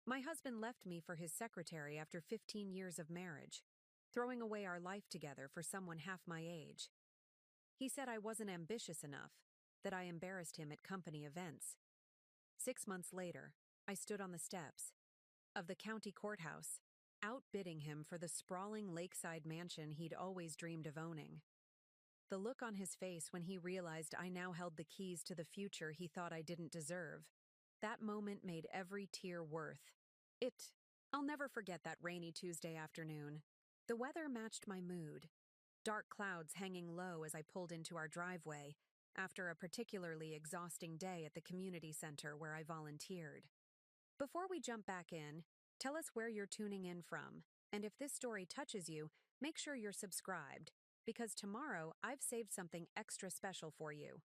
My husband left me for his secretary after 15 years of marriage, throwing away our life together for someone half my age. He said I wasn't ambitious enough, that I embarrassed him at company events. 6 months later, I stood on the steps of the county courthouse, outbidding him for the sprawling lakeside mansion he'd always dreamed of owning. The look on his face when he realized I now held the keys to the future he thought I didn't deserve, that moment made every tear worth it. I'll never forget that rainy Tuesday afternoon. The weather matched my mood, dark clouds hanging low as I pulled into our driveway after a particularly exhausting day at the community center where I volunteered. Before we jump back in, tell us where you're tuning in from, and if this story touches you, make sure you're subscribed, because tomorrow I've saved something extra special for you.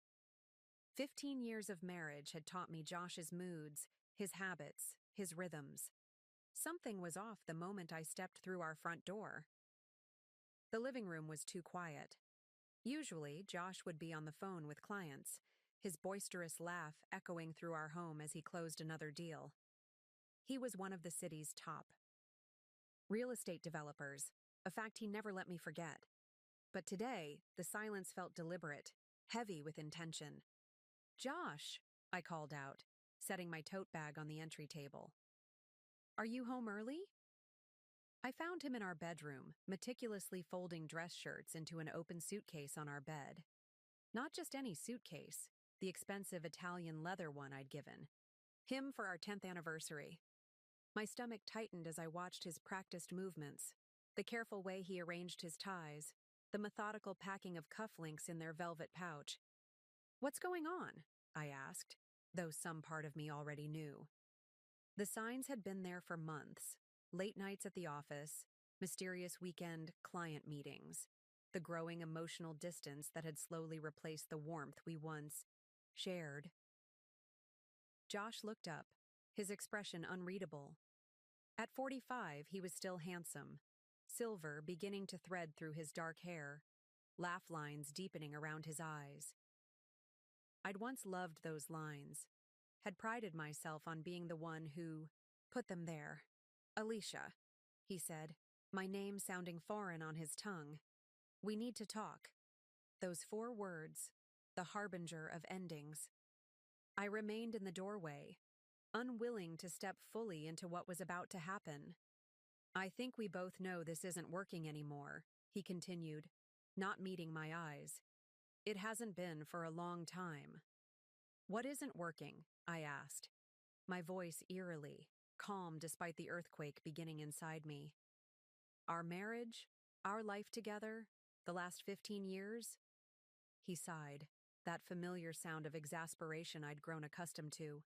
15 years of marriage had taught me Josh's moods, his habits, his rhythms. Something was off the moment I stepped through our front door. The living room was too quiet. Usually, Josh would be on the phone with clients, his boisterous laugh echoing through our home as he closed another deal. He was one of the city's top real estate developers, a fact he never let me forget. But today, the silence felt deliberate, heavy with intention. "Josh," I called out, setting my tote bag on the entry table. "Are you home early?" I found him in our bedroom, meticulously folding dress shirts into an open suitcase on our bed. Not just any suitcase, the expensive Italian leather one I'd given him for our 10th anniversary. My stomach tightened as I watched his practiced movements, the careful way he arranged his ties, the methodical packing of cufflinks in their velvet pouch. "What's going on?" I asked, though some part of me already knew. The signs had been there for months: late nights at the office, mysterious weekend client meetings, the growing emotional distance that had slowly replaced the warmth we once shared. Josh looked up, his expression unreadable. At 45, he was still handsome, silver beginning to thread through his dark hair, laugh lines deepening around his eyes. I'd once loved those lines, had prided myself on being the one who put them there. "Alicia," he said, my name sounding foreign on his tongue. "We need to talk." Those 4 words, the harbinger of endings. I remained in the doorway, unwilling to step fully into what was about to happen. "I think we both know this isn't working anymore," he continued, not meeting my eyes. "It hasn't been for a long time." "What isn't working?" I asked, my voice eerily, calm despite the earthquake beginning inside me. "Our marriage? Our life together? The last 15 years? He sighed, that familiar sound of exasperation I'd grown accustomed to.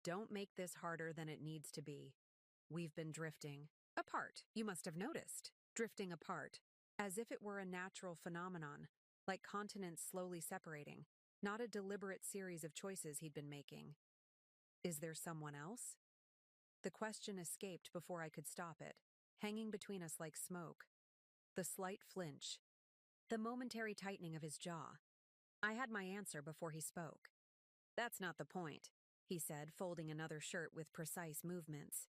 "Don't make this harder than it needs to be. We've been drifting. Apart, you must have noticed. Drifting apart, as if it were a natural phenomenon, like continents slowly separating, not a deliberate series of choices he'd been making. Is there someone else?" The question escaped before I could stop it, hanging between us like smoke. The slight flinch, the momentary tightening of his jaw. I had my answer before he spoke. "That's not the point," he said, folding another shirt with precise movements.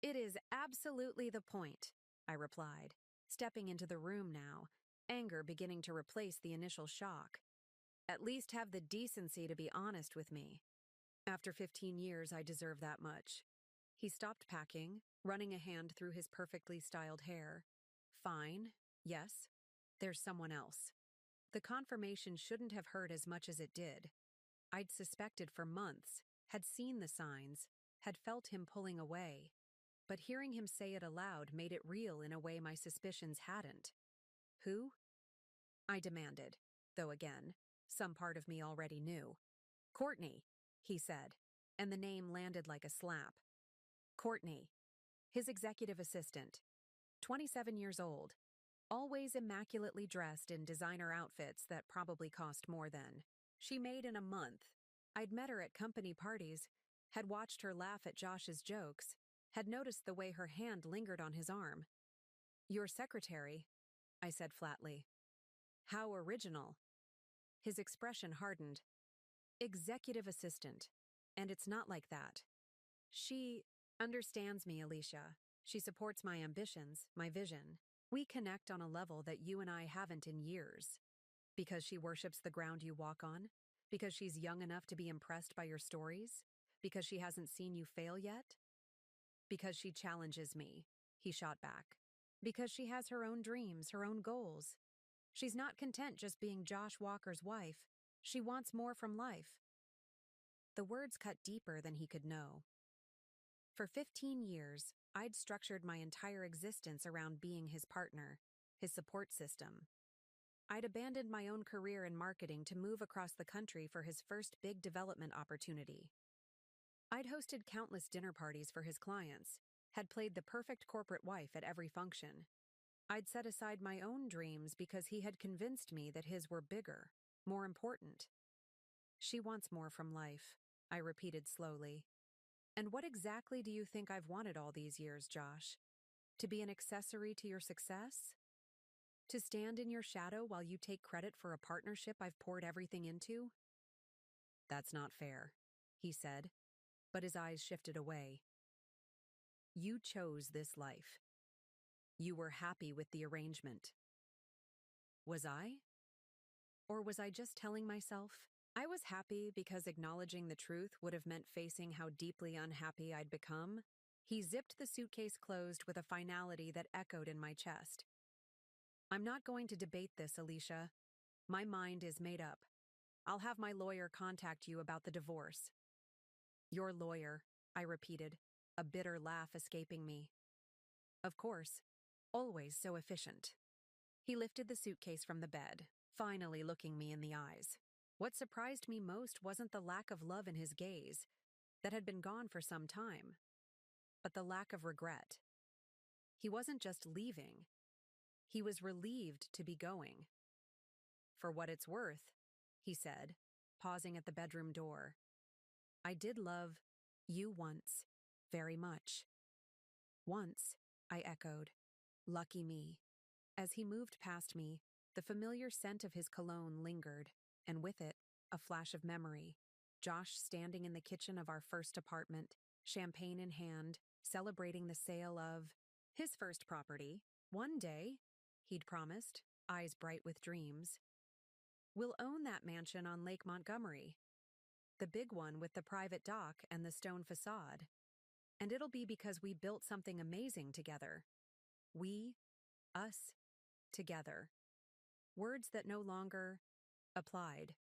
"It is absolutely the point," I replied, stepping into the room now, anger beginning to replace the initial shock. "At least have the decency to be honest with me. After 15 years, I deserve that much." He stopped packing, running a hand through his perfectly styled hair. "Fine, yes. There's someone else." The confirmation shouldn't have hurt as much as it did. I'd suspected for months, had seen the signs, had felt him pulling away. But hearing him say it aloud made it real in a way my suspicions hadn't. "Who?" I demanded, though again, some part of me already knew. "Courtney," he said, and the name landed like a slap. Courtney, his executive assistant, 27 years old, always immaculately dressed in designer outfits that probably cost more than she made in a month. I'd met her at company parties, had watched her laugh at Josh's jokes, had noticed the way her hand lingered on his arm. "Your secretary," I said flatly. "How original." His expression hardened. "Executive assistant. And it's not like that. She, understands me, Alicia. She supports my ambitions, my vision. We connect on a level that you and I haven't in years. Because she worships the ground you walk on? Because she's young enough to be impressed by your stories? Because she hasn't seen you fail yet? Because she challenges me, he shot back. Because she has her own dreams, her own goals. She's not content just being Josh Walker's wife. She wants more from life. The words cut deeper than he could know. For 15 years, I'd structured my entire existence around being his partner, his support system. I'd abandoned my own career in marketing to move across the country for his first big development opportunity. I'd hosted countless dinner parties for his clients, had played the perfect corporate wife at every function. I'd set aside my own dreams because he had convinced me that his were bigger, more important. She wants more from life, I repeated slowly. And what exactly do you think I've wanted all these years, Josh? To be an accessory to your success? To stand in your shadow while you take credit for a partnership I've poured everything into? That's not fair, he said, but his eyes shifted away. You chose this life. You were happy with the arrangement. Was I? Or was I just telling myself? I was happy because acknowledging the truth would have meant facing how deeply unhappy I'd become. He zipped the suitcase closed with a finality that echoed in my chest. I'm not going to debate this, Alicia. My mind is made up. I'll have my lawyer contact you about the divorce. Your lawyer, I repeated, a bitter laugh escaping me. Of course. Always so efficient. He lifted the suitcase from the bed, finally looking me in the eyes. What surprised me most wasn't the lack of love in his gaze, that had been gone for some time, but the lack of regret. He wasn't just leaving. He was relieved to be going. For what it's worth, he said, pausing at the bedroom door. I did love you once, very much. Once, I echoed. Lucky me. As he moved past me, the familiar scent of his cologne lingered, and with it, a flash of memory. Josh standing in the kitchen of our first apartment, champagne in hand, celebrating the sale of his first property. One day, he'd promised, eyes bright with dreams. We'll own that mansion on Lake Montgomery. The big one with the private dock and the stone facade. And it'll be because we built something amazing together. We, us, together. Words that no longer applied.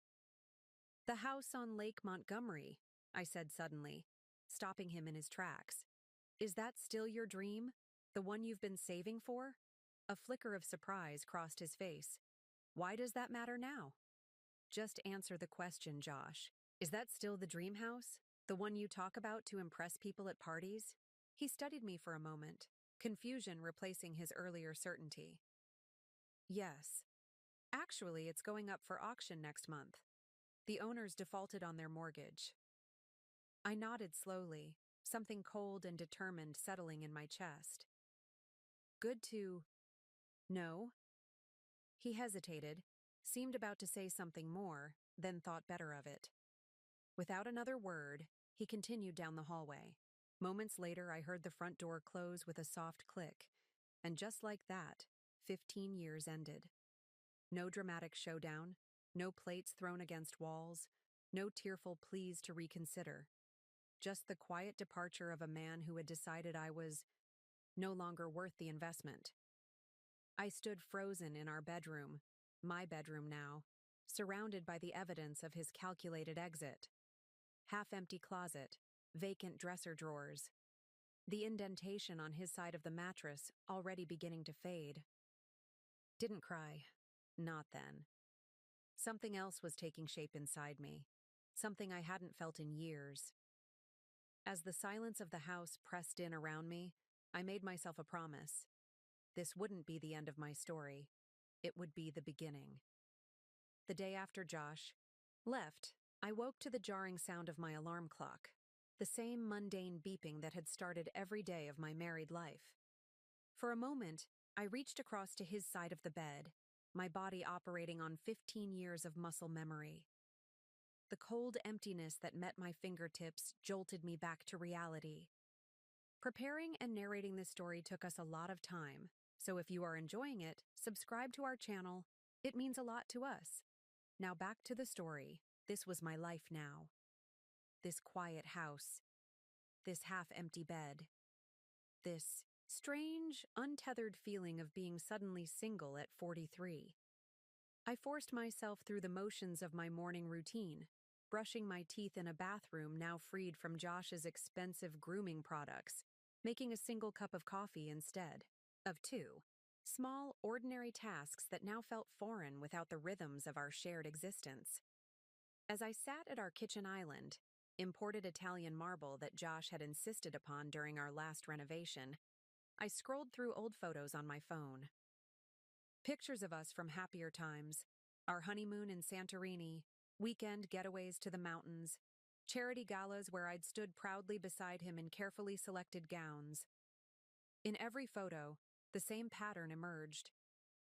The house on Lake Montgomery, I said suddenly, stopping him in his tracks. Is that still your dream? The one you've been saving for? A flicker of surprise crossed his face. Why does that matter now? Just answer the question, Josh. Is that still the dream house? The one you talk about to impress people at parties? He studied me for a moment, confusion replacing his earlier certainty. Yes. Actually, it's going up for auction next month. The owners defaulted on their mortgage. I nodded slowly, something cold and determined settling in my chest. Good to know. He hesitated, seemed about to say something more, then thought better of it. Without another word, he continued down the hallway. Moments later, I heard the front door close with a soft click, and just like that, 15 years ended. No dramatic showdown, no plates thrown against walls, no tearful pleas to reconsider. Just the quiet departure of a man who had decided I was no longer worth the investment. I stood frozen in our bedroom, my bedroom now, surrounded by the evidence of his calculated exit. Half-empty closet, vacant dresser drawers. The indentation on his side of the mattress already beginning to fade. Didn't cry. Not then. Something else was taking shape inside me. Something I hadn't felt in years. As the silence of the house pressed in around me, I made myself a promise. This wouldn't be the end of my story. It would be the beginning. The day after Josh left, I woke to the jarring sound of my alarm clock, the same mundane beeping that had started every day of my married life. For a moment, I reached across to his side of the bed, my body operating on 15 years of muscle memory. The cold emptiness that met my fingertips jolted me back to reality. Preparing and narrating this story took us a lot of time, so if you are enjoying it, subscribe to our channel. It means a lot to us. Now back to the story. This was my life now. This quiet house. This half-empty bed. This strange, untethered feeling of being suddenly single at 43. I forced myself through the motions of my morning routine, brushing my teeth in a bathroom now freed from Josh's expensive grooming products, making a single cup of coffee instead of two. Small, ordinary tasks that now felt foreign without the rhythms of our shared existence. As I sat at our kitchen island, imported Italian marble that Josh had insisted upon during our last renovation, I scrolled through old photos on my phone. Pictures of us from happier times, our honeymoon in Santorini, weekend getaways to the mountains, charity galas where I'd stood proudly beside him in carefully selected gowns. In every photo, the same pattern emerged.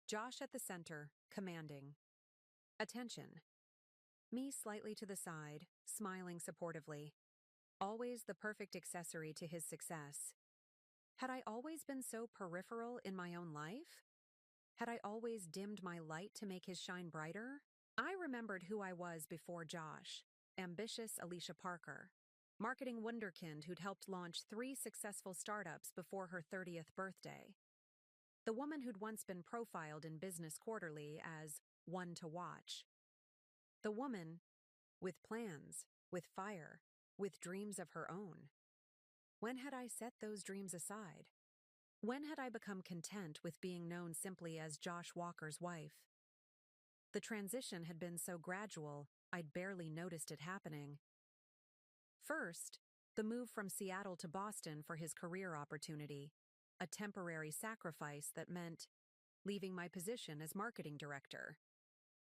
Josh at the center, commanding. Attention. Me slightly to the side, smiling supportively. Always the perfect accessory to his success. Had I always been so peripheral in my own life? Had I always dimmed my light to make his shine brighter? I remembered who I was before Josh, ambitious Alicia Parker, marketing wunderkind who'd helped launch 3 successful startups before her 30th birthday. The woman who'd once been profiled in Business Quarterly as one to watch. The woman with plans, with fire, with dreams of her own. When had I set those dreams aside? When had I become content with being known simply as Josh Walker's wife? The transition had been so gradual, I'd barely noticed it happening. First, the move from Seattle to Boston for his career opportunity, a temporary sacrifice that meant leaving my position as marketing director.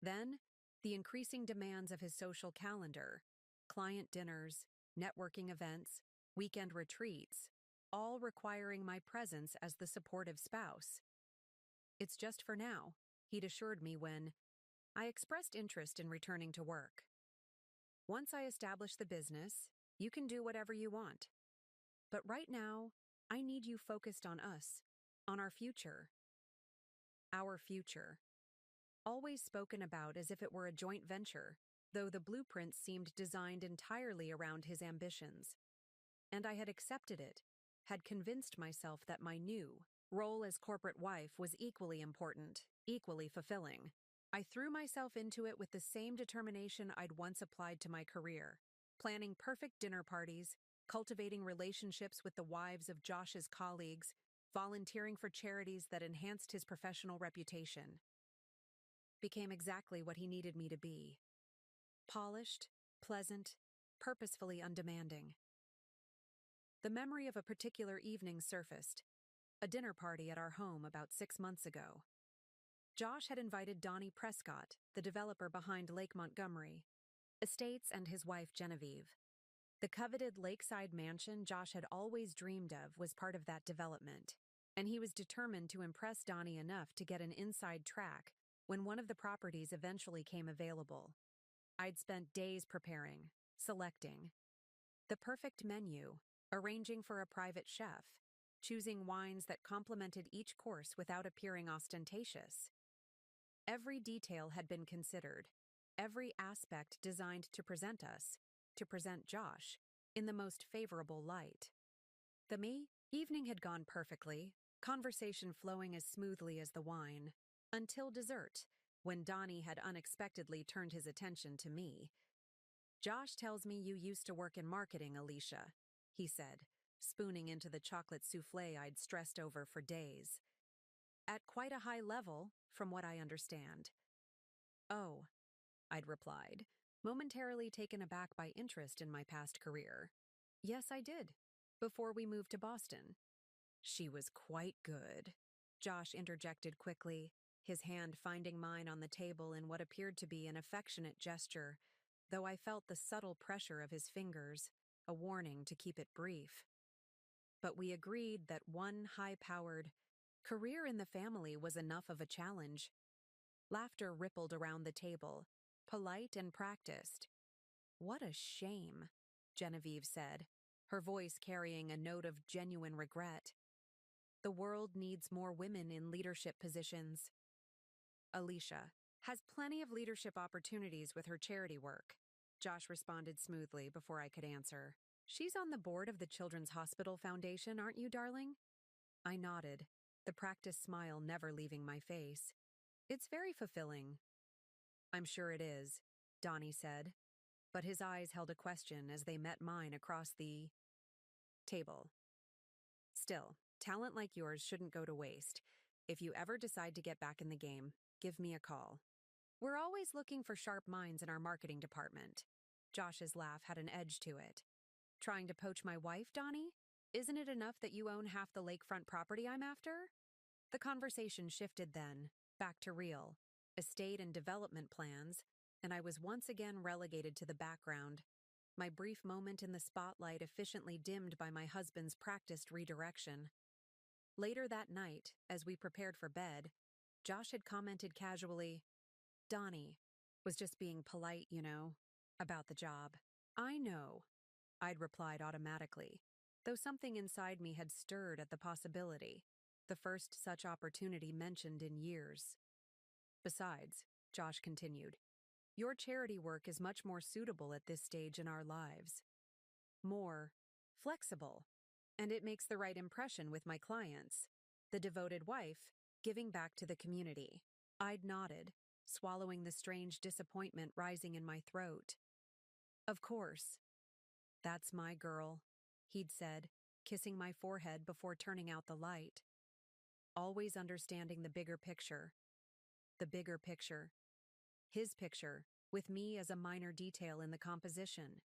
Then, the increasing demands of his social calendar, client dinners, networking events, weekend retreats, all requiring my presence as the supportive spouse. It's just for now, he'd assured me when I expressed interest in returning to work. Once I establish the business, you can do whatever you want. But right now, I need you focused on us, on our future. Our future. Always spoken about as if it were a joint venture, though the blueprints seemed designed entirely around his ambitions. And I had accepted it, had convinced myself that my new role as corporate wife was equally important, equally fulfilling. I threw myself into it with the same determination I'd once applied to my career, planning perfect dinner parties, cultivating relationships with the wives of Josh's colleagues, volunteering for charities that enhanced his professional reputation. Became exactly what he needed me to be. Polished, pleasant, purposefully undemanding. The memory of a particular evening surfaced, a dinner party at our home about 6 months ago. Josh had invited Donnie Prescott, the developer behind Lake Montgomery Estates, and his wife Genevieve. The coveted lakeside mansion Josh had always dreamed of was part of that development, and he was determined to impress Donnie enough to get an inside track when one of the properties eventually came available. I'd spent days preparing, selecting the perfect menu, arranging for a private chef, choosing wines that complemented each course without appearing ostentatious. Every detail had been considered, every aspect designed to present us, to present Josh, in the most favorable light. The evening had gone perfectly, conversation flowing as smoothly as the wine, until dessert, when Donnie had unexpectedly turned his attention to me. "Josh tells me you used to work in marketing, Alicia," he said, spooning into the chocolate souffle I'd stressed over for days. "At quite a high level, from what I understand." "Oh," I'd replied, momentarily taken aback by interest in my past career. "Yes, I did, before we moved to Boston." "She was quite good," Josh interjected quickly, his hand finding mine on the table in what appeared to be an affectionate gesture, though I felt the subtle pressure of his fingers, a warning to keep it brief. But we agreed that one high-powered career in the family was enough of a challenge. Laughter rippled around the table, polite and practiced. "What a shame," Genevieve said, her voice carrying a note of genuine regret. The world needs more women in leadership positions. Alicia has plenty of leadership opportunities with her charity work. Josh responded smoothly before I could answer. She's on the board of the Children's Hospital Foundation, aren't you, darling? I nodded, the practiced smile never leaving my face. It's very fulfilling. I'm sure it is, Donnie said, but his eyes held a question as they met mine across the table. Still, talent like yours shouldn't go to waste. If you ever decide to get back in the game, give me a call. We're always looking for sharp minds in our marketing department. Josh's laugh had an edge to it. Trying to poach my wife, Donnie? Isn't it enough that you own half the lakefront property I'm after? The conversation shifted then, back to real, estate and development plans, and I was once again relegated to the background, my brief moment in the spotlight efficiently dimmed by my husband's practiced redirection. Later that night, as we prepared for bed, Josh had commented casually, Donnie was just being polite, about the job. I know, I'd replied automatically, though something inside me had stirred at the possibility, the first such opportunity mentioned in years. Besides, Josh continued, your charity work is much more suitable at this stage in our lives. More flexible, and it makes the right impression with my clients. The devoted wife, giving back to the community. I'd nodded, swallowing the strange disappointment rising in my throat. Of course. That's my girl, he'd said, kissing my forehead before turning out the light. Always understanding the bigger picture. The bigger picture. His picture, with me as a minor detail in the composition.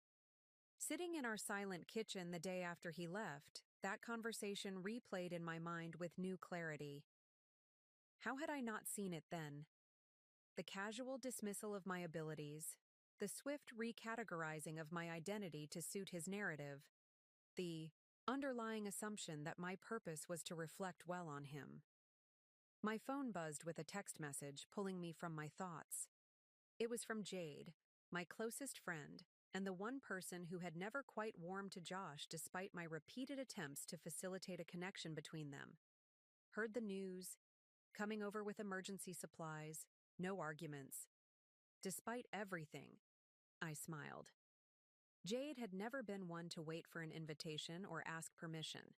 Sitting in our silent kitchen the day after he left, that conversation replayed in my mind with new clarity. How had I not seen it then? The casual dismissal of my abilities, the swift recategorizing of my identity to suit his narrative, the underlying assumption that my purpose was to reflect well on him. My phone buzzed with a text message, pulling me from my thoughts. It was from Jade, my closest friend, and the one person who had never quite warmed to Josh despite my repeated attempts to facilitate a connection between them. Heard the news, coming over with emergency supplies, no arguments. Despite everything, I smiled. Jade had never been one to wait for an invitation or ask permission.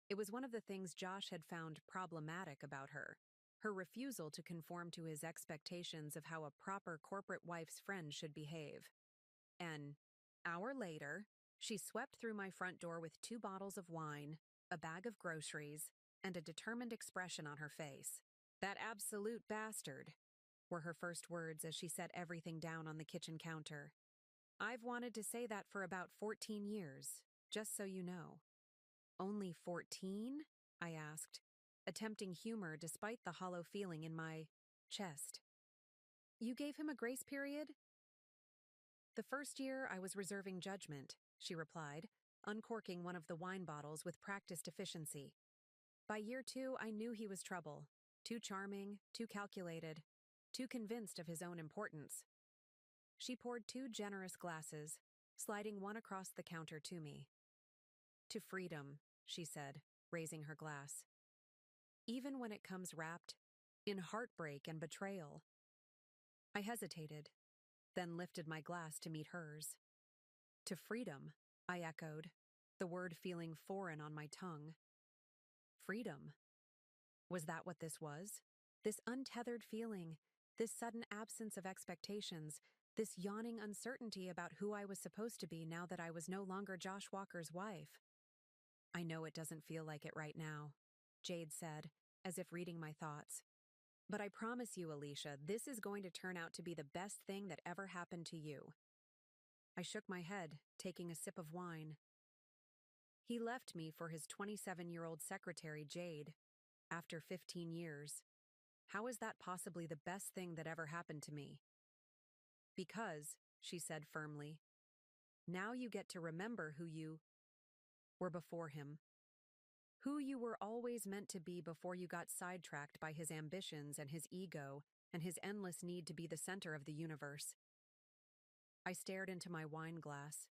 It was one of the things Josh had found problematic about her, her refusal to conform to his expectations of how a proper corporate wife's friend should behave. An hour later, she swept through my front door with 2 bottles of wine, a bag of groceries, and a determined expression on her face. That absolute bastard, were her first words as she set everything down on the kitchen counter. I've wanted to say that for about 14 years, just so you know. Only 14? I asked, attempting humor despite the hollow feeling in my chest. You gave him a grace period? The first year I was reserving judgment, she replied, uncorking one of the wine bottles with practiced efficiency. By year 2, I knew he was trouble. Too charming, too calculated, too convinced of his own importance. She poured 2 generous glasses, sliding one across the counter to me. To freedom, she said, raising her glass. Even when it comes wrapped in heartbreak and betrayal. I hesitated, then lifted my glass to meet hers. To freedom, I echoed, the word feeling foreign on my tongue. Freedom. Was that what this was? This untethered feeling, this sudden absence of expectations, this yawning uncertainty about who I was supposed to be now that I was no longer Josh Walker's wife. I know it doesn't feel like it right now, Jade said, as if reading my thoughts. But I promise you, Alicia, this is going to turn out to be the best thing that ever happened to you. I shook my head, taking a sip of wine. He left me for his 27-year-old secretary, Jade, after 15 years. How is that possibly the best thing that ever happened to me? Because, she said firmly, now you get to remember who you were before him. Who you were always meant to be before you got sidetracked by his ambitions and his ego and his endless need to be the center of the universe. I stared into my wine glass,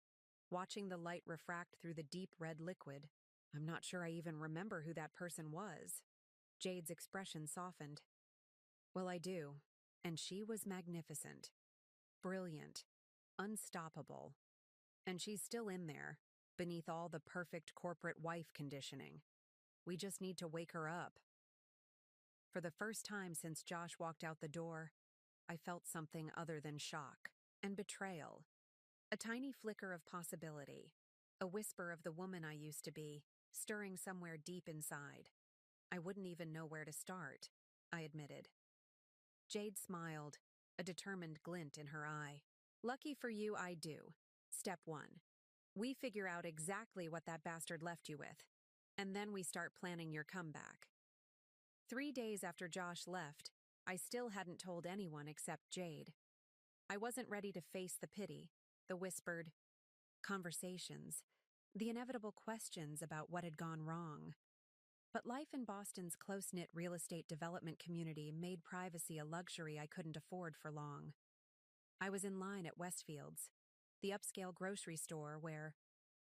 watching the light refract through the deep red liquid. I'm not sure I even remember who that person was. Jade's expression softened. Well, I do. And she was magnificent. Brilliant. Unstoppable. And she's still in there, beneath all the perfect corporate wife conditioning. We just need to wake her up. For the first time since Josh walked out the door, I felt something other than shock and betrayal. A tiny flicker of possibility. A whisper of the woman I used to be, stirring somewhere deep inside. I wouldn't even know where to start, I admitted. Jade smiled, a determined glint in her eye. Lucky for you, I do. Step 1. We figure out exactly what that bastard left you with, and then we start planning your comeback. 3 days after Josh left, I still hadn't told anyone except Jade. I wasn't ready to face the pity, the whispered conversations, the inevitable questions about what had gone wrong. But life in Boston's close-knit real estate development community made privacy a luxury I couldn't afford for long. I was in line at Westfield's, the upscale grocery store where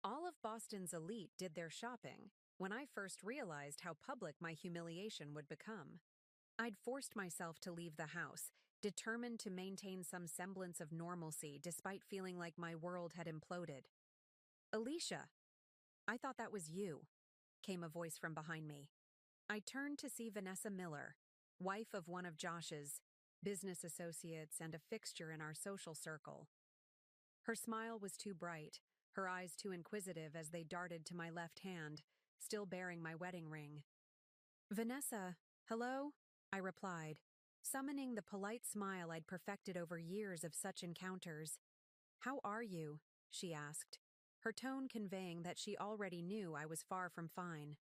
all of Boston's elite did their shopping, when I first realized how public my humiliation would become. I'd forced myself to leave the house, determined to maintain some semblance of normalcy despite feeling like my world had imploded. Alicia, I thought that was you, came a voice from behind me. I turned to see Vanessa Miller, wife of one of Josh's business associates and a fixture in our social circle. Her smile was too bright, her eyes too inquisitive as they darted to my left hand, still bearing my wedding ring. Vanessa, hello? I replied, summoning the polite smile I'd perfected over years of such encounters. How are you? She asked, her tone conveying that she already knew I was far from fine.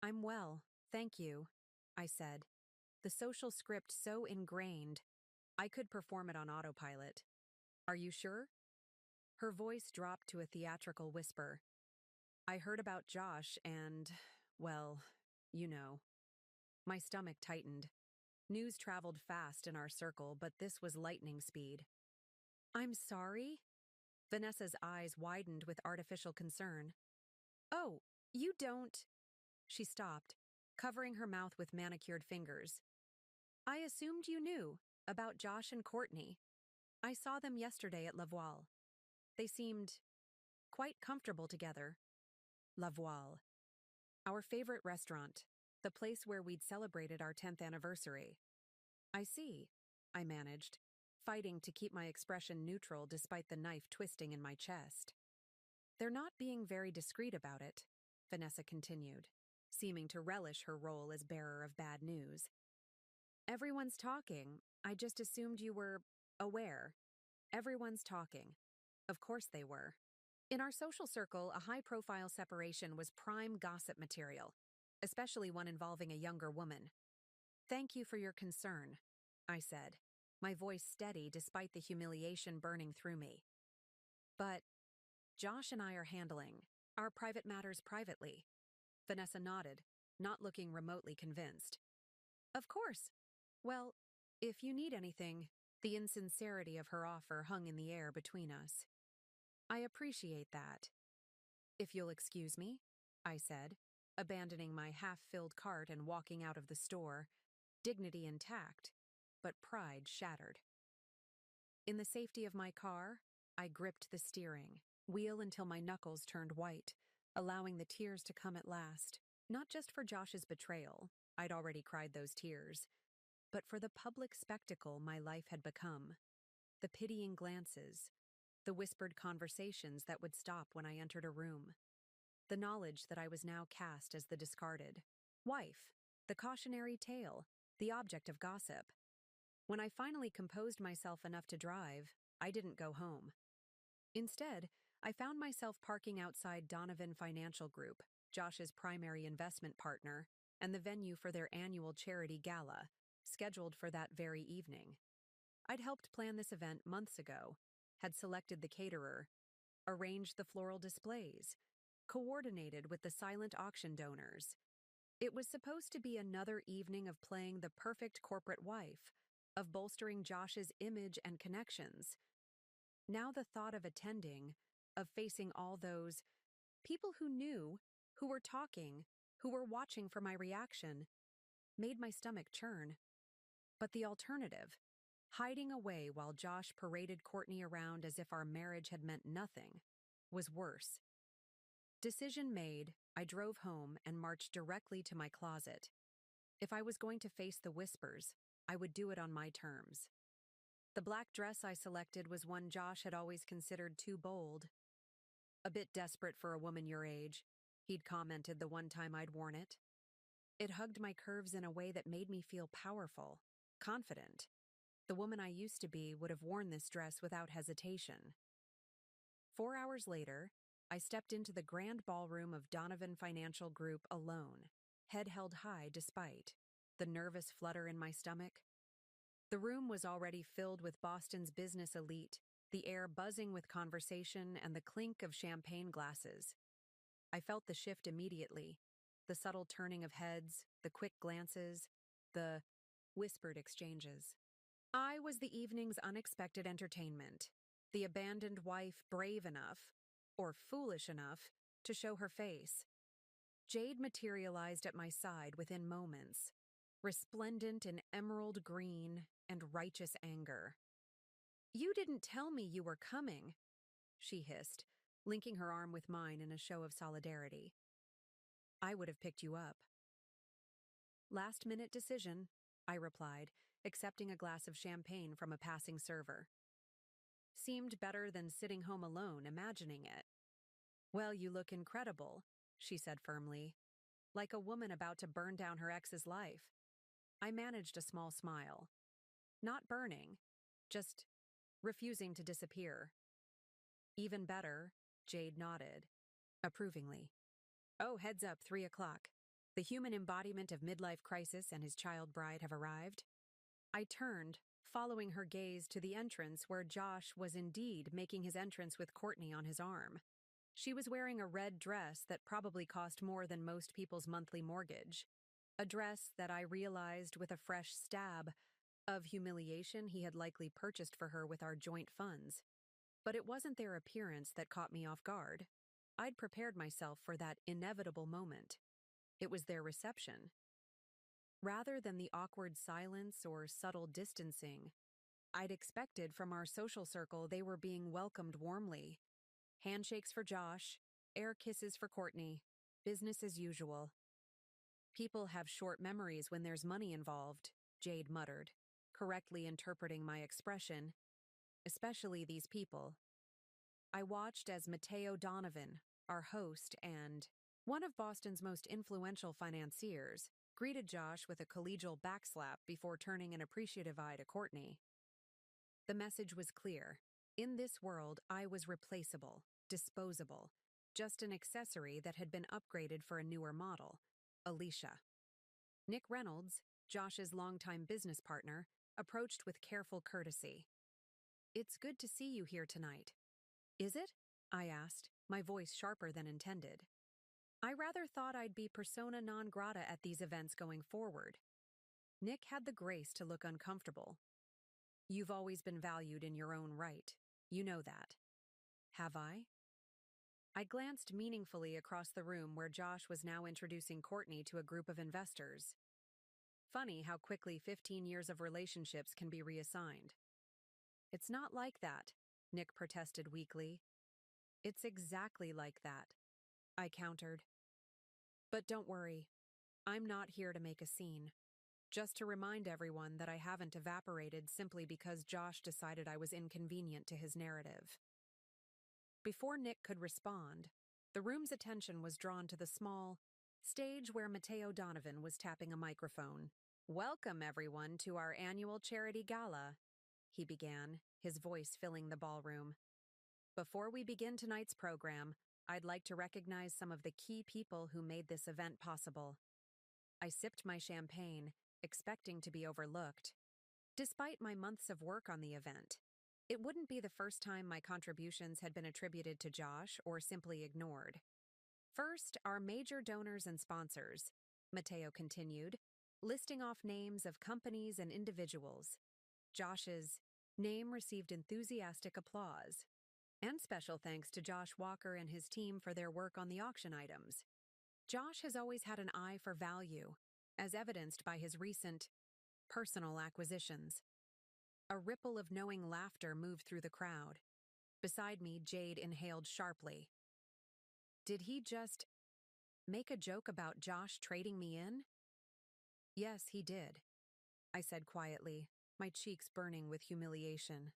I'm well, thank you, I said, the social script so ingrained I could perform it on autopilot. Are you sure? Her voice dropped to a theatrical whisper. I heard about Josh and, well, you know. My stomach tightened. News traveled fast in our circle, but this was lightning speed. I'm sorry? Vanessa's eyes widened with artificial concern. Oh, you don't... She stopped, covering her mouth with manicured fingers. I assumed you knew about Josh and Courtney. I saw them yesterday at La Voile. They seemed quite comfortable together. La Voile. Our favorite restaurant, the place where we'd celebrated our 10th anniversary. I see, I managed, fighting to keep my expression neutral despite the knife twisting in my chest. They're not being very discreet about it, Vanessa continued, seeming to relish her role as bearer of bad news. Everyone's talking. I just assumed you were aware. Everyone's talking. Of course they were. In our social circle, a high-profile separation was prime gossip material, especially one involving a younger woman. Thank you for your concern, I said, my voice steady despite the humiliation burning through me. But Josh and I are handling our private matters privately. Vanessa nodded, not looking remotely convinced. Of course. Well, if you need anything, the insincerity of her offer hung in the air between us. I appreciate that. If you'll excuse me, I said, abandoning my half-filled cart and walking out of the store, dignity intact, but pride shattered. In the safety of my car, I gripped the steering wheel until my knuckles turned white, allowing the tears to come at last, not just for Josh's betrayal, I'd already cried those tears, but for the public spectacle my life had become. The pitying glances, the whispered conversations that would stop when I entered a room. The knowledge that I was now cast as the discarded wife, the cautionary tale, the object of gossip. When I finally composed myself enough to drive, I didn't go home. Instead, I found myself parking outside Donovan Financial Group, Josh's primary investment partner, and the venue for their annual charity gala, scheduled for that very evening. I'd helped plan this event months ago, had selected the caterer, arranged the floral displays, coordinated with the silent auction donors. It was supposed to be another evening of playing the perfect corporate wife, of bolstering Josh's image and connections. Now the thought of attending, of facing all those people who knew, who were talking, who were watching for my reaction, made my stomach churn. But the alternative, hiding away while Josh paraded Courtney around as if our marriage had meant nothing, was worse. Decision made, I drove home and marched directly to my closet. If I was going to face the whispers, I would do it on my terms. The black dress I selected was one Josh had always considered too bold. A bit desperate for a woman your age, he'd commented the one time I'd worn it. It hugged my curves in a way that made me feel powerful, confident. The woman I used to be would have worn this dress without hesitation. 4 hours later, I stepped into the grand ballroom of Donovan Financial Group alone, head held high despite the nervous flutter in my stomach. The room was already filled with Boston's business elite, the air buzzing with conversation and the clink of champagne glasses. I felt the shift immediately, the subtle turning of heads, the quick glances, the whispered exchanges. I was the evening's unexpected entertainment, the abandoned wife brave enough, or foolish enough, to show her face. Jade materialized at my side within moments, resplendent in emerald green and righteous anger. "You didn't tell me you were coming," she hissed, linking her arm with mine in a show of solidarity. "I would have picked you up." "Last-minute decision," I replied, accepting a glass of champagne from a passing server. Seemed better than sitting home alone, imagining it. "Well, you look incredible," she said firmly, like a woman about to burn down her ex's life. I managed a small smile. Not burning, just refusing to disappear. "Even better," Jade nodded, approvingly. "Oh, heads up, 3 o'clock. The human embodiment of midlife crisis and his child bride have arrived." I turned, following her gaze to the entrance where Josh was indeed making his entrance with Courtney on his arm. She was wearing a red dress that probably cost more than most people's monthly mortgage. A dress that I realized with a fresh stab of humiliation he had likely purchased for her with our joint funds. But it wasn't their appearance that caught me off guard. I'd prepared myself for that inevitable moment. It was their reception. Rather than the awkward silence or subtle distancing I'd expected from our social circle, they were being welcomed warmly. Handshakes for Josh, air kisses for Courtney, business as usual. "People have short memories when there's money involved," Jade muttered, correctly interpreting my expression. "Especially these people." I watched as Matteo Donovan, our host and one of Boston's most influential financiers, greeted Josh with a collegial backslap before turning an appreciative eye to Courtney. The message was clear. In this world, I was replaceable, disposable, just an accessory that had been upgraded for a newer model, Alicia. Nick Reynolds, Josh's longtime business partner, approached with careful courtesy. "It's good to see you here tonight." "Is it?" I asked, my voice sharper than intended. I rather thought I'd be persona non grata at these events going forward. Nick had the grace to look uncomfortable. "You've always been valued in your own right. You know that." "Have I?" I glanced meaningfully across the room where Josh was now introducing Courtney to a group of investors. Funny how quickly 15 years of relationships can be reassigned. "It's not like that," Nick protested weakly. "It's exactly like that," I countered. "But don't worry. I'm not here to make a scene. Just to remind everyone that I haven't evaporated simply because Josh decided I was inconvenient to his narrative." Before Nick could respond, the room's attention was drawn to the small stage where Matteo Donovan was tapping a microphone. "Welcome, everyone, to our annual charity gala," he began, his voice filling the ballroom. "Before we begin tonight's program, I'd like to recognize some of the key people who made this event possible." I sipped my champagne, expecting to be overlooked. Despite my months of work on the event, it wouldn't be the first time my contributions had been attributed to Josh or simply ignored. "First, our major donors and sponsors," Matteo continued, listing off names of companies and individuals. Josh's name received enthusiastic applause. And special thanks to Josh Walker and his team for their work on the auction items. Josh has always had an eye for value, as evidenced by his recent personal acquisitions. A ripple of knowing laughter moved through the crowd. Beside me, Jade inhaled sharply. Did he just make a joke about Josh trading me in? Yes, he did, I said quietly, my cheeks burning with humiliation.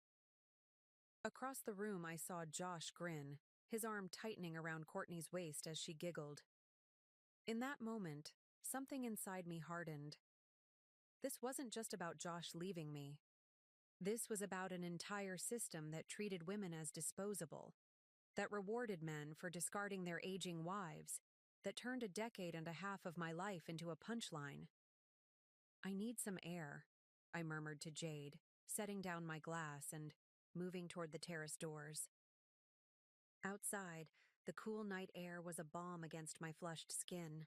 Across the room, I saw Josh grin, his arm tightening around Courtney's waist as she giggled. In that moment, something inside me hardened. This wasn't just about Josh leaving me. This was about an entire system that treated women as disposable, that rewarded men for discarding their aging wives, that turned a decade and a half of my life into a punchline. I need some air, I murmured to Jade, setting down my glass and moving toward the terrace doors. Outside, the cool night air was a balm against my flushed skin.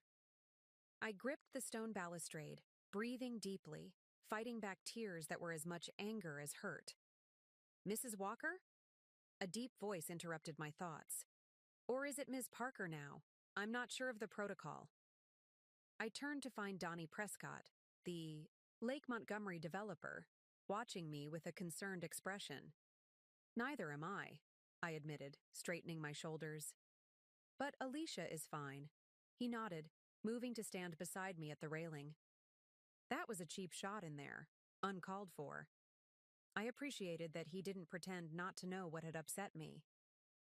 I gripped the stone balustrade, breathing deeply, fighting back tears that were as much anger as hurt. Mrs. Walker? A deep voice interrupted my thoughts. Or is it Ms. Parker now? I'm not sure of the protocol. I turned to find Donnie Prescott, the Lake Montgomery developer, watching me with a concerned expression. Neither am I admitted, straightening my shoulders. But Alicia is fine. He nodded, moving to stand beside me at the railing. That was a cheap shot in there, uncalled for. I appreciated that he didn't pretend not to know what had upset me.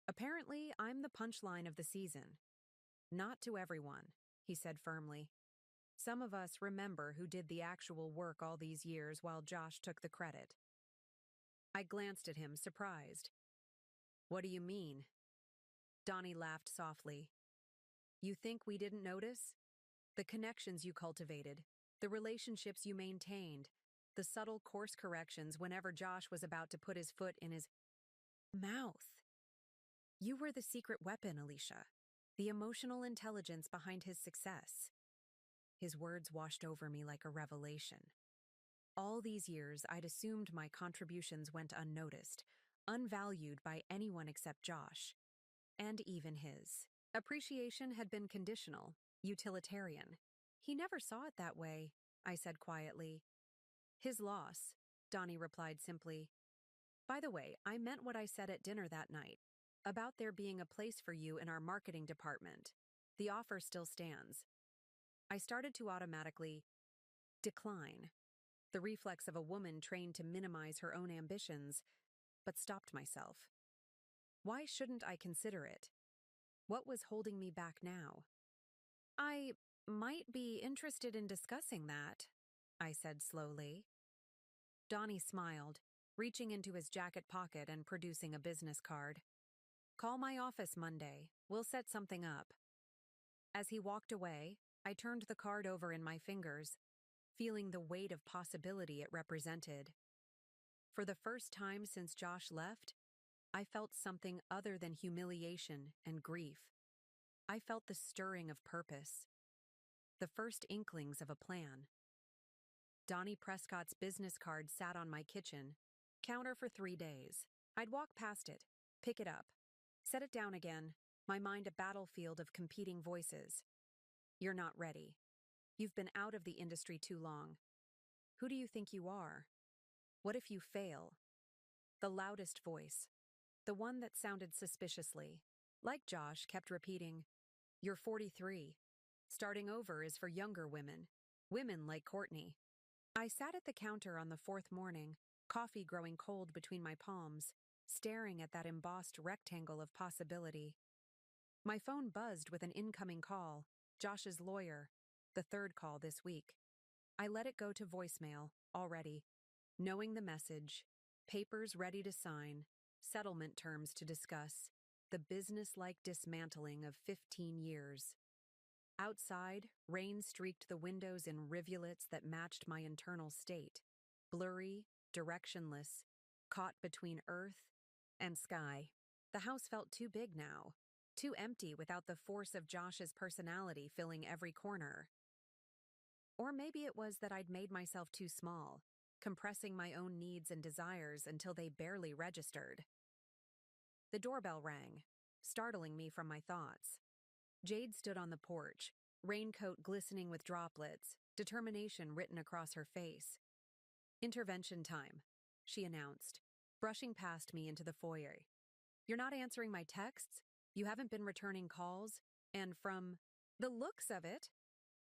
Apparently, I'm the punchline of the season. Not to everyone, he said firmly. Some of us remember who did the actual work all these years while Josh took the credit. I glanced at him, surprised. What do you mean? Donnie laughed softly. You think we didn't notice? The connections you cultivated, the relationships you maintained, the subtle course corrections whenever Josh was about to put his foot in his mouth. You were the secret weapon, Alicia, the emotional intelligence behind his success. His words washed over me like a revelation. All these years, I'd assumed my contributions went unnoticed, unvalued by anyone except Josh, and even his. Appreciation had been conditional, utilitarian. He never saw it that way, I said quietly. His loss, Donnie replied simply. By the way, I meant what I said at dinner that night, about there being a place for you in our marketing department. The offer still stands. I started to automatically decline, the reflex of a woman trained to minimize her own ambitions, but stopped myself. Why shouldn't I consider it? What was holding me back now? I might be interested in discussing that, I said slowly. Donnie smiled, reaching into his jacket pocket and producing a business card. Call my office Monday. We'll set something up. As he walked away, I turned the card over in my fingers, feeling the weight of possibility it represented. For the first time since Josh left, I felt something other than humiliation and grief. I felt the stirring of purpose, the first inklings of a plan. Donnie Prescott's business card sat on my kitchen counter for 3 days. I'd walk past it, pick it up, set it down again, my mind a battlefield of competing voices. You're not ready. You've been out of the industry too long. Who do you think you are? What if you fail? The loudest voice, the one that sounded suspiciously, like Josh, kept repeating, You're 43. Starting over is for younger women, women like Courtney. I sat at the counter on the 4th morning, coffee growing cold between my palms, staring at that embossed rectangle of possibility. My phone buzzed with an incoming call, Josh's lawyer, the 3rd call this week. I let it go to voicemail, already, knowing the message, papers ready to sign, settlement terms to discuss, the business-like dismantling of 15 years. Outside, rain streaked the windows in rivulets that matched my internal state, blurry, directionless, caught between earth and sky. The house felt too big now, too empty without the force of Josh's personality filling every corner. Or maybe it was that I'd made myself too small, compressing my own needs and desires until they barely registered. The doorbell rang, startling me from my thoughts. Jade stood on the porch, raincoat glistening with droplets, determination written across her face. "Intervention time," she announced, brushing past me into the foyer. "You're not answering my texts, you haven't been returning calls, and from the looks of it,"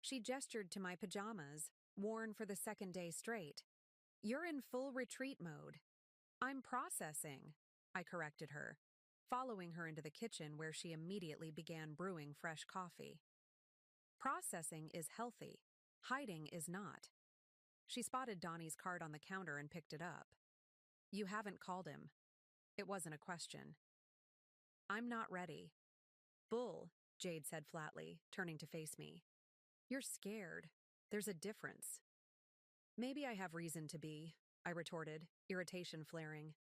she gestured to my pajamas, worn for the second day straight, "you're in full retreat mode." "I'm processing," I corrected her, following her into the kitchen where she immediately began brewing fresh coffee. "Processing is healthy. Hiding is not." She spotted Donnie's card on the counter and picked it up. "You haven't called him." It wasn't a question. "I'm not ready." "Bull," Jade said flatly, turning to face me. "You're scared. There's a difference." "Maybe I have reason to be," I retorted, irritation flaring.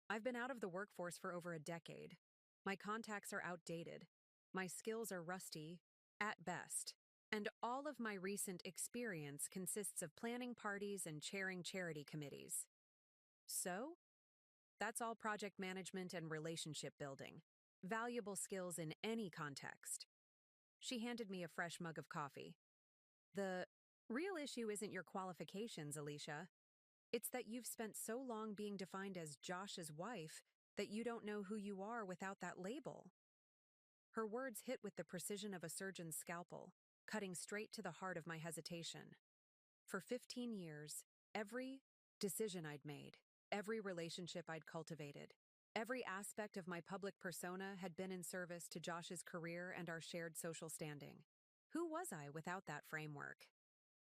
"I've been out of the workforce for over a decade. My contacts are outdated. My skills are rusty, at best. And all of my recent experience consists of planning parties and chairing charity committees. So? That's all project management and relationship building. Valuable skills in any context." She handed me a fresh mug of coffee. "The real issue isn't your qualifications, Alicia. It's that you've spent so long being defined as Josh's wife that you don't know who you are without that label." Her words hit with the precision of a surgeon's scalpel, cutting straight to the heart of my hesitation. For 15 years, every decision I'd made, every relationship I'd cultivated, every aspect of my public persona had been in service to Josh's career and our shared social standing. Who was I without that framework?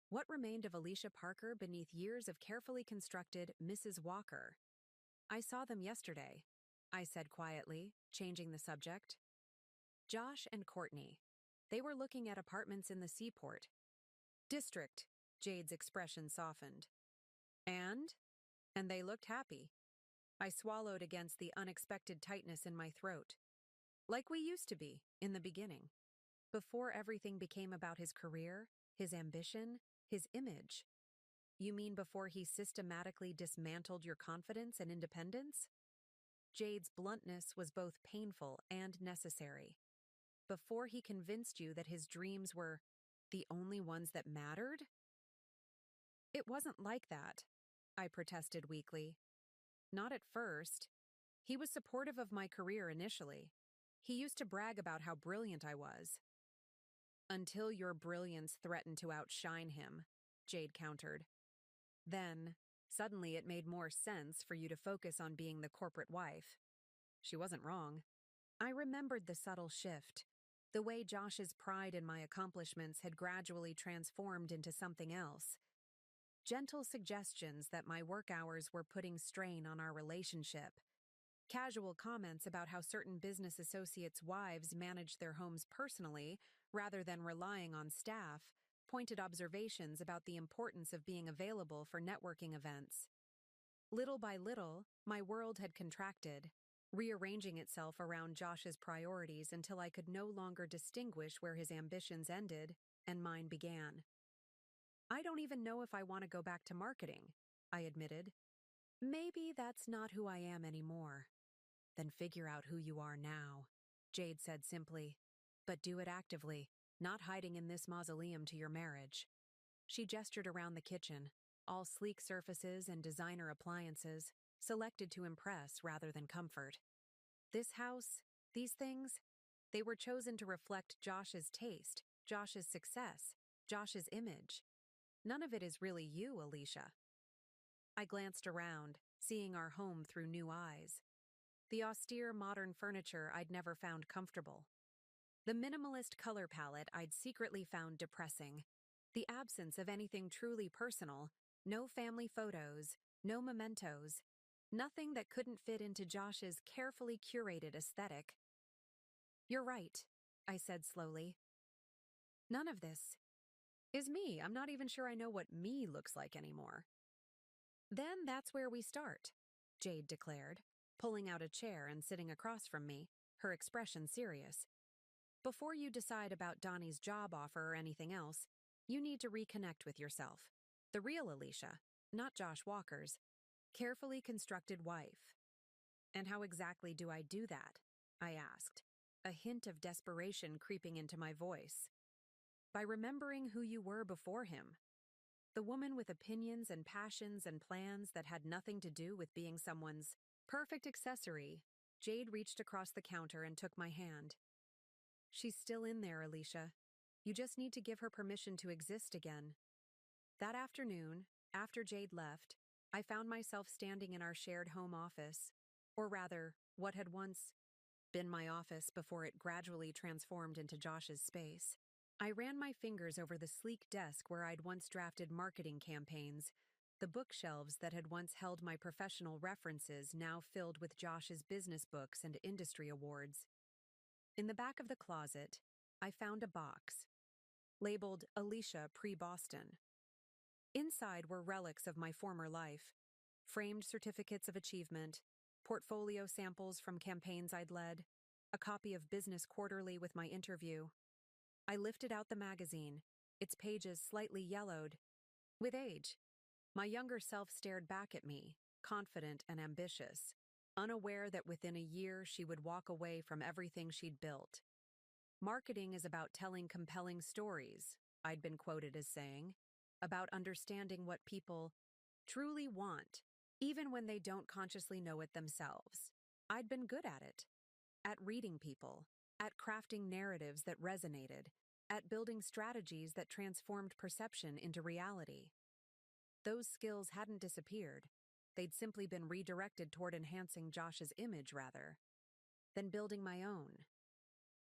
What remained of Alicia Parker beneath years of carefully constructed Mrs. Walker? "I saw them yesterday," I said quietly, changing the subject. "Josh and Courtney. They were looking at apartments in the Seaport District." Jade's expression softened. "And? And they looked happy." I swallowed against the unexpected tightness in my throat. "Like we used to be, in the beginning. Before everything became about his career, his ambition, his image." "You mean before he systematically dismantled your confidence and independence?" Jade's bluntness was both painful and necessary. "Before he convinced you that his dreams were the only ones that mattered?" "It wasn't like that," I protested weakly. "Not at first. He was supportive of my career initially. He used to brag about how brilliant I was." "Until your brilliance threatened to outshine him," Jade countered. "Then, suddenly it made more sense for you to focus on being the corporate wife." She wasn't wrong. I remembered the subtle shift, the way Josh's pride in my accomplishments had gradually transformed into something else. Gentle suggestions that my work hours were putting strain on our relationship. Casual comments about how certain business associates' wives managed their homes personally rather than relying on staff. Pointed observations about the importance of being available for networking events. Little by little, my world had contracted, rearranging itself around Josh's priorities until I could no longer distinguish where his ambitions ended and mine began. "I don't even know if I want to go back to marketing," I admitted. "Maybe that's not who I am anymore." "Then figure out who you are now," Jade said simply. "But do it actively, not hiding in this mausoleum to your marriage." She gestured around the kitchen, all sleek surfaces and designer appliances, selected to impress rather than comfort. This house, these things, they were chosen to reflect Josh's taste, Josh's success, Josh's image. None of it is really you, Alicia. I glanced around, seeing our home through new eyes. The austere modern furniture I'd never found comfortable. The minimalist color palette I'd secretly found depressing. The absence of anything truly personal, no family photos, no mementos, nothing that couldn't fit into Josh's carefully curated aesthetic. "You're right," I said slowly. "None of this is me. I'm not even sure I know what me looks like anymore." "Then that's where we start," Jade declared, pulling out a chair and sitting across from me, her expression serious. "Before you decide about Donnie's job offer or anything else, you need to reconnect with yourself. The real Alicia, not Josh Walker's carefully constructed wife." And how exactly do I do that? I asked, a hint of desperation creeping into my voice. By remembering who you were before him. The woman with opinions and passions and plans that had nothing to do with being someone's perfect accessory. Jade reached across the counter and took my hand. She's still in there, Alicia. You just need to give her permission to exist again. That afternoon, after Jade left, I found myself standing in our shared home office, or rather, what had once been my office before it gradually transformed into Josh's space. I ran my fingers over the sleek desk where I'd once drafted marketing campaigns, the bookshelves that had once held my professional references now filled with Josh's business books and industry awards. In the back of the closet, I found a box, labeled Alicia Pre-Boston. Inside were relics of my former life, framed certificates of achievement, portfolio samples from campaigns I'd led, a copy of Business Quarterly with my interview. I lifted out the magazine, its pages slightly yellowed. With age, my younger self stared back at me, confident and ambitious, unaware that within a year she would walk away from everything she'd built. Marketing is about telling compelling stories, I'd been quoted as saying, about understanding what people truly want, even when they don't consciously know it themselves. I'd been good at reading people, at crafting narratives that resonated, at building strategies that transformed perception into reality. Those skills hadn't disappeared. They'd simply been redirected toward enhancing Josh's image rather than building my own.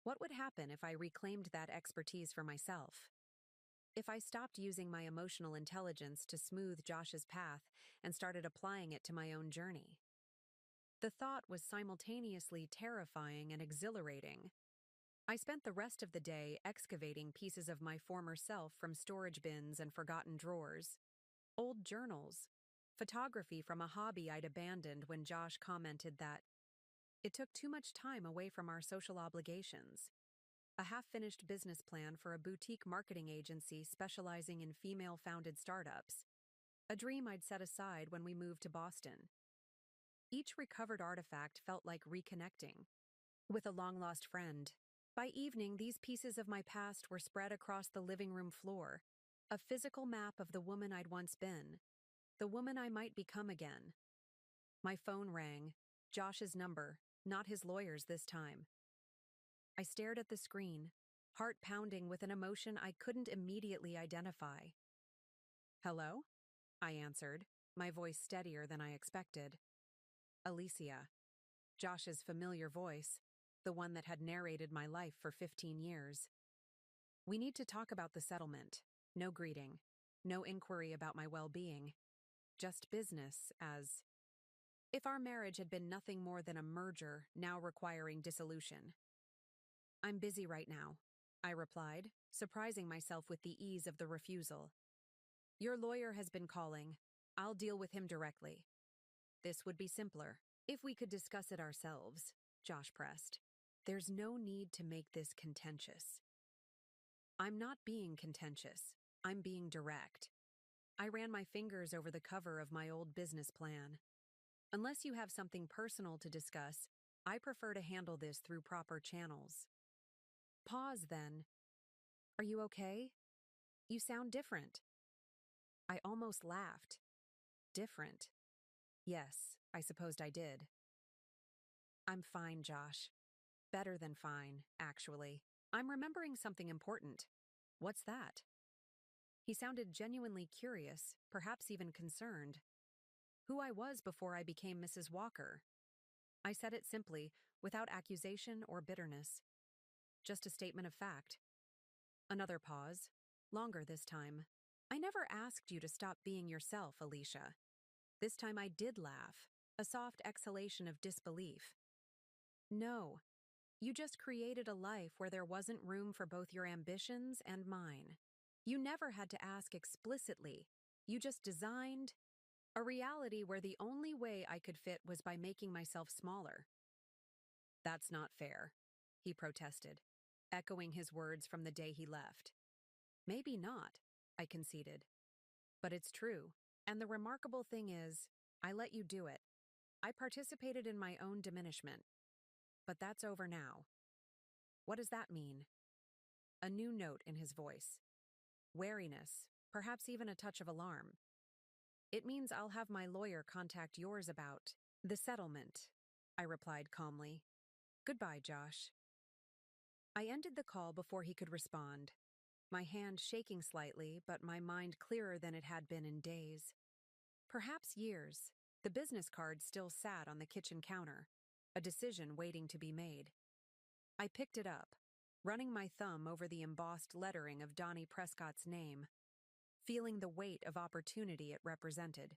What would happen if I reclaimed that expertise for myself? If I stopped using my emotional intelligence to smooth Josh's path and started applying it to my own journey? The thought was simultaneously terrifying and exhilarating. I spent the rest of the day excavating pieces of my former self from storage bins and forgotten drawers. Old journals, photography from a hobby I'd abandoned when Josh commented that it took too much time away from our social obligations. A half-finished business plan for a boutique marketing agency specializing in female-founded startups. A dream I'd set aside when we moved to Boston. Each recovered artifact felt like reconnecting with a long-lost friend. By evening, these pieces of my past were spread across the living room floor, a physical map of the woman I'd once been, the woman I might become again. My phone rang, Josh's number, not his lawyer's this time. I stared at the screen, heart pounding with an emotion I couldn't immediately identify. Hello? I answered, my voice steadier than I expected. Alicia. Josh's familiar voice, the one that had narrated my life for 15 years. We need to talk about the settlement. No greeting. No inquiry about my well-being. Just business as if our marriage had been nothing more than a merger now requiring dissolution. I'm busy right now, I replied, surprising myself with the ease of the refusal. Your lawyer has been calling. I'll deal with him directly. This would be simpler if we could discuss it ourselves, Josh pressed. There's no need to make this contentious. I'm not being contentious. I'm being direct. I ran my fingers over the cover of my old business plan. Unless you have something personal to discuss, I prefer to handle this through proper channels. Pause then. Are you okay? You sound different. I almost laughed. Different. Yes, I supposed I did. I'm fine, Josh. Better than fine, actually. I'm remembering something important. What's that? He sounded genuinely curious, perhaps even concerned. Who I was before I became Mrs. Walker. I said it simply, without accusation or bitterness. Just a statement of fact. Another pause. Longer this time. I never asked you to stop being yourself, Alicia. This time I did laugh, a soft exhalation of disbelief. No, you just created a life where there wasn't room for both your ambitions and mine. You never had to ask explicitly. You just designed a reality where the only way I could fit was by making myself smaller. That's not fair, he protested, echoing his words from the day he left. Maybe not, I conceded. But it's true, and the remarkable thing is, I let you do it. I participated in my own diminishment, but that's over now. What does that mean? A new note in his voice. Wariness, perhaps even a touch of alarm. It means I'll have my lawyer contact yours about the settlement, I replied calmly. Goodbye, Josh. I ended the call before he could respond, my hand shaking slightly, but my mind clearer than it had been in days. Perhaps years. The business card still sat on the kitchen counter, a decision waiting to be made. I picked it up, running my thumb over the embossed lettering of Donnie Prescott's name, feeling the weight of opportunity it represented.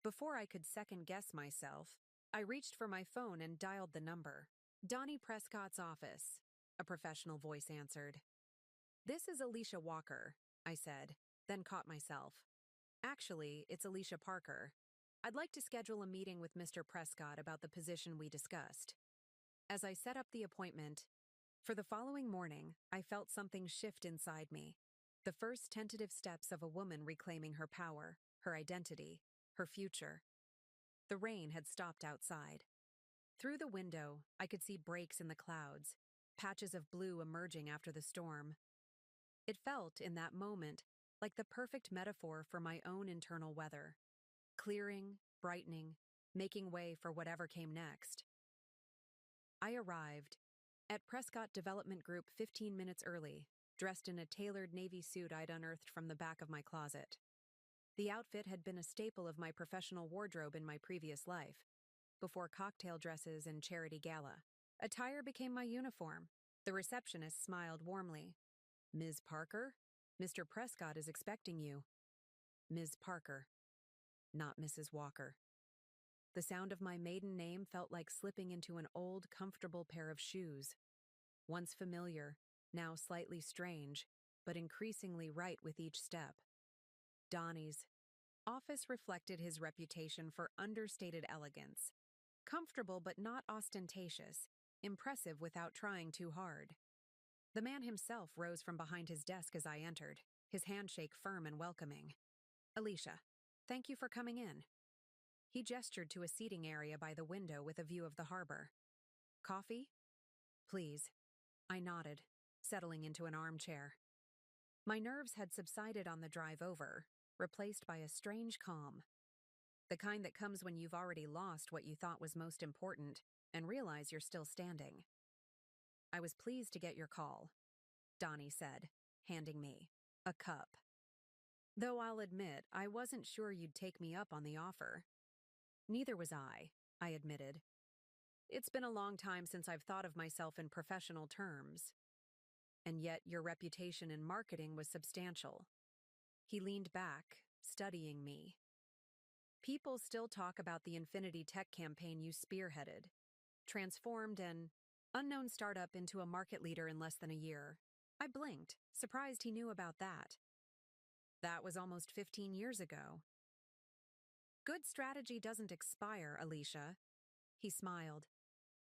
Before I could second-guess myself, I reached for my phone and dialed the number. Donnie Prescott's office, a professional voice answered. This is Alicia Walker, I said, then caught myself. Actually, it's Alicia Parker. I'd like to schedule a meeting with Mr. Prescott about the position we discussed. As I set up the appointment, for the following morning, I felt something shift inside me. The first tentative steps of a woman reclaiming her power, her identity, her future. The rain had stopped outside. Through the window, I could see breaks in the clouds, patches of blue emerging after the storm. It felt, in that moment, like the perfect metaphor for my own internal weather. Clearing, brightening, making way for whatever came next. I arrived at Prescott Development Group 15 minutes early, dressed in a tailored navy suit I'd unearthed from the back of my closet. The outfit had been a staple of my professional wardrobe in my previous life, before cocktail dresses and charity gala. Attire became my uniform. The receptionist smiled warmly. Ms. Parker? Mr. Prescott is expecting you. Ms. Parker, not Mrs. Walker. The sound of my maiden name felt like slipping into an old, comfortable pair of shoes. Once familiar, now slightly strange, but increasingly right with each step. Donnie's office reflected his reputation for understated elegance. Comfortable but not ostentatious, impressive without trying too hard. The man himself rose from behind his desk as I entered, his handshake firm and welcoming. Alicia, thank you for coming in. He gestured to a seating area by the window with a view of the harbor. Coffee? Please. I nodded, settling into an armchair. My nerves had subsided on the drive over, replaced by a strange calm. The kind that comes when you've already lost what you thought was most important and realize you're still standing. I was pleased to get your call, Donnie said, handing me a cup. Though I'll admit, I wasn't sure you'd take me up on the offer. Neither was I admitted. It's been a long time since I've thought of myself in professional terms. And yet your reputation in marketing was substantial. He leaned back, studying me. People still talk about the Infinity Tech campaign you spearheaded, transformed an unknown startup into a market leader in less than a year. I blinked, surprised he knew about that. That was almost 15 years ago. Good strategy doesn't expire, Alicia. He smiled.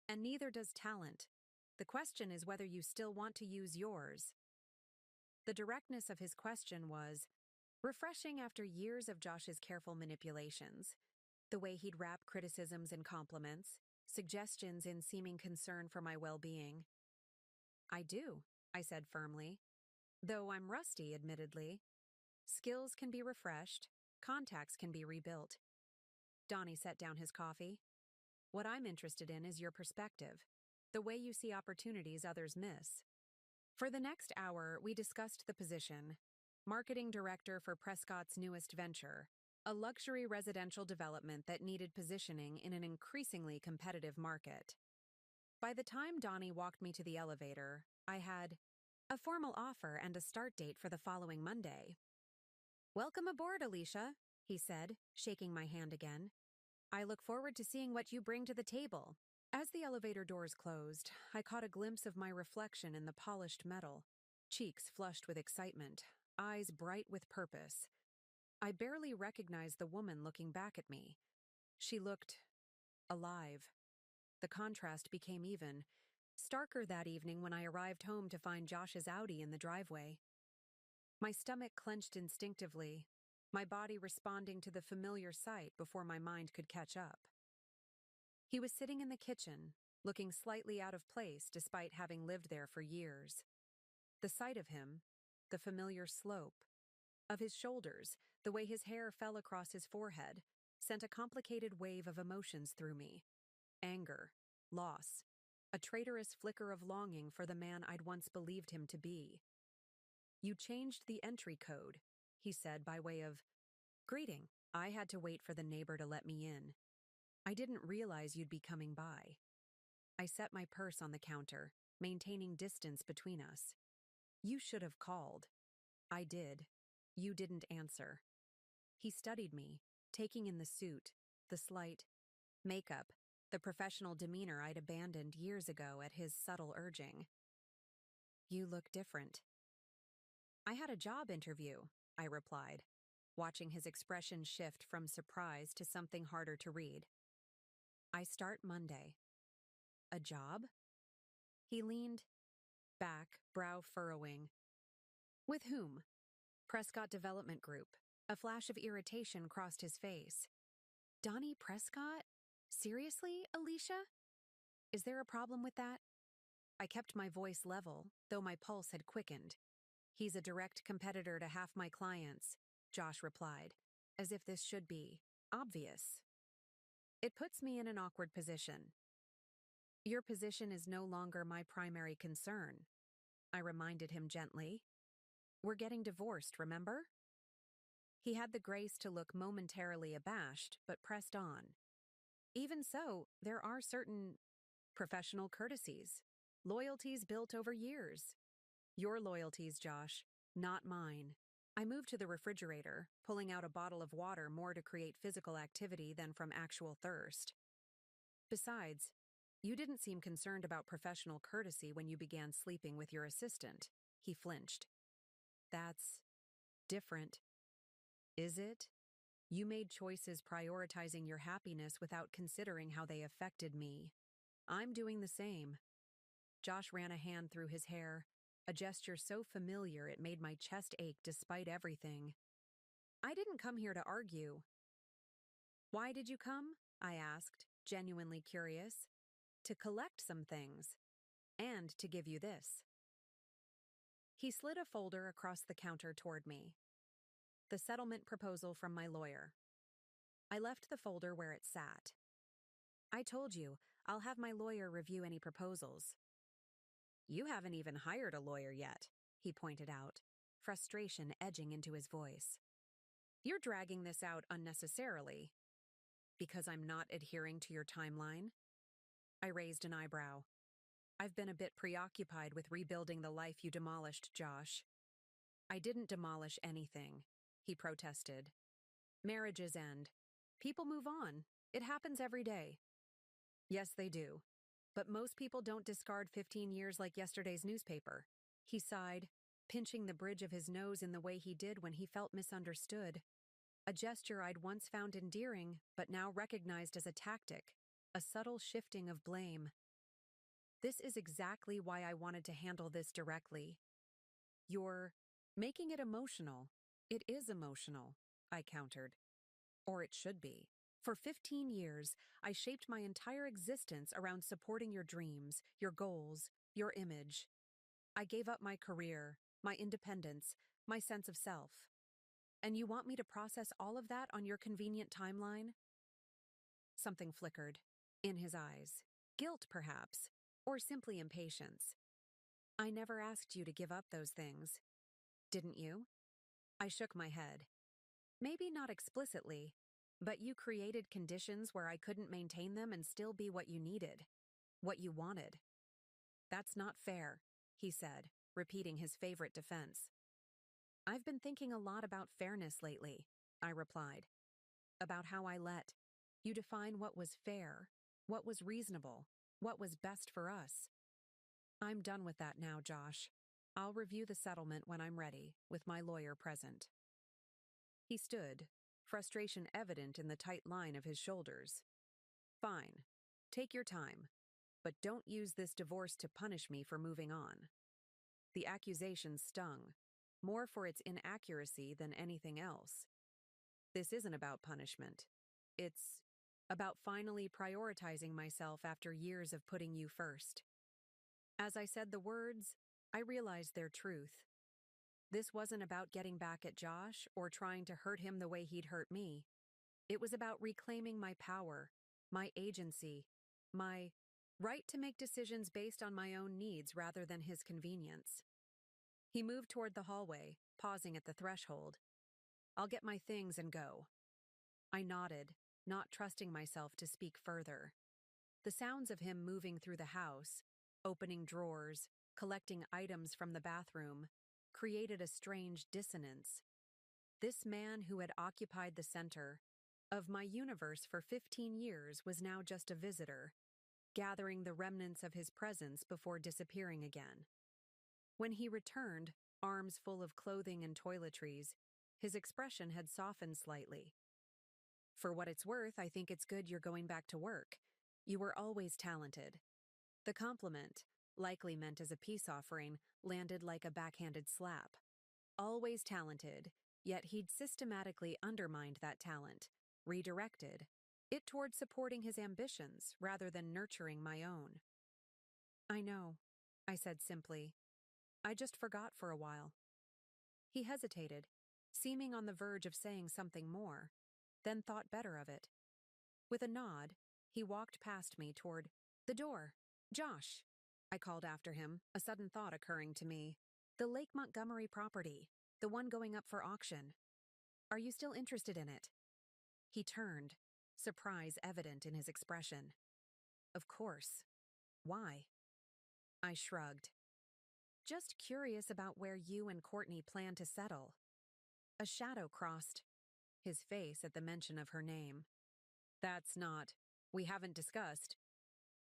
And neither does talent. The question is whether you still want to use yours. The directness of his question was refreshing after years of Josh's careful manipulations. The way he'd wrap criticisms in compliments, suggestions in seeming concern for my well-being. I do, I said firmly. Though I'm rusty, admittedly. Skills can be refreshed, contacts can be rebuilt. Donnie set down his coffee. What I'm interested in is your perspective, the way you see opportunities others miss. For the next hour, we discussed the position, marketing director for Prescott's newest venture, a luxury residential development that needed positioning in an increasingly competitive market. By the time Donnie walked me to the elevator, I had a formal offer and a start date for the following Monday. Welcome aboard, Alicia, he said, shaking my hand again. I look forward to seeing what you bring to the table. As the elevator doors closed, I caught a glimpse of my reflection in the polished metal, cheeks flushed with excitement, eyes bright with purpose. I barely recognized the woman looking back at me. She looked alive. The contrast became even starker that evening when I arrived home to find Josh's Audi in the driveway. My stomach clenched instinctively, my body responding to the familiar sight before my mind could catch up. He was sitting in the kitchen, looking slightly out of place despite having lived there for years. The sight of him, the familiar slope, of his shoulders, the way his hair fell across his forehead, sent a complicated wave of emotions through me. Anger, loss, a traitorous flicker of longing for the man I'd once believed him to be. "You changed the entry code," he said by way of greeting. I had to wait for the neighbor to let me in. "I didn't realize you'd be coming by." I set my purse on the counter, maintaining distance between us. "You should have called." "I did. You didn't answer." He studied me, taking in the suit, the slight makeup, the professional demeanor I'd abandoned years ago at his subtle urging. "You look different." "I had a job interview," I replied, watching his expression shift from surprise to something harder to read. "I start Monday." "A job?" He leaned back, brow furrowing. "With whom?" "Prescott Development Group." A flash of irritation crossed his face. "Donnie Prescott? Seriously, Alicia? Is there a problem with that?" I kept my voice level, though my pulse had quickened. "He's a direct competitor to half my clients," Josh replied, as if this should be obvious. "It puts me in an awkward position." "Your position is no longer my primary concern," I reminded him gently. "We're getting divorced, remember?" He had the grace to look momentarily abashed, but pressed on. "Even so, there are certain professional courtesies, loyalties built over years." "Your loyalties, Josh, not mine." I moved to the refrigerator, pulling out a bottle of water more to create physical activity than from actual thirst. "Besides, you didn't seem concerned about professional courtesy when you began sleeping with your assistant." He flinched. "That's different." "Is it? You made choices prioritizing your happiness without considering how they affected me. I'm doing the same." Josh ran a hand through his hair, a gesture so familiar it made my chest ache despite everything. "I didn't come here to argue." "Why did you come?" I asked, genuinely curious. "To collect some things. And to give you this." He slid a folder across the counter toward me. "The settlement proposal from my lawyer." I left the folder where it sat. "I told you, I'll have my lawyer review any proposals." "You haven't even hired a lawyer yet," he pointed out, frustration edging into his voice. "You're dragging this out unnecessarily." "Because I'm not adhering to your timeline?" I raised an eyebrow. "I've been a bit preoccupied with rebuilding the life you demolished, Josh." "I didn't demolish anything," he protested. "Marriages end. People move on. It happens every day." "Yes, they do. But most people don't discard 15 years like yesterday's newspaper." He sighed, pinching the bridge of his nose in the way he did when he felt misunderstood. A gesture I'd once found endearing, but now recognized as a tactic, a subtle shifting of blame. "This is exactly why I wanted to handle this directly." "You're making it emotional." "It is emotional," I countered. "Or it should be. For 15 years, I shaped my entire existence around supporting your dreams, your goals, your image. I gave up my career, my independence, my sense of self. And you want me to process all of that on your convenient timeline?" Something flickered in his eyes. Guilt, perhaps, or simply impatience. "I never asked you to give up those things." "Didn't you?" I shook my head. "Maybe not explicitly, but you created conditions where I couldn't maintain them and still be what you needed, what you wanted." "That's not fair," he said, repeating his favorite defense. "I've been thinking a lot about fairness lately," I replied. "About how I let you define what was fair, what was reasonable, what was best for us." "I'm done with that now, Josh. I'll review the settlement when I'm ready, with my lawyer present." He stood, frustration evident in the tight line of his shoulders. "Fine. Take your time. But don't use this divorce to punish me for moving on." The accusation stung, more for its inaccuracy than anything else. "This isn't about punishment. It's about finally prioritizing myself after years of putting you first. As I said the words, I realized their truth. This wasn't about getting back at Josh or trying to hurt him the way he'd hurt me. It was about reclaiming my power, my agency, my right to make decisions based on my own needs rather than his convenience. He moved toward the hallway, pausing at the threshold. "I'll get my things and go." I nodded, not trusting myself to speak further. The sounds of him moving through the house, opening drawers, collecting items from the bathroom, created a strange dissonance. This man who had occupied the center of my universe for 15 years was now just a visitor, gathering the remnants of his presence before disappearing again. When he returned, arms full of clothing and toiletries, his expression had softened slightly. "For what it's worth, I think it's good you're going back to work. You were always talented." The compliment, likely meant as a peace offering, landed like a backhanded slap. Always talented, yet he'd systematically undermined that talent, redirected it toward supporting his ambitions rather than nurturing my own. "I know," I said simply. "I just forgot for a while." He hesitated, seeming on the verge of saying something more, then thought better of it. With a nod, he walked past me toward the door. "Josh," I called after him, a sudden thought occurring to me. "The Lake Montgomery property, the one going up for auction. Are you still interested in it?" He turned, surprise evident in his expression. "Of course. Why?" I shrugged. "Just curious about where you and Courtney plan to settle." A shadow crossed his face at the mention of her name. "That's not. We haven't discussed."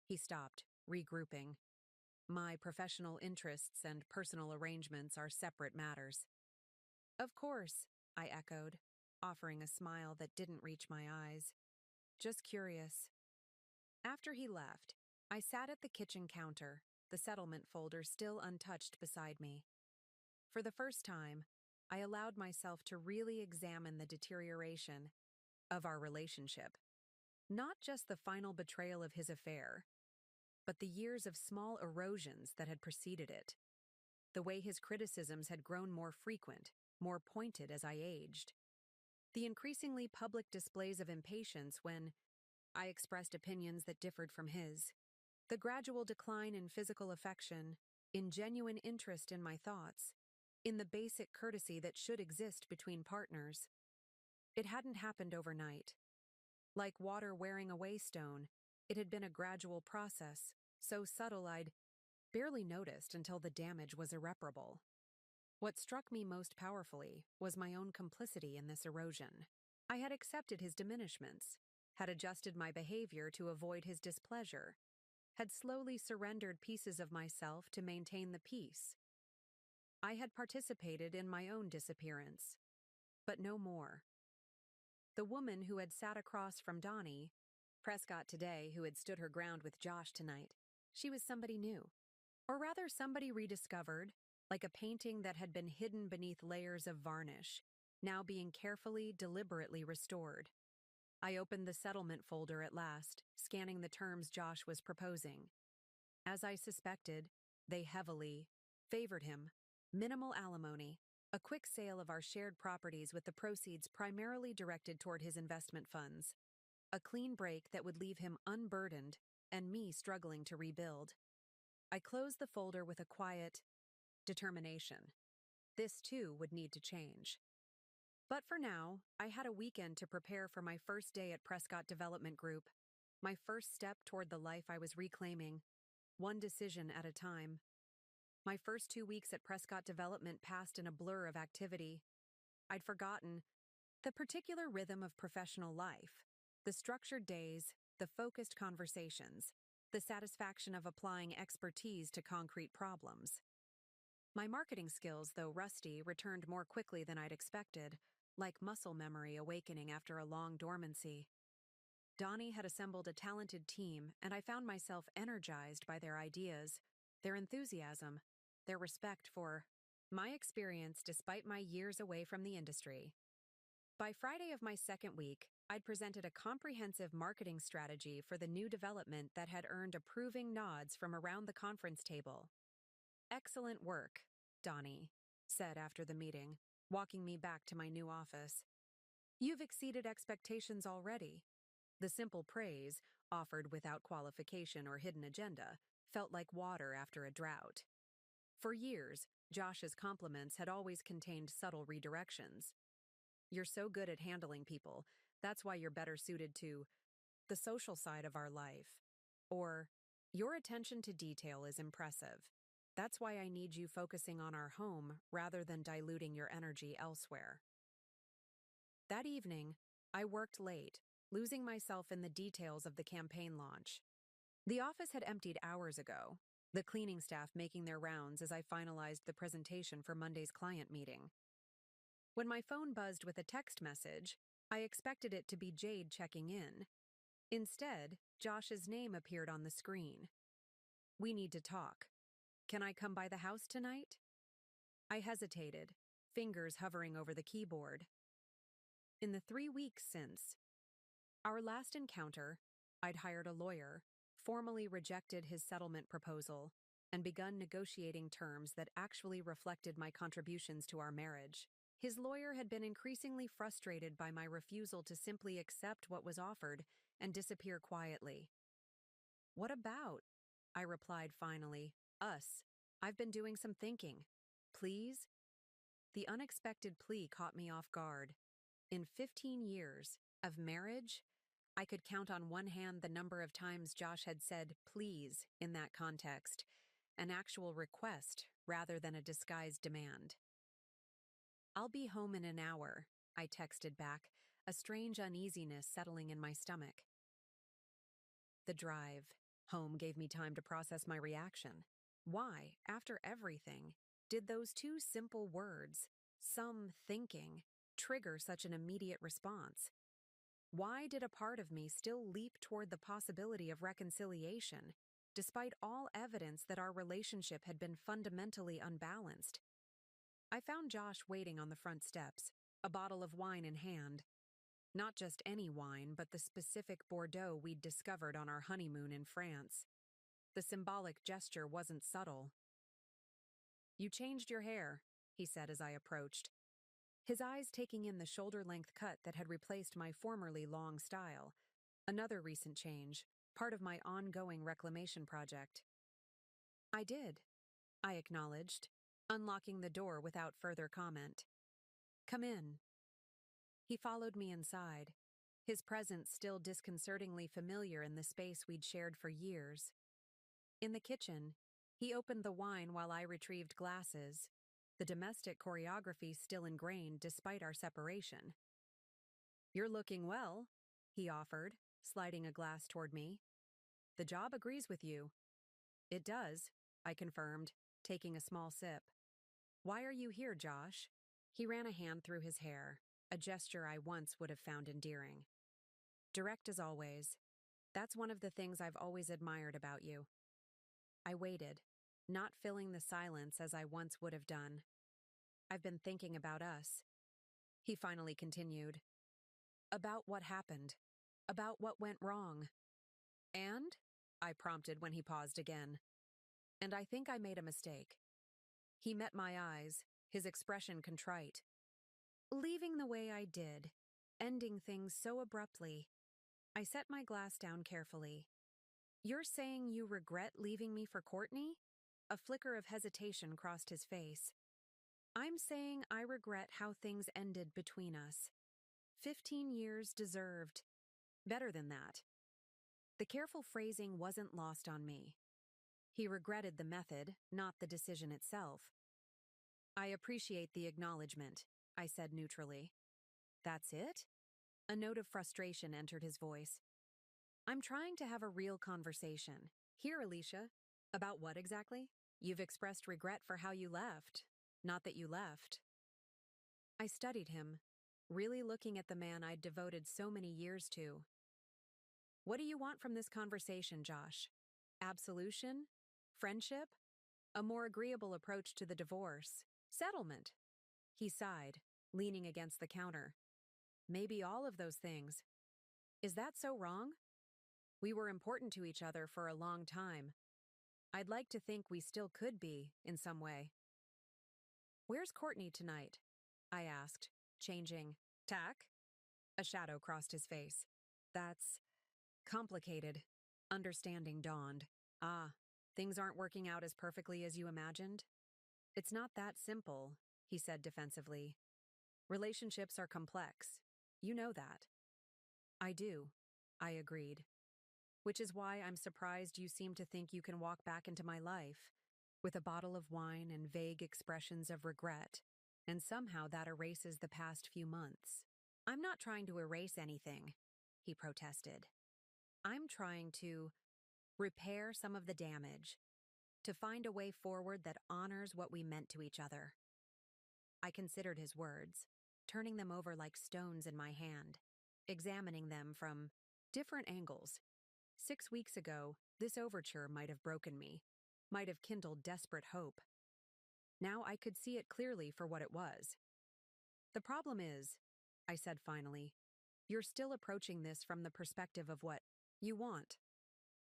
He stopped, regrouping. "My professional interests and personal arrangements are separate matters." "Of course," I echoed, offering a smile that didn't reach my eyes. "Just curious." After he left, I sat at the kitchen counter, the settlement folder still untouched beside me. For the first time, I allowed myself to really examine the deterioration of our relationship. Not just the final betrayal of his affair, but the years of small erosions that had preceded it. The way his criticisms had grown more frequent, more pointed as I aged. The increasingly public displays of impatience when I expressed opinions that differed from his. The gradual decline in physical affection, in genuine interest in my thoughts, in the basic courtesy that should exist between partners. It hadn't happened overnight. Like water wearing away stone, it had been a gradual process, so subtle I'd barely noticed until the damage was irreparable. What struck me most powerfully was my own complicity in this erosion. I had accepted his diminishments, had adjusted my behavior to avoid his displeasure, had slowly surrendered pieces of myself to maintain the peace. I had participated in my own disappearance, but no more. The woman who had sat across from Donnie, Prescott today, who had stood her ground with Josh tonight, she was somebody new. Or rather, somebody rediscovered, like a painting that had been hidden beneath layers of varnish, now being carefully, deliberately restored. I opened the settlement folder at last, scanning the terms Josh was proposing. As I suspected, they heavily favored him. Minimal alimony, a quick sale of our shared properties with the proceeds primarily directed toward his investment funds. A clean break that would leave him unburdened and me struggling to rebuild. I closed the folder with a quiet determination. This too would need to change. But for now, I had a weekend to prepare for my first day at Prescott Development Group, my first step toward the life I was reclaiming, one decision at a time. My first 2 weeks at Prescott Development passed in a blur of activity. I'd forgotten the particular rhythm of professional life, the structured days, the focused conversations, the satisfaction of applying expertise to concrete problems. My marketing skills, though rusty, returned more quickly than I'd expected, like muscle memory awakening after a long dormancy. Donnie had assembled a talented team, and I found myself energized by their ideas, their enthusiasm, their respect for my experience despite my years away from the industry. By Friday of my second week, I'd presented a comprehensive marketing strategy for the new development that had earned approving nods from around the conference table. "Excellent work," Donnie said after the meeting, walking me back to my new office. "You've exceeded expectations already." The simple praise, offered without qualification or hidden agenda, felt like water after a drought. For years, Josh's compliments had always contained subtle redirections. "You're so good at handling people, that's why you're better suited to the social side of our life." Or, "Your attention to detail is impressive. That's why I need you focusing on our home rather than diluting your energy elsewhere." That evening, I worked late, losing myself in the details of the campaign launch. The office had emptied hours ago, the cleaning staff making their rounds as I finalized the presentation for Monday's client meeting. When my phone buzzed with a text message, I expected it to be Jade checking in. Instead, Josh's name appeared on the screen. "We need to talk. Can I come by the house tonight?" I hesitated, fingers hovering over the keyboard. In the 3 weeks since our last encounter, I'd hired a lawyer, formally rejected his settlement proposal, and begun negotiating terms that actually reflected my contributions to our marriage. His lawyer had been increasingly frustrated by my refusal to simply accept what was offered and disappear quietly. "What about?" I replied finally. "Us. I've been doing some thinking. Please?" The unexpected plea caught me off guard. In 15 years of marriage, I could count on one hand the number of times Josh had said "please" in that context, an actual request rather than a disguised demand. "I'll be home in an hour," I texted back, a strange uneasiness settling in my stomach. The drive home gave me time to process my reaction. Why, after everything, did those two simple words, "some thinking," trigger such an immediate response? Why did a part of me still leap toward the possibility of reconciliation, despite all evidence that our relationship had been fundamentally unbalanced? I found Josh waiting on the front steps, a bottle of wine in hand. Not just any wine, but the specific Bordeaux we'd discovered on our honeymoon in France. The symbolic gesture wasn't subtle. "You changed your hair," he said as I approached, his eyes taking in the shoulder-length cut that had replaced my formerly long style, another recent change, part of my ongoing reclamation project. "I did," I acknowledged, unlocking the door without further comment. "Come in." He followed me inside, his presence still disconcertingly familiar in the space we'd shared for years. In the kitchen, he opened the wine while I retrieved glasses, the domestic choreography still ingrained despite our separation. "You're looking well," he offered, sliding a glass toward me. "The job agrees with you." "It does," I confirmed, taking a small sip. "Why are you here, Josh?" He ran a hand through his hair, a gesture I once would have found endearing. "Direct as always. That's one of the things I've always admired about you." I waited, not filling the silence as I once would have done. "I've been thinking about us," he finally continued. "About what happened. About what went wrong." "And?" I prompted when he paused again. "And I think I made a mistake." He met my eyes, his expression contrite. "Leaving the way I did, ending things so abruptly." I set my glass down carefully. "You're saying you regret leaving me for Courtney?" A flicker of hesitation crossed his face. "I'm saying I regret how things ended between us. 15 years deserved. Better than that." The careful phrasing wasn't lost on me. He regretted the method, not the decision itself. "I appreciate the acknowledgement," I said neutrally. "That's it?" A note of frustration entered his voice. "I'm trying to have a real conversation. Here, Alicia." "About what exactly?" "You've expressed regret for how you left. Not that you left." I studied him, really looking at the man I'd devoted so many years to. "What do you want from this conversation, Josh? Absolution? Friendship? A more agreeable approach to the divorce? Settlement?" He sighed, leaning against the counter. Maybe all of those things. Is that so wrong? We were important to each other for a long time. I'd like to think we still could be, in some way. Where's Courtney tonight? I asked, changing tack. A shadow crossed his face. That's complicated. Understanding dawned. Ah, things aren't working out as perfectly as you imagined? It's not that simple, he said defensively. Relationships are complex. You know that. I do, I agreed. Which is why I'm surprised you seem to think you can walk back into my life with a bottle of wine and vague expressions of regret, and somehow that erases the past few months. I'm not trying to erase anything, he protested. I'm trying to repair some of the damage, to find a way forward that honors what we meant to each other. I considered his words, turning them over like stones in my hand, examining them from different angles. 6 weeks ago, this overture might have broken me, might have kindled desperate hope. Now I could see it clearly for what it was. The problem is, I said finally, you're still approaching this from the perspective of what you want.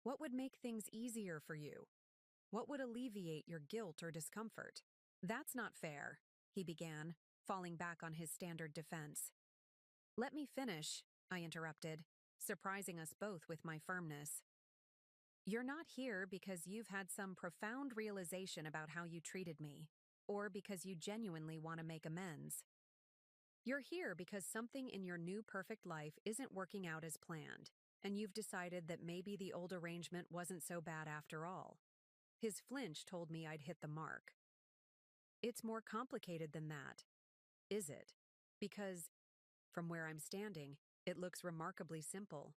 What would make things easier for you? What would alleviate your guilt or discomfort? That's not fair, he began, falling back on his standard defense. Let me finish, I interrupted, surprising us both with my firmness. You're not here because you've had some profound realization about how you treated me, or because you genuinely want to make amends. You're here because something in your new perfect life isn't working out as planned, and you've decided that maybe the old arrangement wasn't so bad after all. His flinch told me I'd hit the mark. It's more complicated than that, is it? Because, from where I'm standing, it looks remarkably simple.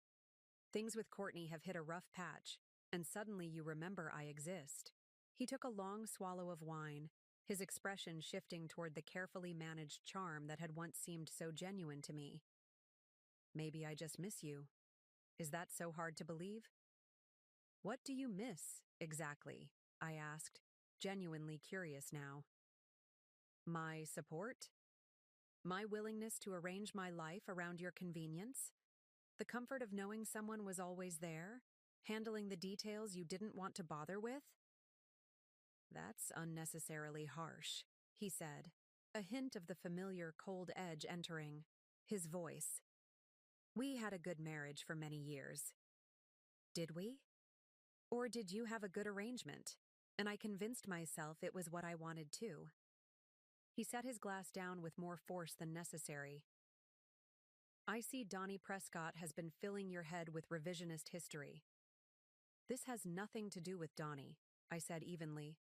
Things with Courtney have hit a rough patch, and suddenly you remember I exist. He took a long swallow of wine, his expression shifting toward the carefully managed charm that had once seemed so genuine to me. Maybe I just miss you. Is that so hard to believe? What do you miss, exactly? I asked, genuinely curious now. My support? My willingness to arrange my life around your convenience? The comfort of knowing someone was always there, handling the details you didn't want to bother with? That's unnecessarily harsh, he said, a hint of the familiar cold edge entering. His voice. We had a good marriage for many years. Did we? Or did you have a good arrangement, and I convinced myself it was what I wanted too? He set his glass down with more force than necessary. I see Donnie Prescott has been filling your head with revisionist history. This has nothing to do with Donnie, I said evenly.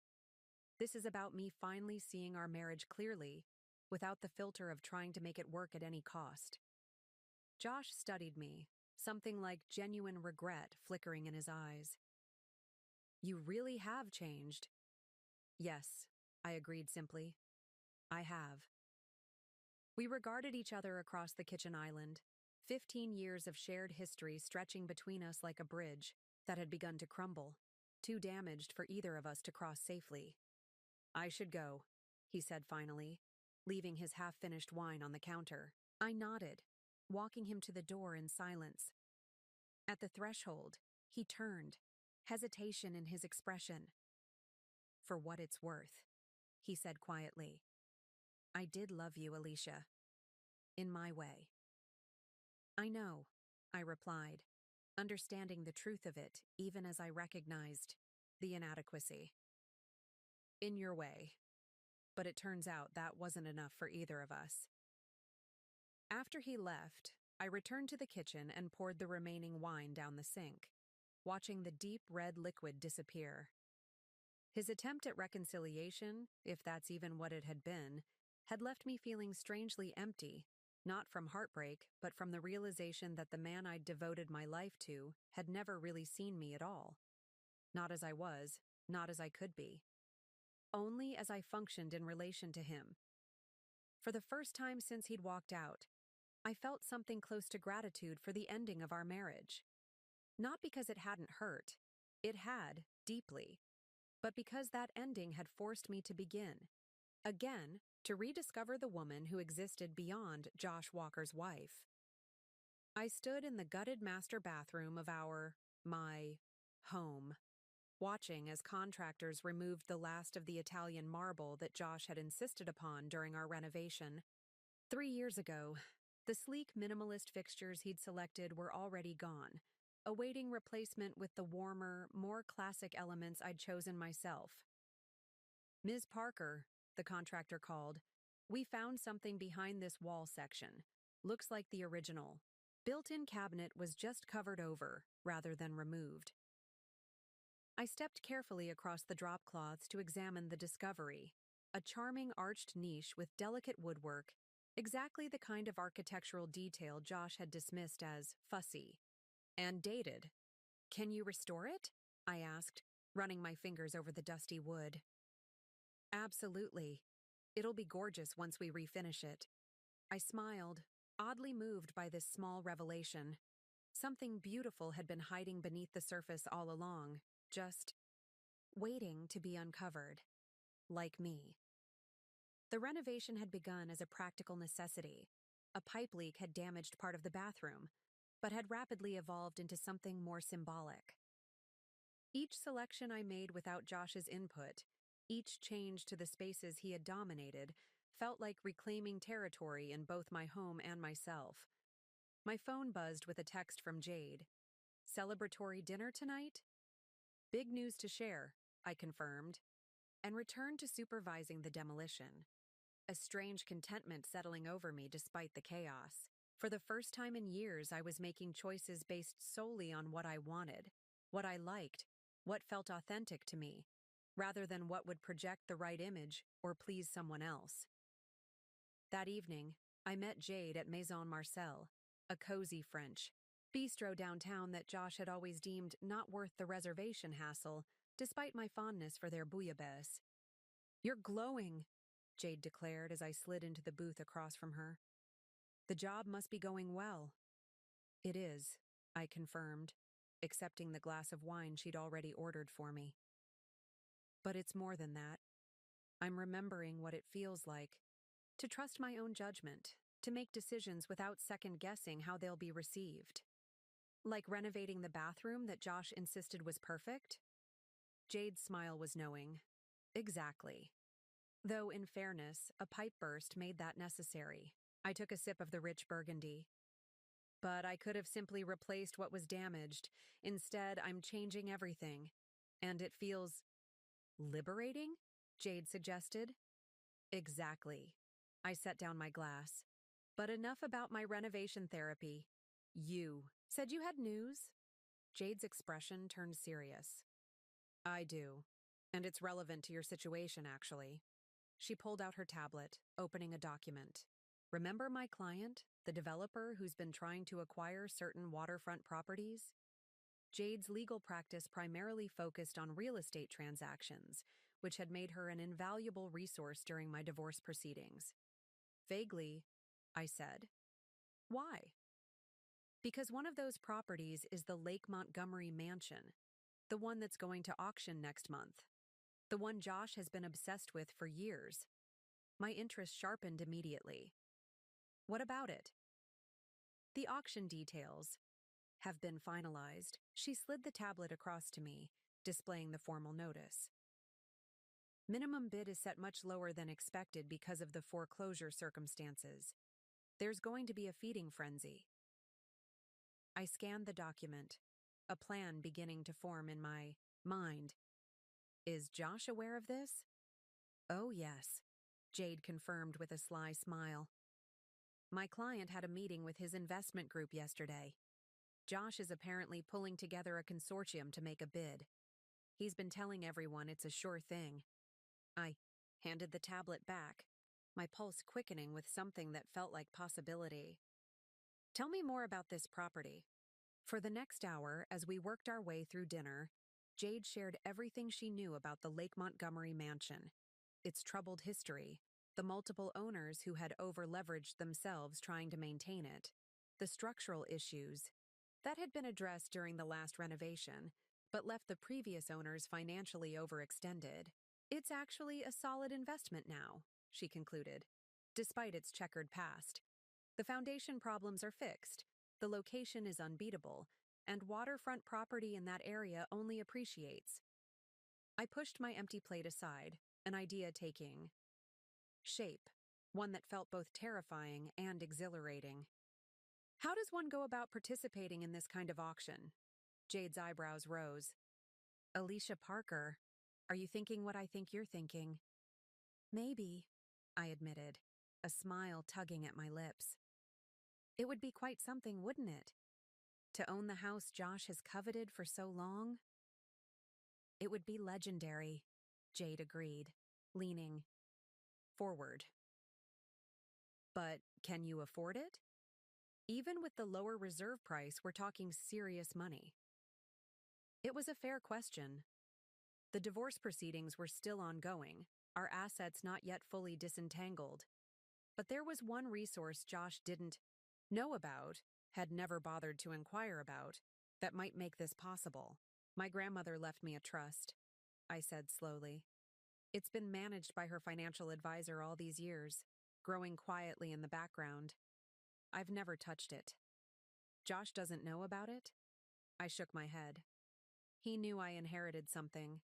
This is about me finally seeing our marriage clearly, without the filter of trying to make it work at any cost. Josh studied me, something like genuine regret flickering in his eyes. You really have changed. Yes, I agreed simply. I have. We regarded each other across the kitchen island, 15 years of shared history stretching between us like a bridge that had begun to crumble, too damaged for either of us to cross safely. I should go, he said finally, leaving his half-finished wine on the counter. I nodded, walking him to the door in silence. At the threshold, he turned, hesitation in his expression. For what it's worth, he said quietly. I did love you, Alicia. In my way. I know, I replied, understanding the truth of it even as I recognized the inadequacy. In your way. But it turns out that wasn't enough for either of us. After he left, I returned to the kitchen and poured the remaining wine down the sink, watching the deep red liquid disappear. His attempt at reconciliation, if that's even what it had been, had left me feeling strangely empty, not from heartbreak, but from the realization that the man I'd devoted my life to had never really seen me at all. Not as I was, not as I could be. Only as I functioned in relation to him. For the first time since he'd walked out, I felt something close to gratitude for the ending of our marriage. Not because it hadn't hurt. It had, deeply. But because that ending had forced me to begin. Again, to rediscover the woman who existed beyond Josh Walker's wife. I stood in the gutted master bathroom of my home, watching as contractors removed the last of the Italian marble that Josh had insisted upon during our renovation. 3 years ago, the sleek minimalist fixtures he'd selected were already gone, awaiting replacement with the warmer, more classic elements I'd chosen myself. "Ms. Parker," the contractor called, "we found something behind this wall section. Looks like the original. Built-in cabinet was just covered over, rather than removed." I stepped carefully across the drop cloths to examine the discovery, a charming arched niche with delicate woodwork, exactly the kind of architectural detail Josh had dismissed as fussy and dated. "Can you restore it?" I asked, running my fingers over the dusty wood. "Absolutely. It'll be gorgeous once we refinish it." I smiled, oddly moved by this small revelation. Something beautiful had been hiding beneath the surface all along, just waiting to be uncovered. Like me. The renovation had begun as a practical necessity. A pipe leak had damaged part of the bathroom, but had rapidly evolved into something more symbolic. Each selection I made without Josh's input, each change to the spaces he had dominated, felt like reclaiming territory in both my home and myself. My phone buzzed with a text from Jade. "Celebratory dinner tonight?" "Big news to share," I confirmed, and returned to supervising the demolition. A strange contentment settling over me despite the chaos. For the first time in years, I was making choices based solely on what I wanted, what I liked, what felt authentic to me, rather than what would project the right image or please someone else. That evening, I met Jade at Maison Marcel, a cozy French bistro downtown that Josh had always deemed not worth the reservation hassle, despite my fondness for their bouillabaisse. "You're glowing," Jade declared as I slid into the booth across from her. "The job must be going well." "It is," I confirmed, accepting the glass of wine she'd already ordered for me. "But it's more than that. I'm remembering what it feels like to trust my own judgment, to make decisions without second-guessing how they'll be received. Like renovating the bathroom that Josh insisted was perfect?" Jade's smile was knowing. "Exactly. Though, in fairness, a pipe burst made that necessary." I took a sip of the rich burgundy. "But I could have simply replaced what was damaged. Instead, I'm changing everything. And it feels liberating?" Jade suggested. "Exactly." I set down my glass. "But enough about my renovation therapy. You said you had news?" Jade's expression turned serious. "I do. And it's relevant to your situation, actually." She pulled out her tablet, opening a document. "Remember my client, the developer who's been trying to acquire certain waterfront properties?" Jade's legal practice primarily focused on real estate transactions, which had made her an invaluable resource during my divorce proceedings. "Vaguely," I said. "Why?" "Because one of those properties is the Lake Montgomery Mansion, the one that's going to auction next month. The one Josh has been obsessed with for years." My interest sharpened immediately. "What about it?" "The auction details have been finalized." She slid the tablet across to me, displaying the formal notice. "Minimum bid is set much lower than expected because of the foreclosure circumstances. There's going to be a feeding frenzy." I scanned the document, a plan beginning to form in my mind. "Is Josh aware of this?" "Oh, yes," Jade confirmed with a sly smile. "My client had a meeting with his investment group yesterday. Josh is apparently pulling together a consortium to make a bid. He's been telling everyone it's a sure thing." I handed the tablet back, my pulse quickening with something that felt like possibility. "Tell me more about this property." For the next hour, as we worked our way through dinner, Jade shared everything she knew about the Lake Montgomery Mansion, its troubled history, the multiple owners who had over-leveraged themselves trying to maintain it, the structural issues that had been addressed during the last renovation, but left the previous owners financially overextended. "It's actually a solid investment now," she concluded, despite its checkered past. The foundation problems are fixed, the location is unbeatable, and waterfront property in that area only appreciates. I pushed my empty plate aside, an idea taking shape, one that felt both terrifying and exhilarating. How does one go about participating in this kind of auction? Jade's eyebrows rose. Alicia Parker, are you thinking what I think you're thinking? Maybe, I admitted, a smile tugging at my lips. It would be quite something, wouldn't it? To own the house Josh has coveted for so long? It would be legendary, Jade agreed, leaning forward. But can you afford it? Even with the lower reserve price, we're talking serious money. It was a fair question. The divorce proceedings were still ongoing, our assets not yet fully disentangled. But there was one resource Josh didn't know about, had never bothered to inquire about, that might make this possible. My grandmother left me a trust, I said slowly. It's been managed by her financial advisor all these years, growing quietly in the background. I've never touched it. Josh doesn't know about it? I shook my head. He knew I inherited something,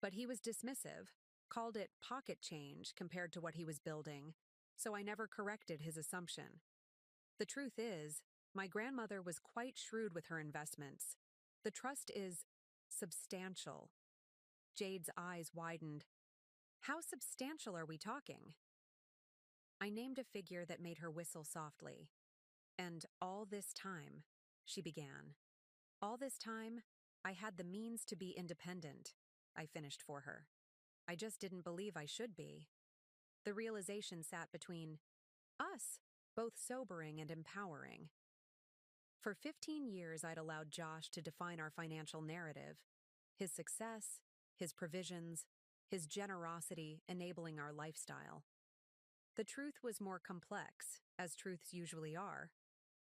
but he was dismissive, called it pocket change compared to what he was building, so I never corrected his assumption. The truth is, my grandmother was quite shrewd with her investments. The trust is substantial. Jade's eyes widened. How substantial are we talking? I named a figure that made her whistle softly. And all this time, she began. All this time, I had the means to be independent, I finished for her. I just didn't believe I should be. The realization sat between us, both sobering and empowering. For 15 years, I'd allowed Josh to define our financial narrative, his success, his provisions, his generosity enabling our lifestyle. The truth was more complex, as truths usually are.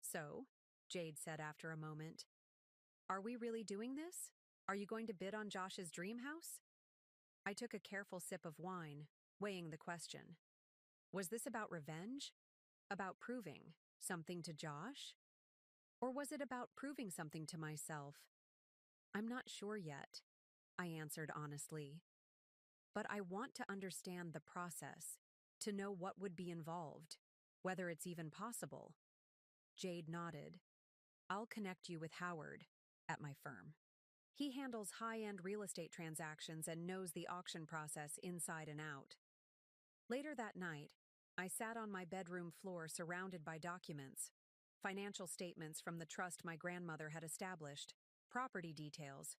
So, Jade said after a moment, are we really doing this? Are you going to bid on Josh's dream house? I took a careful sip of wine, weighing the question. Was this about revenge? About proving something to Josh? Or was it about proving something to myself? I'm not sure yet, I answered honestly. But I want to understand the process, to know what would be involved, whether it's even possible. Jade nodded. I'll connect you with Howard, at my firm. He handles high-end real estate transactions and knows the auction process inside and out. Later that night, I sat on my bedroom floor surrounded by documents, financial statements from the trust my grandmother had established, property details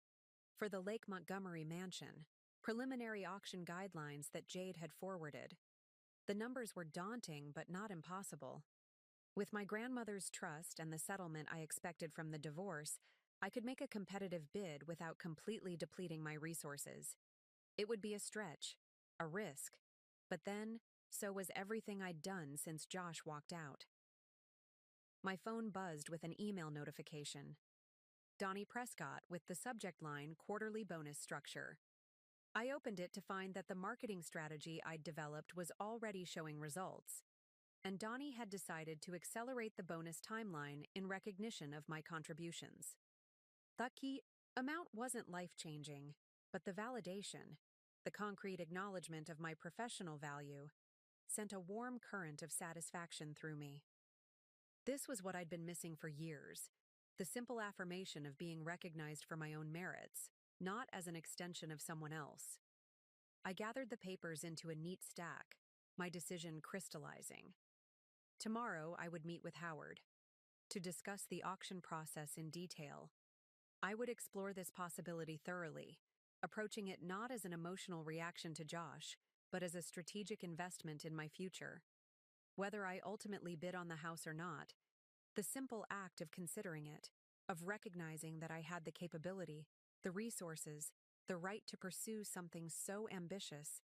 for the Lake Montgomery mansion, preliminary auction guidelines that Jade had forwarded. The numbers were daunting but not impossible. With my grandmother's trust and the settlement I expected from the divorce, I could make a competitive bid without completely depleting my resources. It would be a stretch, a risk, but then, so was everything I'd done since Josh walked out. My phone buzzed with an email notification. Donnie Prescott with the subject line Quarterly Bonus Structure. I opened it to find that the marketing strategy I'd developed was already showing results, and Donnie had decided to accelerate the bonus timeline in recognition of my contributions. The key amount wasn't life-changing, but the validation, the concrete acknowledgement of my professional value, sent a warm current of satisfaction through me. This was what I'd been missing for years, the simple affirmation of being recognized for my own merits, not as an extension of someone else. I gathered the papers into a neat stack, my decision crystallizing. Tomorrow I would meet with Howard to discuss the auction process in detail. I would explore this possibility thoroughly, approaching it not as an emotional reaction to Josh, but as a strategic investment in my future. Whether I ultimately bid on the house or not, the simple act of considering it, of recognizing that I had the capability, the resources, the right to pursue something so ambitious,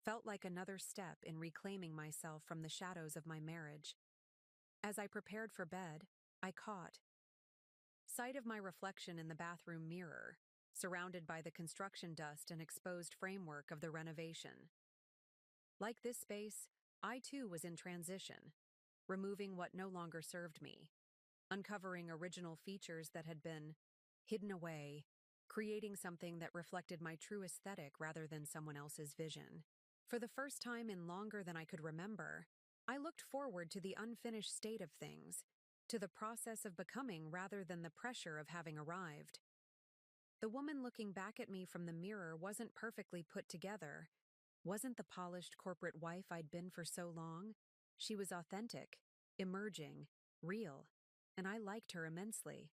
felt like another step in reclaiming myself from the shadows of my marriage. As I prepared for bed, I caught sight of my reflection in the bathroom mirror, surrounded by the construction dust and exposed framework of the renovation. Like this space, I too was in transition, removing what no longer served me, uncovering original features that had been hidden away, creating something that reflected my true aesthetic rather than someone else's vision. For the first time in longer than I could remember, I looked forward to the unfinished state of things, to the process of becoming rather than the pressure of having arrived. The woman looking back at me from the mirror wasn't perfectly put together, wasn't the polished corporate wife I'd been for so long. She was authentic, emerging, real, and I liked her immensely.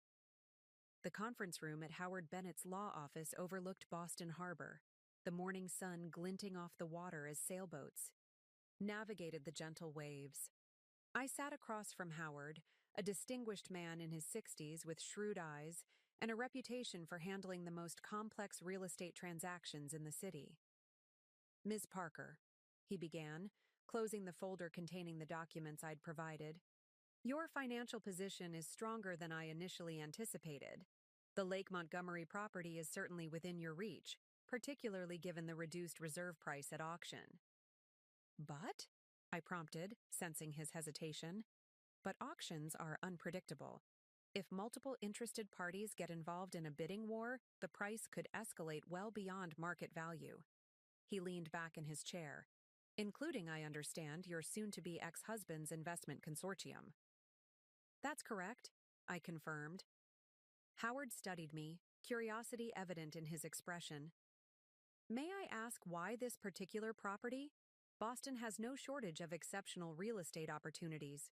The conference room at Howard Bennett's law office overlooked Boston Harbor, the morning sun glinting off the water as sailboats navigated the gentle waves. I sat across from Howard, a distinguished man in his 60s with shrewd eyes and a reputation for handling the most complex real estate transactions in the city. "Ms. Parker," he began, closing the folder containing the documents I'd provided, "your financial position is stronger than I initially anticipated. The Lake Montgomery property is certainly within your reach, particularly given the reduced reserve price at auction." "But?" I prompted, sensing his hesitation. "But auctions are unpredictable. If multiple interested parties get involved in a bidding war, the price could escalate well beyond market value." He leaned back in his chair. "Including, I understand, your soon-to-be ex-husband's investment consortium." "That's correct," I confirmed. Howard studied me, curiosity evident in his expression. "May I ask why this particular property? Boston has no shortage of exceptional real estate opportunities."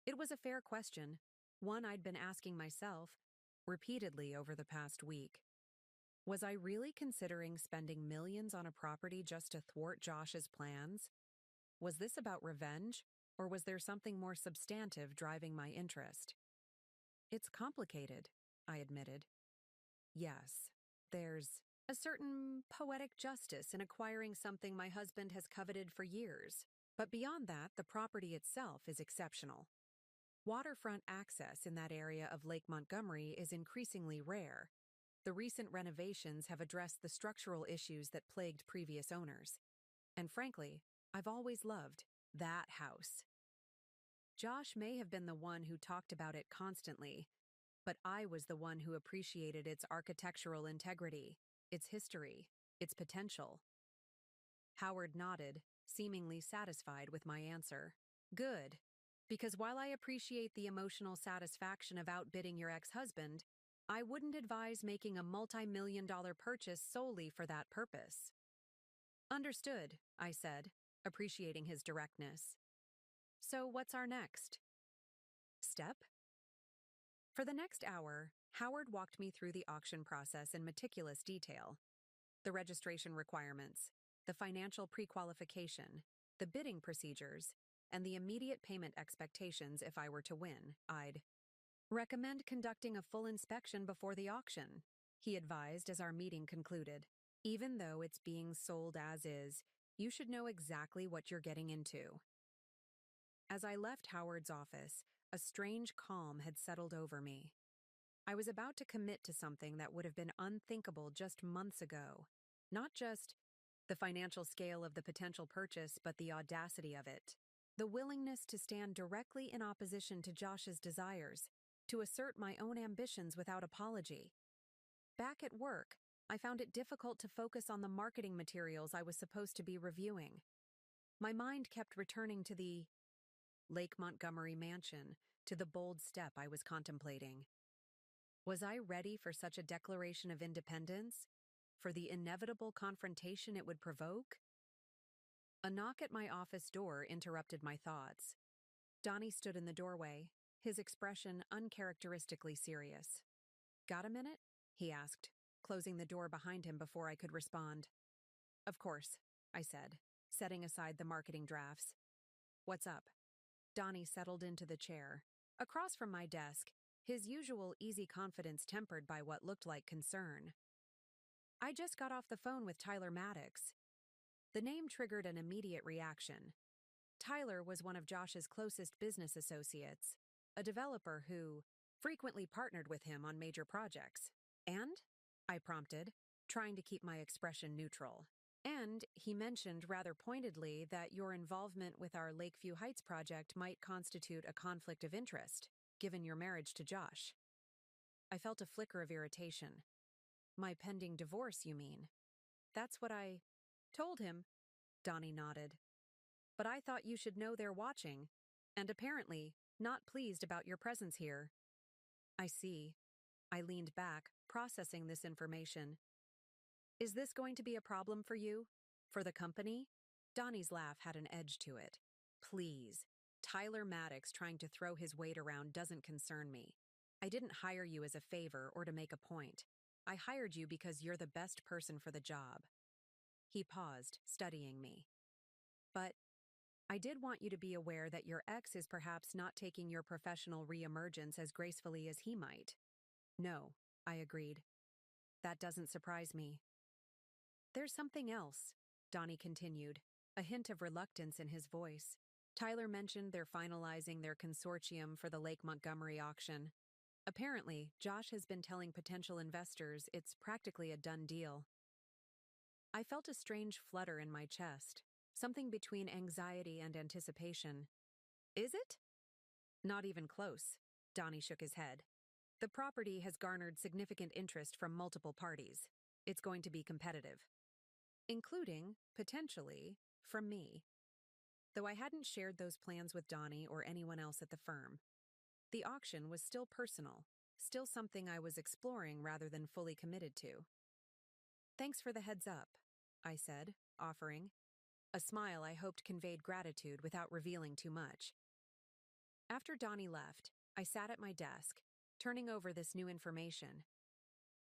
It was a fair question, one I'd been asking myself repeatedly over the past week. Was I really considering spending millions on a property just to thwart Josh's plans? Was this about revenge, or was there something more substantive driving my interest? "It's complicated," I admitted. "Yes, there's a certain poetic justice in acquiring something my husband has coveted for years. But beyond that, the property itself is exceptional. Waterfront access in that area of Lake Montgomery is increasingly rare. The recent renovations have addressed the structural issues that plagued previous owners. And frankly, I've always loved that house. Josh may have been the one who talked about it constantly, but I was the one who appreciated its architectural integrity, its history, its potential." Howard nodded, seemingly satisfied with my answer. "Good. Because while I appreciate the emotional satisfaction of outbidding your ex-husband, I wouldn't advise making a multi-million-dollar purchase solely for that purpose." "Understood," I said, appreciating his directness. "So what's our next step?" For the next hour, Howard walked me through the auction process in meticulous detail. The registration requirements, the financial pre-qualification, the bidding procedures, and the immediate payment expectations if I were to win. "I'd recommend conducting a full inspection before the auction," he advised as our meeting concluded. "Even though it's being sold as is, you should know exactly what you're getting into." As I left Howard's office, a strange calm had settled over me. I was about to commit to something that would have been unthinkable just months ago. Not just the financial scale of the potential purchase, but the audacity of it. The willingness to stand directly in opposition to Josh's desires, to assert my own ambitions without apology. Back at work, I found it difficult to focus on the marketing materials I was supposed to be reviewing. My mind kept returning to the Lake Montgomery mansion, to the bold step I was contemplating. Was I ready for such a declaration of independence? For the inevitable confrontation it would provoke? A knock at my office door interrupted my thoughts. Donnie stood in the doorway, his expression uncharacteristically serious. "Got a minute?" he asked, closing the door behind him before I could respond. "Of course," I said, setting aside the marketing drafts. "What's up?" Donnie settled into the chair, across from my desk, his usual easy confidence tempered by what looked like concern. "I just got off the phone with Tyler Maddox." The name triggered an immediate reaction. Tyler was one of Josh's closest business associates, a developer who frequently partnered with him on major projects. "And?" I prompted, trying to keep my expression neutral. And he mentioned rather pointedly that your involvement with our Lakeview Heights project might constitute a conflict of interest, given your marriage to Josh. I felt a flicker of irritation. My pending divorce, you mean? That's what I told him, Donnie nodded. But I thought you should know they're watching, and apparently not pleased about your presence here. I see. I leaned back, processing this information. Is this going to be a problem for you? For the company? Donnie's laugh had an edge to it. Please. Tyler Maddox trying to throw his weight around doesn't concern me. I didn't hire you as a favor or to make a point. I hired you because you're the best person for the job. He paused, studying me. But I did want you to be aware that your ex is perhaps not taking your professional re-emergence as gracefully as he might. No, I agreed. That doesn't surprise me. There's something else, Donnie continued, a hint of reluctance in his voice. Tyler mentioned they're finalizing their consortium for the Lake Montgomery auction. Apparently, Josh has been telling potential investors it's practically a done deal. I felt a strange flutter in my chest, something between anxiety and anticipation. Is it? Not even close, Donnie shook his head. The property has garnered significant interest from multiple parties. It's going to be competitive. Including, potentially, from me. Though I hadn't shared those plans with Donnie or anyone else at the firm. The auction was still personal, still something I was exploring rather than fully committed to. Thanks for the heads up, I said, offering. A smile I hoped conveyed gratitude without revealing too much. After Donnie left, I sat at my desk, turning over this new information.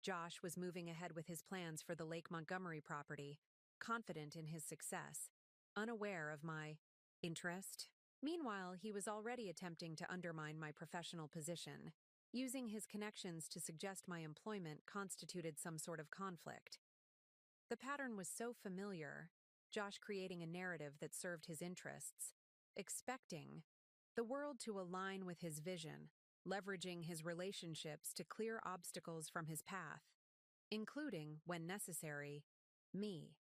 Josh was moving ahead with his plans for the Lake Montgomery property, confident in his success, unaware of my interest. Meanwhile, he was already attempting to undermine my professional position, using his connections to suggest my employment constituted some sort of conflict. The pattern was so familiar, Josh creating a narrative that served his interests, expecting the world to align with his vision, leveraging his relationships to clear obstacles from his path, including, when necessary, me.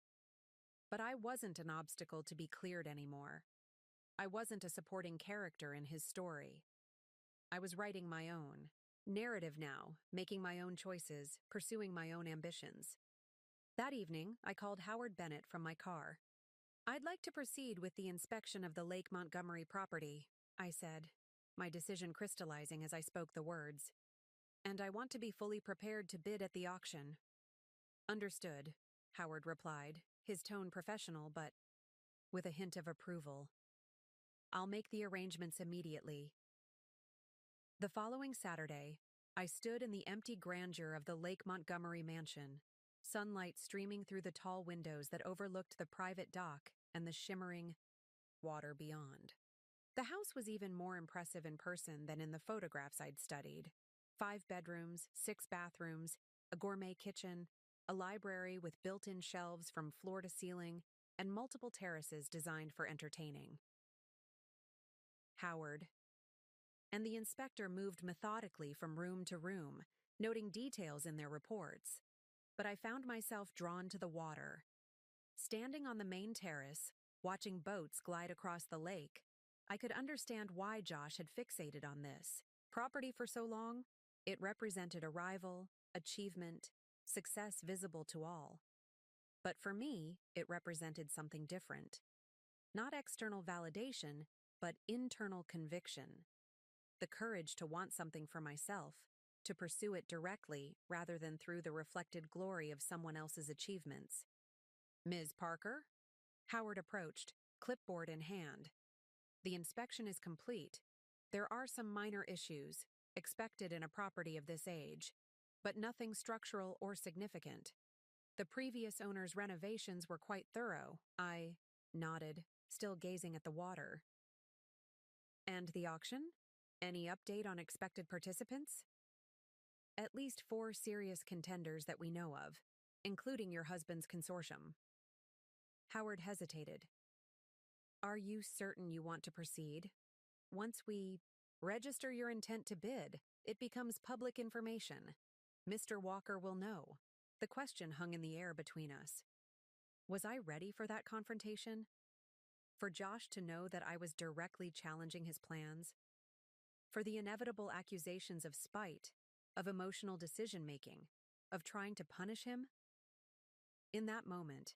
But I wasn't an obstacle to be cleared anymore. I wasn't a supporting character in his story. I was writing my own narrative now, making my own choices, pursuing my own ambitions. That evening, I called Howard Bennett from my car. I'd like to proceed with the inspection of the Lake Montgomery property, I said, my decision crystallizing as I spoke the words. And I want to be fully prepared to bid at the auction. Understood, Howard replied, his tone professional but with a hint of approval. I'll make the arrangements immediately. The following Saturday, I stood in the empty grandeur of the Lake Montgomery mansion, sunlight streaming through the tall windows that overlooked the private dock and the shimmering water beyond. The house was even more impressive in person than in the photographs I'd studied. 5 bedrooms, 6 bathrooms, a gourmet kitchen, a library with built-in shelves from floor to ceiling, and multiple terraces designed for entertaining. Howard. And the inspector moved methodically from room to room, noting details in their reports. But I found myself drawn to the water. Standing on the main terrace, watching boats glide across the lake, I could understand why Josh had fixated on this property for so long. It represented arrival, achievement, success visible to all. But for me, it represented something different. Not external validation, but internal conviction. The courage to want something for myself, to pursue it directly rather than through the reflected glory of someone else's achievements. Ms. Parker? Howard approached, clipboard in hand. The inspection is complete. There are some minor issues, expected in a property of this age, but nothing structural or significant. The previous owner's renovations were quite thorough. I nodded, still gazing at the water. And the auction? Any update on expected participants? At least 4 serious contenders that we know of, including your husband's consortium. Howard hesitated. Are you certain you want to proceed? Once we register your intent to bid, it becomes public information. Mr. Walker will know. The question hung in the air between us. Was I ready for that confrontation? For Josh to know that I was directly challenging his plans? For the inevitable accusations of spite, of emotional decision-making, of trying to punish him? In that moment,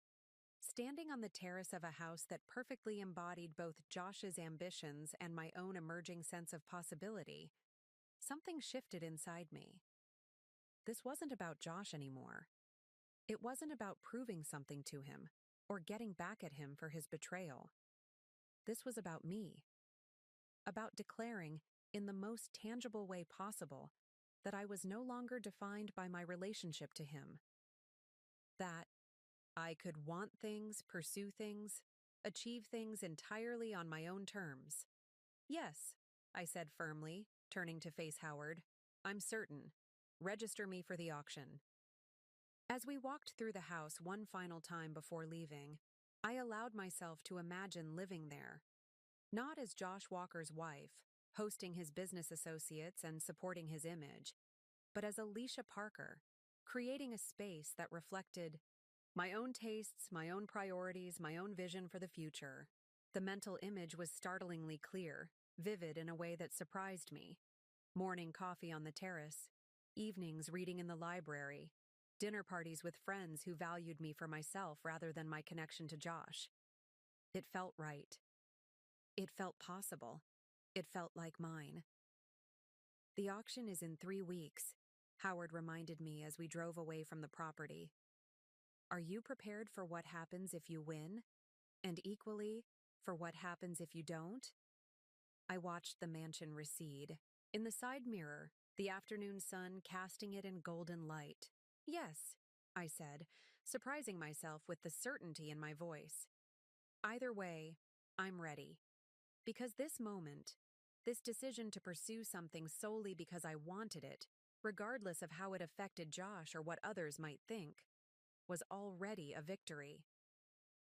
standing on the terrace of a house that perfectly embodied both Josh's ambitions and my own emerging sense of possibility, something shifted inside me. This wasn't about Josh anymore. It wasn't about proving something to him or getting back at him for his betrayal. This was about me, about declaring, in the most tangible way possible, that I was no longer defined by my relationship to him. That I could want things, pursue things, achieve things entirely on my own terms. Yes, I said firmly, turning to face Howard. I'm certain. Register me for the auction. As we walked through the house one final time before leaving, I allowed myself to imagine living there. Not as Josh Walker's wife, hosting his business associates and supporting his image, but as Alicia Parker, creating a space that reflected my own tastes, my own priorities, my own vision for the future. The mental image was startlingly clear, vivid in a way that surprised me. Morning coffee on the terrace, evenings reading in the library, dinner parties with friends who valued me for myself rather than my connection to Josh. It felt right. It felt possible. It felt like mine. The auction is in 3 weeks, Howard reminded me as we drove away from the property. Are you prepared for what happens if you win? And equally, for what happens if you don't? I watched the mansion recede. In the side mirror, the afternoon sun casting it in golden light. Yes, I said, surprising myself with the certainty in my voice. Either way, I'm ready. Because this moment, this decision to pursue something solely because I wanted it, regardless of how it affected Josh or what others might think, was already a victory.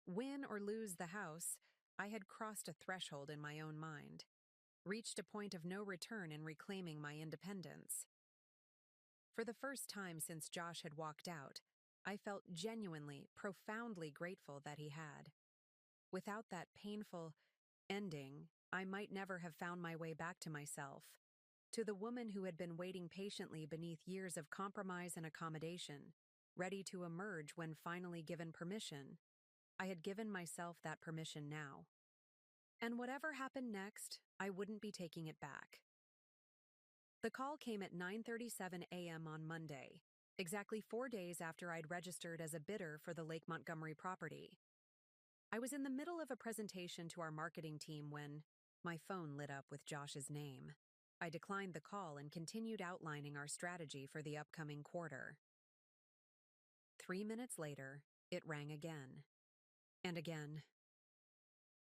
Win or lose the house, I had crossed a threshold in my own mind, reached a point of no return in reclaiming my independence. For the first time since Josh had walked out, I felt genuinely, profoundly grateful that he had. Without that painful ending, I might never have found my way back to myself, to the woman who had been waiting patiently beneath years of compromise and accommodation, ready to emerge when finally given permission. I had given myself that permission now. And whatever happened next, I wouldn't be taking it back. The call came at 9:37 a.m. on Monday, exactly 4 days after I'd registered as a bidder for the Lake Montgomery property. I was in the middle of a presentation to our marketing team when my phone lit up with Josh's name. I declined the call and continued outlining our strategy for the upcoming quarter. 3 minutes later, it rang again. And again.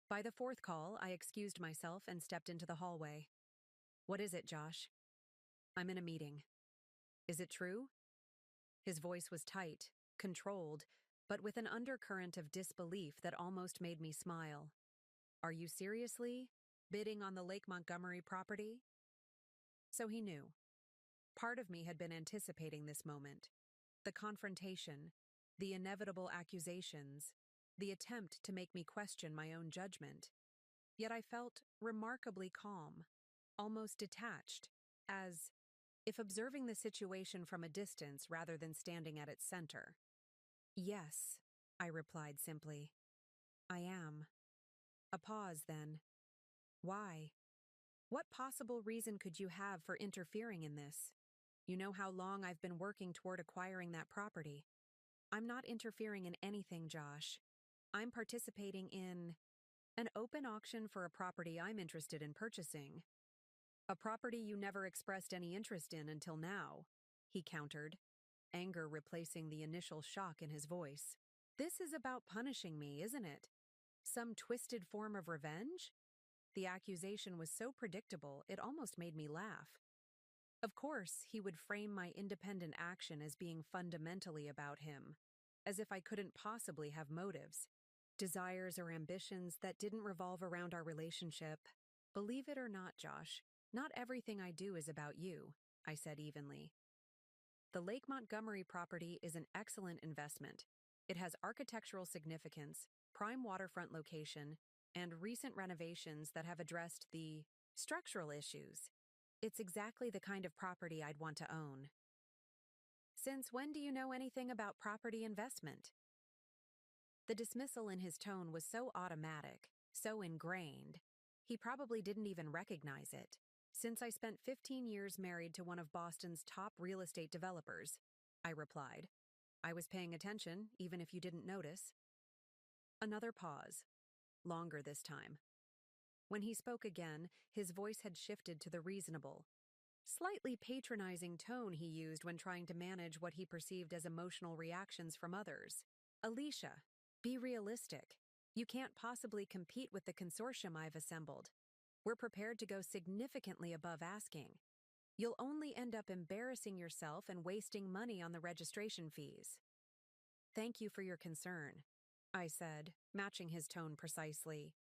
By the 4th call, I excused myself and stepped into the hallway. What is it, Josh? I'm in a meeting. Is it true? His voice was tight, controlled, but with an undercurrent of disbelief that almost made me smile. Are you seriously bidding on the Lake Montgomery property? So he knew. Part of me had been anticipating this moment. The confrontation, the inevitable accusations, the attempt to make me question my own judgment. Yet I felt remarkably calm, almost detached, as if observing the situation from a distance rather than standing at its center. Yes, I replied simply. I am. A pause then. Why? What possible reason could you have for interfering in this? You know how long I've been working toward acquiring that property. I'm not interfering in anything, Josh. I'm participating in an open auction for a property I'm interested in purchasing. A property you never expressed any interest in until now, he countered, anger replacing the initial shock in his voice. This is about punishing me, isn't it? Some twisted form of revenge? The accusation was so predictable, it almost made me laugh. Of course, he would frame my independent action as being fundamentally about him, as if I couldn't possibly have motives, desires or ambitions that didn't revolve around our relationship. Believe it or not, Josh, not everything I do is about you, I said evenly. The Lake Montgomery property is an excellent investment, It has architectural significance, prime waterfront location, and recent renovations that have addressed the structural issues. It's exactly the kind of property I'd want to own. Since when do you know anything about property investment? The dismissal in his tone was so automatic, so ingrained, he probably didn't even recognize it. Since I spent 15 years married to one of Boston's top real estate developers, I replied. I was paying attention, even if you didn't notice. Another pause, longer this time. When he spoke again, his voice had shifted to the reasonable, slightly patronizing tone he used when trying to manage what he perceived as emotional reactions from others. Alicia, be realistic. You can't possibly compete with the consortium I've assembled. We're prepared to go significantly above asking. You'll only end up embarrassing yourself and wasting money on the registration fees. Thank you for your concern, I said, matching his tone precisely.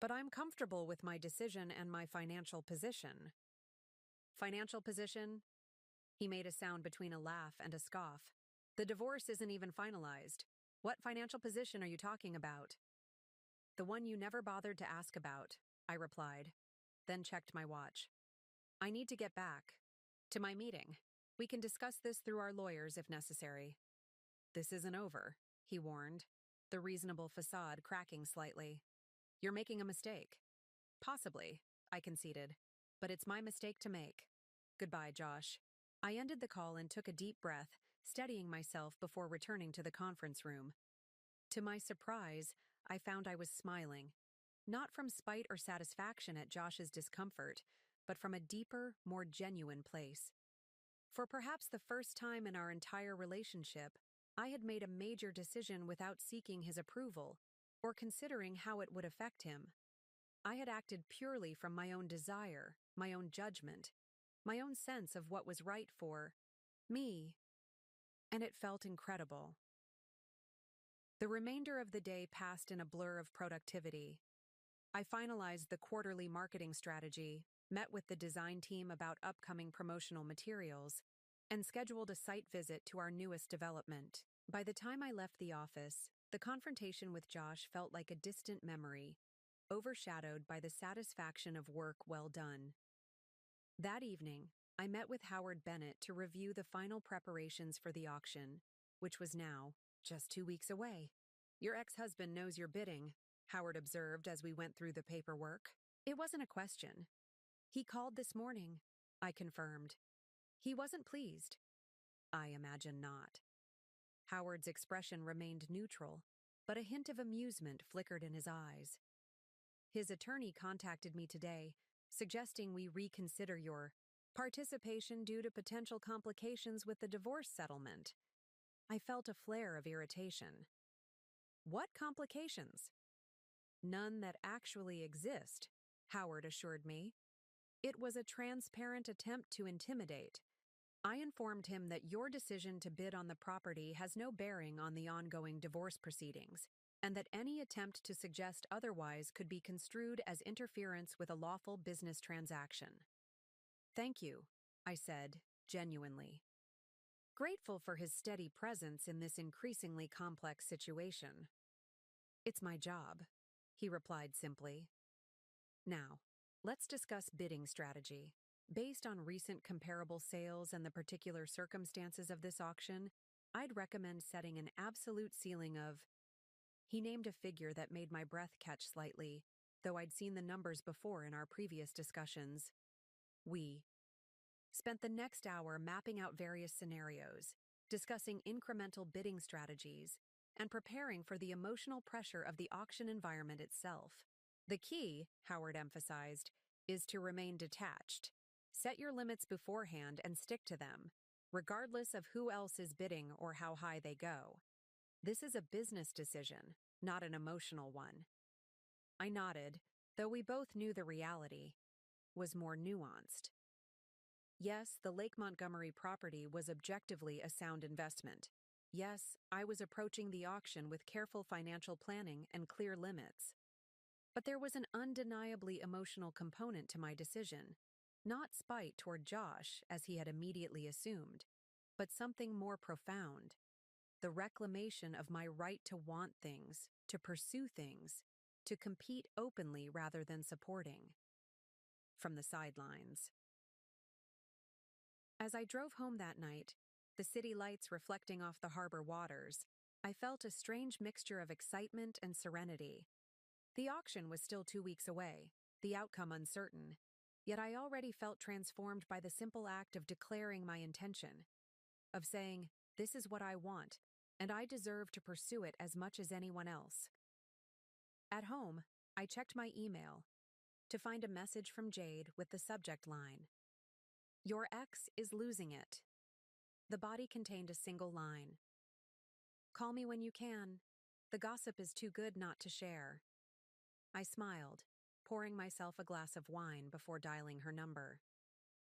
But I'm comfortable with my decision and my financial position. Financial position? He made a sound between a laugh and a scoff. The divorce isn't even finalized. What financial position are you talking about? The one you never bothered to ask about, I replied, then checked my watch. I need to get back to my meeting. We can discuss this through our lawyers if necessary. This isn't over, he warned, the reasonable facade cracking slightly. You're making a mistake. Possibly, I conceded, but it's my mistake to make. Goodbye, Josh. I ended the call and took a deep breath, steadying myself before returning to the conference room. To my surprise, I found I was smiling, not from spite or satisfaction at Josh's discomfort, but from a deeper, more genuine place. For perhaps the first time in our entire relationship, I had made a major decision without seeking his approval or considering how it would affect him. I had acted purely from my own desire, my own judgment, my own sense of what was right for me, and it felt incredible. The remainder of the day passed in a blur of productivity. I finalized the quarterly marketing strategy, met with the design team about upcoming promotional materials, and scheduled a site visit to our newest development. By the time I left the office, the confrontation with Josh felt like a distant memory, overshadowed by the satisfaction of work well done. That evening, I met with Howard Bennett to review the final preparations for the auction, which was now just 2 weeks away. Your ex-husband knows you're bidding, Howard observed as we went through the paperwork. It wasn't a question. He called this morning, I confirmed. He wasn't pleased. I imagine not. Howard's expression remained neutral, but a hint of amusement flickered in his eyes. His attorney contacted me today, suggesting we reconsider your participation due to potential complications with the divorce settlement. I felt a flare of irritation. What complications? None that actually exist, Howard assured me. It was a transparent attempt to intimidate. I informed him that your decision to bid on the property has no bearing on the ongoing divorce proceedings, and that any attempt to suggest otherwise could be construed as interference with a lawful business transaction. Thank you, I said, genuinely. Grateful for his steady presence in this increasingly complex situation. It's my job, he replied simply. Now, let's discuss bidding strategy. Based on recent comparable sales and the particular circumstances of this auction, I'd recommend setting an absolute ceiling of... He named a figure that made my breath catch slightly, though I'd seen the numbers before in our previous discussions. We spent the next hour mapping out various scenarios, discussing incremental bidding strategies, and preparing for the emotional pressure of the auction environment itself. The key, Howard emphasized, is to remain detached. Set your limits beforehand and stick to them, regardless of who else is bidding or how high they go. This is a business decision, not an emotional one. I nodded, though we both knew the reality was more nuanced. Yes, the Lake Montgomery property was objectively a sound investment. Yes, I was approaching the auction with careful financial planning and clear limits. But there was an undeniably emotional component to my decision. Not spite toward Josh, as he had immediately assumed, but something more profound. the reclamation of my right to want things, to pursue things, to compete openly rather than supporting. From the sidelines. As I drove home that night, the city lights reflecting off the harbor waters, I felt a strange mixture of excitement and serenity. The auction was still 2 weeks away, the outcome uncertain, yet I already felt transformed by the simple act of declaring my intention, of saying, "This is what I want, and I deserve to pursue it as much as anyone else." At home, I checked my email to find a message from Jade with the subject line, "Your ex is losing it." The body contained a single line, "Call me when you can. The gossip is too good not to share." I smiled, pouring myself a glass of wine before dialing her number.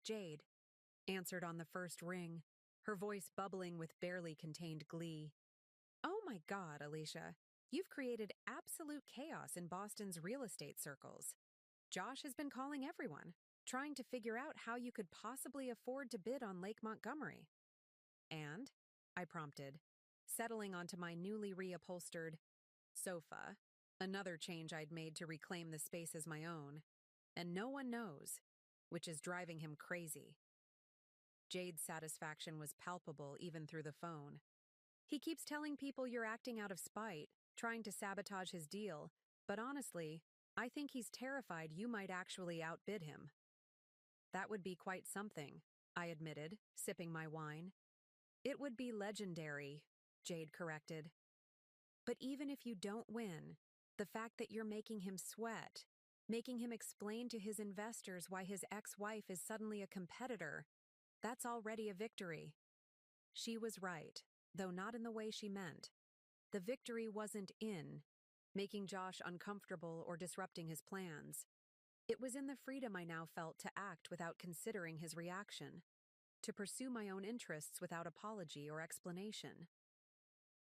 Jade answered on the first ring, her voice bubbling with barely contained glee. "Oh my God, Alicia, you've created absolute chaos in Boston's real estate circles. Josh has been calling everyone, trying to figure out how you could possibly afford to bid on Lake Montgomery." "And?" I prompted, settling onto my newly reupholstered sofa, another change I'd made to reclaim the space as my own. "And no one knows," which is driving him crazy. Jade's satisfaction was palpable even through the phone. "He keeps telling people you're acting out of spite, trying to sabotage his deal, but honestly, I think he's terrified you might actually outbid him." "That would be quite something," I admitted, sipping my wine. "It would be legendary," Jade corrected. "But even if you don't win, the fact that you're making him sweat, making him explain to his investors why his ex-wife is suddenly a competitor, that's already a victory." She was right, though not in the way she meant. The victory wasn't in making Josh uncomfortable or disrupting his plans. It was in the freedom I now felt to act without considering his reaction, to pursue my own interests without apology or explanation.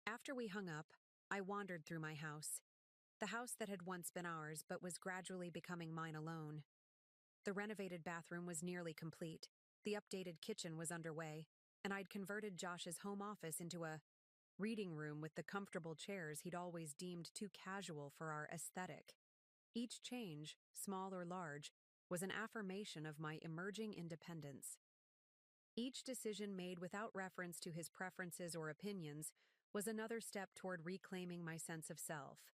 After we hung up, I wandered through my house, the house that had once been ours but was gradually becoming mine alone. The renovated bathroom was nearly complete, the updated kitchen was underway, and I'd converted Josh's home office into a reading room with the comfortable chairs he'd always deemed too casual for our aesthetic. Each change, small or large, was an affirmation of my emerging independence. Each decision made without reference to his preferences or opinions was another step toward reclaiming my sense of self.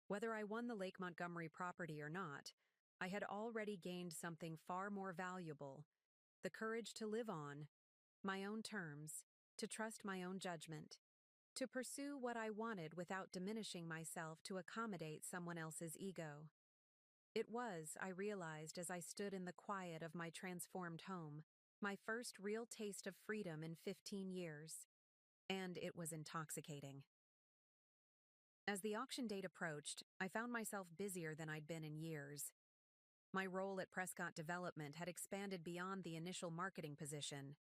Whether I won the Lake Montgomery property or not, I had already gained something far more valuable: the courage to live on my own terms, to trust my own judgment, to pursue what I wanted without diminishing myself to accommodate someone else's ego. It was, I realized as I stood in the quiet of my transformed home, my first real taste of freedom in 15 years. And it was intoxicating. As the auction date approached, I found myself busier than I'd been in years. My role at Prescott Development had expanded beyond the initial marketing position.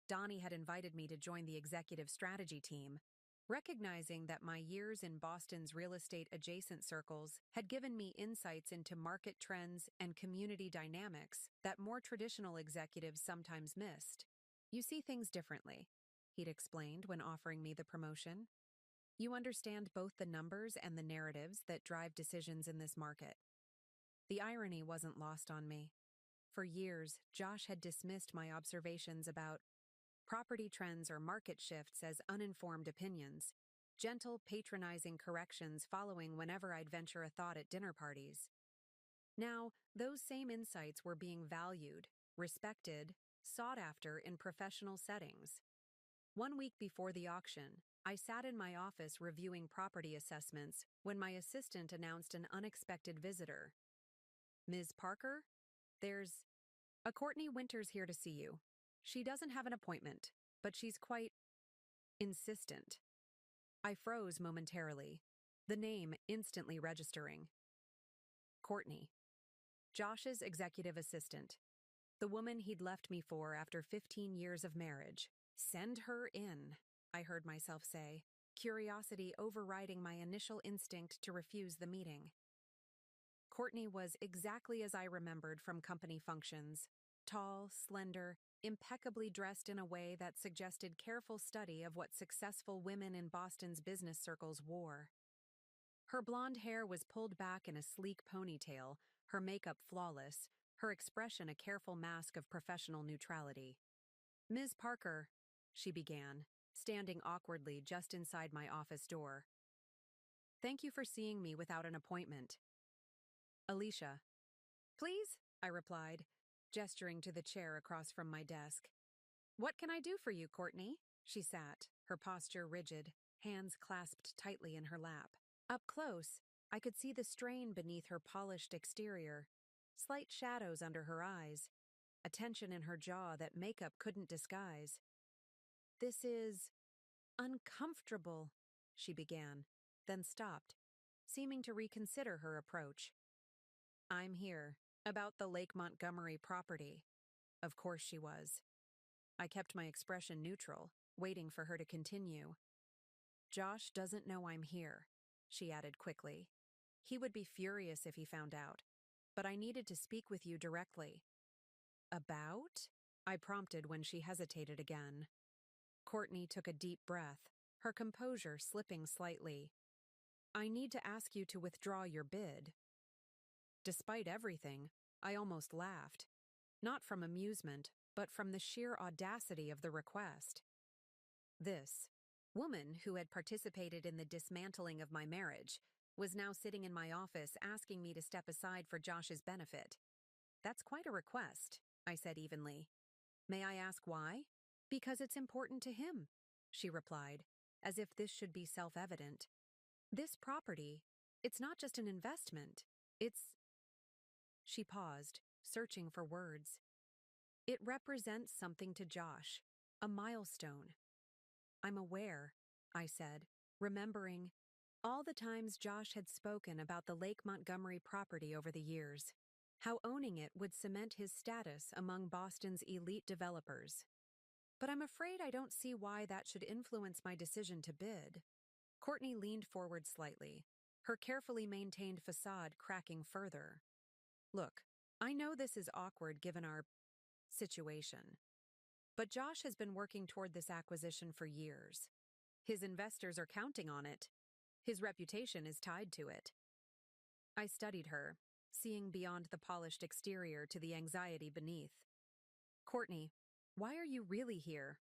Donnie had invited me to join the executive strategy team, recognizing that my years in Boston's real estate adjacent circles had given me insights into market trends and community dynamics that more traditional executives sometimes missed. "You see things differently," he'd explained when offering me the promotion. "You understand both the numbers and the narratives that drive decisions in this market." The irony wasn't lost on me. For years, Josh had dismissed my observations about property trends or market shifts as uninformed opinions, gentle, patronizing corrections following whenever I'd venture a thought at dinner parties. Now, those same insights were being valued, respected, sought after in professional settings. 1 week before the auction, I sat in my office reviewing property assessments when my assistant announced an unexpected visitor. "Ms. Parker, there's a Courtney Winters here to see you. She doesn't have an appointment, but she's quite insistent." I froze momentarily, the name instantly registering. Courtney, Josh's executive assistant, the woman he'd left me for after 15 years of marriage. "Send her in," I heard myself say, curiosity overriding my initial instinct to refuse the meeting. Courtney was exactly as I remembered from company functions: tall, slender, impeccably dressed in a way that suggested careful study of what successful women in Boston's business circles wore. Her blonde hair was pulled back in a sleek ponytail, her makeup flawless, her expression a careful mask of professional neutrality. "Ms. Parker," she began, standing awkwardly just inside my office door. "Thank you for seeing me without an appointment." "Alicia." "Please," I replied, gesturing to the chair across from my desk. "What can I do for you, Courtney?" She sat, her posture rigid, hands clasped tightly in her lap. Up close, I could see the strain beneath her polished exterior, slight shadows under her eyes, a tension in her jaw that makeup couldn't disguise. "This is uncomfortable," she began, then stopped, seeming to reconsider her approach. "I'm here, about the Lake Montgomery property." Of course she was. I kept my expression neutral, waiting for her to continue. "Josh doesn't know I'm here," she added quickly. "He would be furious if he found out, but I needed to speak with you directly." "About?" I prompted when she hesitated again. Courtney took a deep breath, her composure slipping slightly. "I need to ask you to withdraw your bid." Despite everything, I almost laughed. Not from amusement, but from the sheer audacity of the request. This woman who had participated in the dismantling of my marriage was now sitting in my office asking me to step aside for Josh's benefit. "That's quite a request," I said evenly. "May I ask why?" "Because it's important to him," she replied, as if this should be self-evident. "This property, it's not just an investment, it's—" She paused, searching for words. "It represents something to Josh, a milestone." "I'm aware," I said, remembering all the times Josh had spoken about the Lake Montgomery property over the years, how owning it would cement his status among Boston's elite developers. "But I'm afraid I don't see why that should influence my decision to bid." Courtney leaned forward slightly, her carefully maintained facade cracking further. "Look, I know this is awkward given our situation, but Josh has been working toward this acquisition for years. His investors are counting on it. His reputation is tied to it." I studied her, seeing beyond the polished exterior to the anxiety beneath. "Courtney, why are you really here?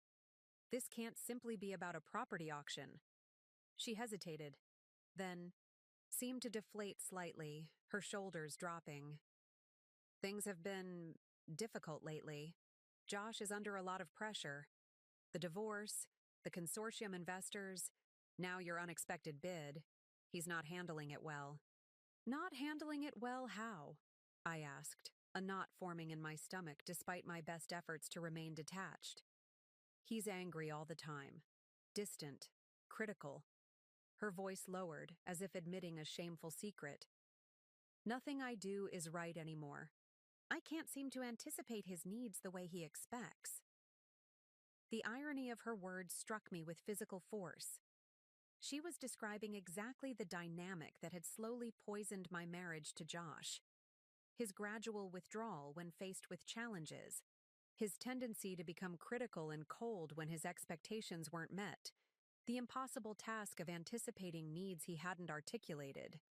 This can't simply be about a property auction." She hesitated, then seemed to deflate slightly, her shoulders dropping. "Things have been difficult lately. Josh is under a lot of pressure. The divorce, the consortium investors, now your unexpected bid. He's not handling it well." "Not handling it well how?" I asked, a knot forming in my stomach despite my best efforts to remain detached. "He's angry all the time. Distant. Critical." Her voice lowered, as if admitting a shameful secret. "Nothing I do is right anymore. I can't seem to anticipate his needs the way he expects." The irony of her words struck me with physical force. She was describing exactly the dynamic that had slowly poisoned my marriage to Josh. His gradual withdrawal when faced with challenges, his tendency to become critical and cold when his expectations weren't met, the impossible task of anticipating needs he hadn't articulated.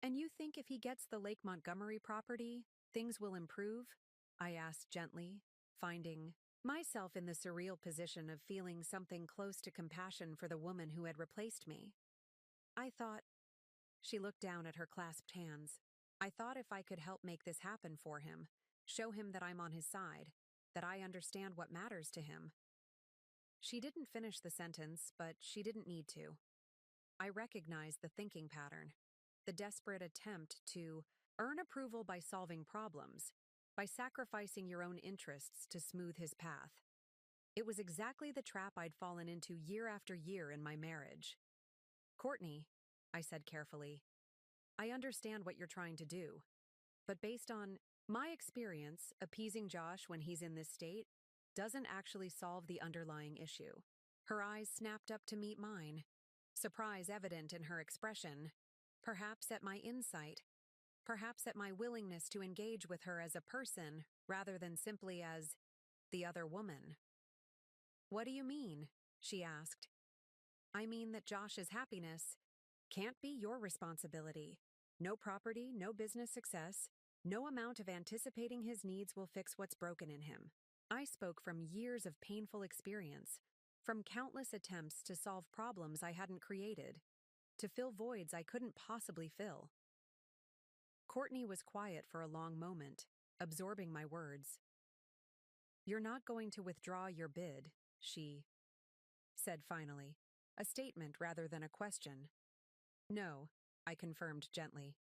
"And you think if he gets the Lake Montgomery property, things will improve?" I asked gently, finding myself in the surreal position of feeling something close to compassion for the woman who had replaced me. "I thought—" She looked down at her clasped hands. "I thought if I could help make this happen for him, show him that I'm on his side, that I understand what matters to him." She didn't finish the sentence, but she didn't need to. I recognized the thinking pattern, the desperate attempt to earn approval by solving problems, by sacrificing your own interests to smooth his path. It was exactly the trap I'd fallen into year after year in my marriage. "Courtney," I said carefully, "I understand what you're trying to do, but based on my experience, appeasing Josh when he's in this state doesn't actually solve the underlying issue." Her eyes snapped up to meet mine, surprise evident in her expression, perhaps at my insight, perhaps at my willingness to engage with her as a person rather than simply as the other woman. What do you mean? She asked. I mean that Josh's happiness can't be your responsibility. No property, no business success, no amount of anticipating his needs will fix what's broken in him. I spoke from years of painful experience, from countless attempts to solve problems I hadn't created, to fill voids I couldn't possibly fill. Courtney was quiet for a long moment, absorbing my words. You're not going to withdraw your bid, she said finally, a statement rather than a question. No, I confirmed gently.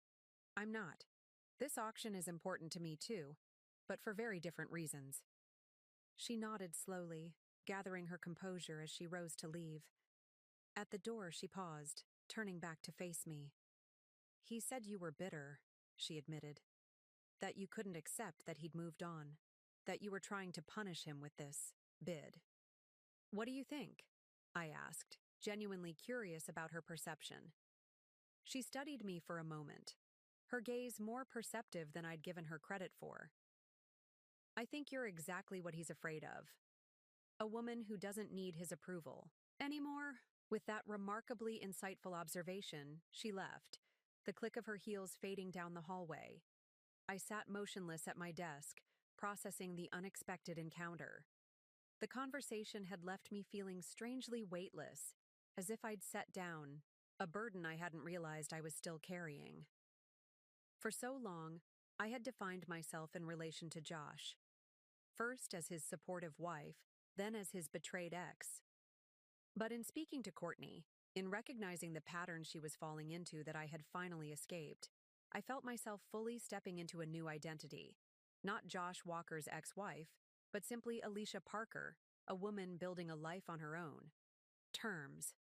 I'm not. This auction is important to me too, but for very different reasons. She nodded slowly, gathering her composure as she rose to leave. At the door, she paused, turning back to face me. He said you were bitter, she admitted. That you couldn't accept that he'd moved on. That you were trying to punish him with this bid. What do you think? I asked, genuinely curious about her perception. She studied me for a moment, her gaze more perceptive than I'd given her credit for. I think you're exactly what he's afraid of. A woman who doesn't need his approval anymore. With that remarkably insightful observation, she left, the click of her heels fading down the hallway. I sat motionless at my desk, processing the unexpected encounter. The conversation had left me feeling strangely weightless, as if I'd set down a burden I hadn't realized I was still carrying. For so long, I had defined myself in relation to Josh. First as his supportive wife, then as his betrayed ex. But in speaking to Courtney, in recognizing the pattern she was falling into that I had finally escaped, I felt myself fully stepping into a new identity. Not Josh Walker's ex-wife, but simply Alicia Parker, a woman building a life on her own. Terms.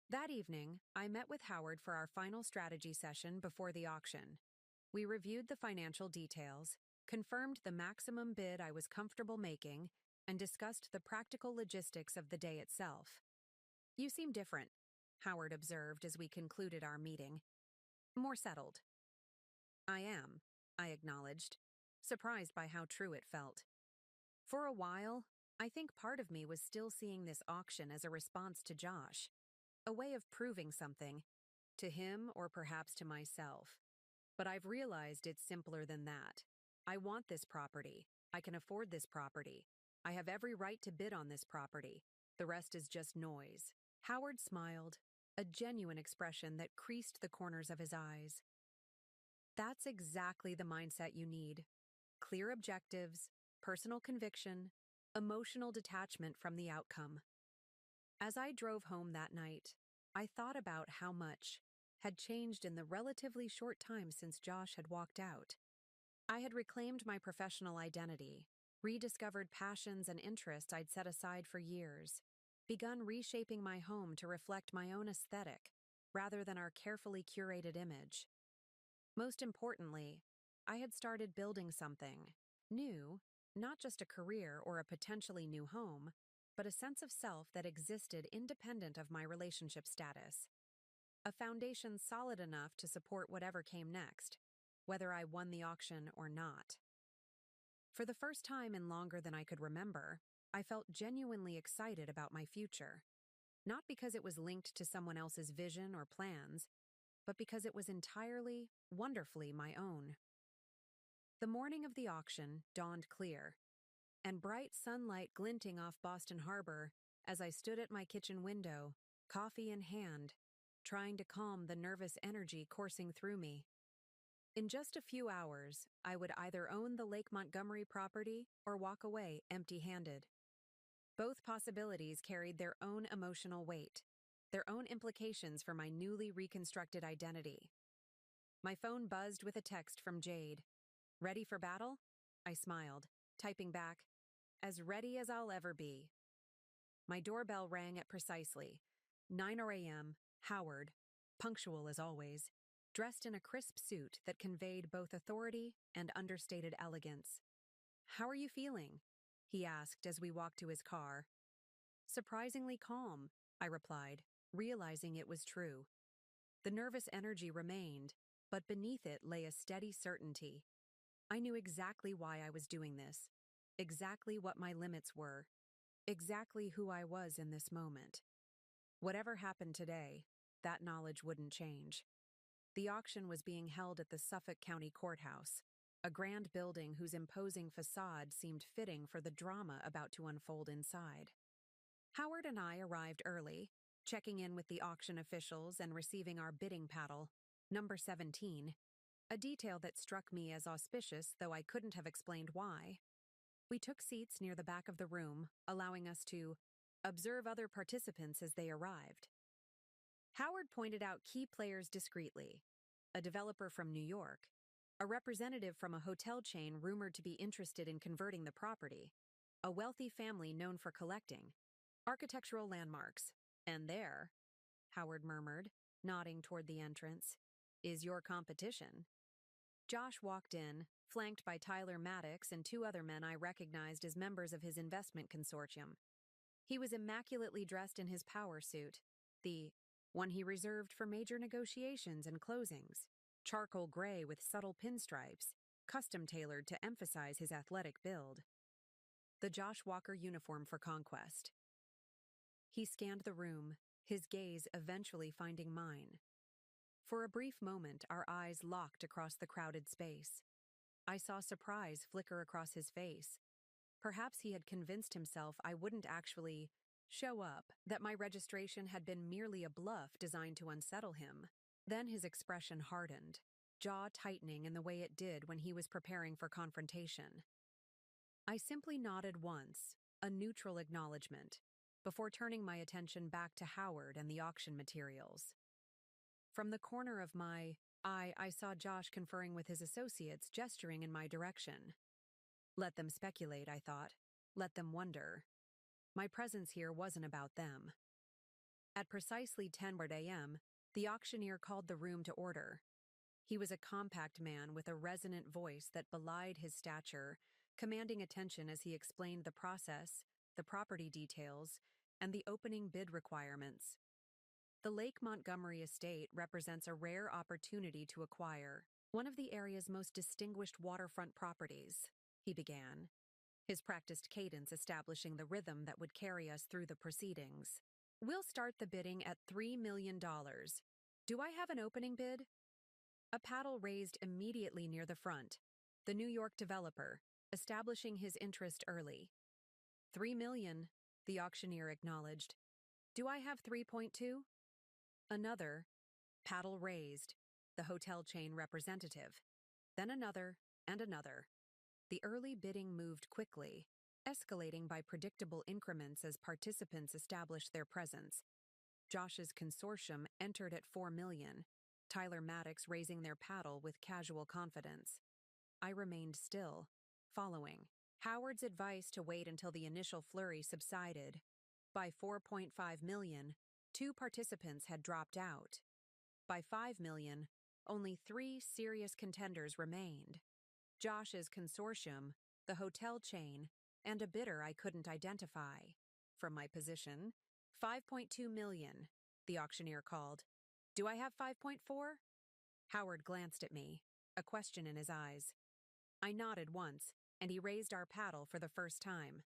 That evening, I met with Howard for our final strategy session before the auction. We reviewed the financial details, confirmed the maximum bid I was comfortable making, and discussed the practical logistics of the day itself. You seem different, Howard observed as we concluded our meeting. More settled. I am, I acknowledged, surprised by how true it felt. For a while, I think part of me was still seeing this auction as a response to Josh, a way of proving something, to him or perhaps to myself. But I've realized it's simpler than that. I want this property. I can afford this property. I have every right to bid on this property. The rest is just noise. Howard smiled, a genuine expression that creased the corners of his eyes. That's exactly the mindset you need. Clear objectives, personal conviction, emotional detachment from the outcome. As I drove home that night, I thought about how much had changed in the relatively short time since Josh had walked out. I had reclaimed my professional identity, rediscovered passions and interests I'd set aside for years, begun reshaping my home to reflect my own aesthetic rather than our carefully curated image. Most importantly, I had started building something new, not just a career or a potentially new home, but a sense of self that existed independent of my relationship status. A foundation solid enough to support whatever came next, whether I won the auction or not. For the first time in longer than I could remember, I felt genuinely excited about my future. Not because it was linked to someone else's vision or plans, but because it was entirely, wonderfully my own. The morning of the auction dawned clear, and bright sunlight glinting off Boston Harbor as I stood at my kitchen window, coffee in hand, trying to calm the nervous energy coursing through me. In just a few hours, I would either own the Lake Montgomery property or walk away empty-handed. Both possibilities carried their own emotional weight, their own implications for my newly reconstructed identity. My phone buzzed with a text from Jade. Ready for battle? I smiled, typing back, as ready as I'll ever be. My doorbell rang at precisely 9 a.m., Howard, punctual as always, dressed in a crisp suit that conveyed both authority and understated elegance. How are you feeling? He asked as we walked to his car. Surprisingly calm, I replied, realizing it was true. The nervous energy remained, but beneath it lay a steady certainty. I knew exactly why I was doing this. exactly what my limits were, exactly who I was in this moment. Whatever happened today, that knowledge wouldn't change. The auction was being held at the Suffolk County Courthouse, a grand building whose imposing facade seemed fitting for the drama about to unfold inside. Howard and I arrived early, checking in with the auction officials and receiving our bidding paddle, number 17, a detail that struck me as auspicious, though I couldn't have explained why. We took seats near the back of the room, allowing us to observe other participants as they arrived. Howard pointed out key players discreetly: a developer from New York, a representative from a hotel chain rumored to be interested in converting the property, a wealthy family known for collecting architectural landmarks, and there, Howard murmured, nodding toward the entrance, is your competition. Josh walked in, flanked by Tyler Maddox and two other men I recognized as members of his investment consortium. He was immaculately dressed in his power suit, the one he reserved for major negotiations and closings, charcoal gray with subtle pinstripes, custom-tailored to emphasize his athletic build. The Josh Walker uniform for conquest. He scanned the room, his gaze eventually finding mine. For a brief moment, our eyes locked across the crowded space. I saw surprise flicker across his face. Perhaps he had convinced himself I wouldn't actually show up, that my registration had been merely a bluff designed to unsettle him. Then his expression hardened, jaw tightening in the way it did when he was preparing for confrontation. I simply nodded once, a neutral acknowledgement, before turning my attention back to Howard and the auction materials. From the corner of my eye, I saw Josh conferring with his associates, gesturing in my direction. Let them speculate, I thought. Let them wonder. My presence here wasn't about them. At precisely 10 a.m., the auctioneer called the room to order. He was a compact man with a resonant voice that belied his stature, commanding attention as he explained the process, the property details, and the opening bid requirements. The Lake Montgomery estate represents a rare opportunity to acquire one of the area's most distinguished waterfront properties, he began, his practiced cadence establishing the rhythm that would carry us through the proceedings. We'll start the bidding at $3 million. Do I have an opening bid? A paddle raised immediately near the front, the New York developer, establishing his interest early. $3 million, the auctioneer acknowledged. Do I have 3.2? Another, paddle raised, the hotel chain representative. Then another, and another. The early bidding moved quickly, escalating by predictable increments as participants established their presence. Josh's consortium entered at $4 million, Tyler Maddox raising their paddle with casual confidence. I remained still, following Howard's advice to wait until the initial flurry subsided. By $4.5 million, two participants had dropped out. By $5 million, only 3 serious contenders remained: Josh's consortium, the hotel chain, and a bidder I couldn't identify. From my position, $5.2 million, the auctioneer called. Do I have 5.4? Howard glanced at me, a question in his eyes. I nodded once, and he raised our paddle for the first time.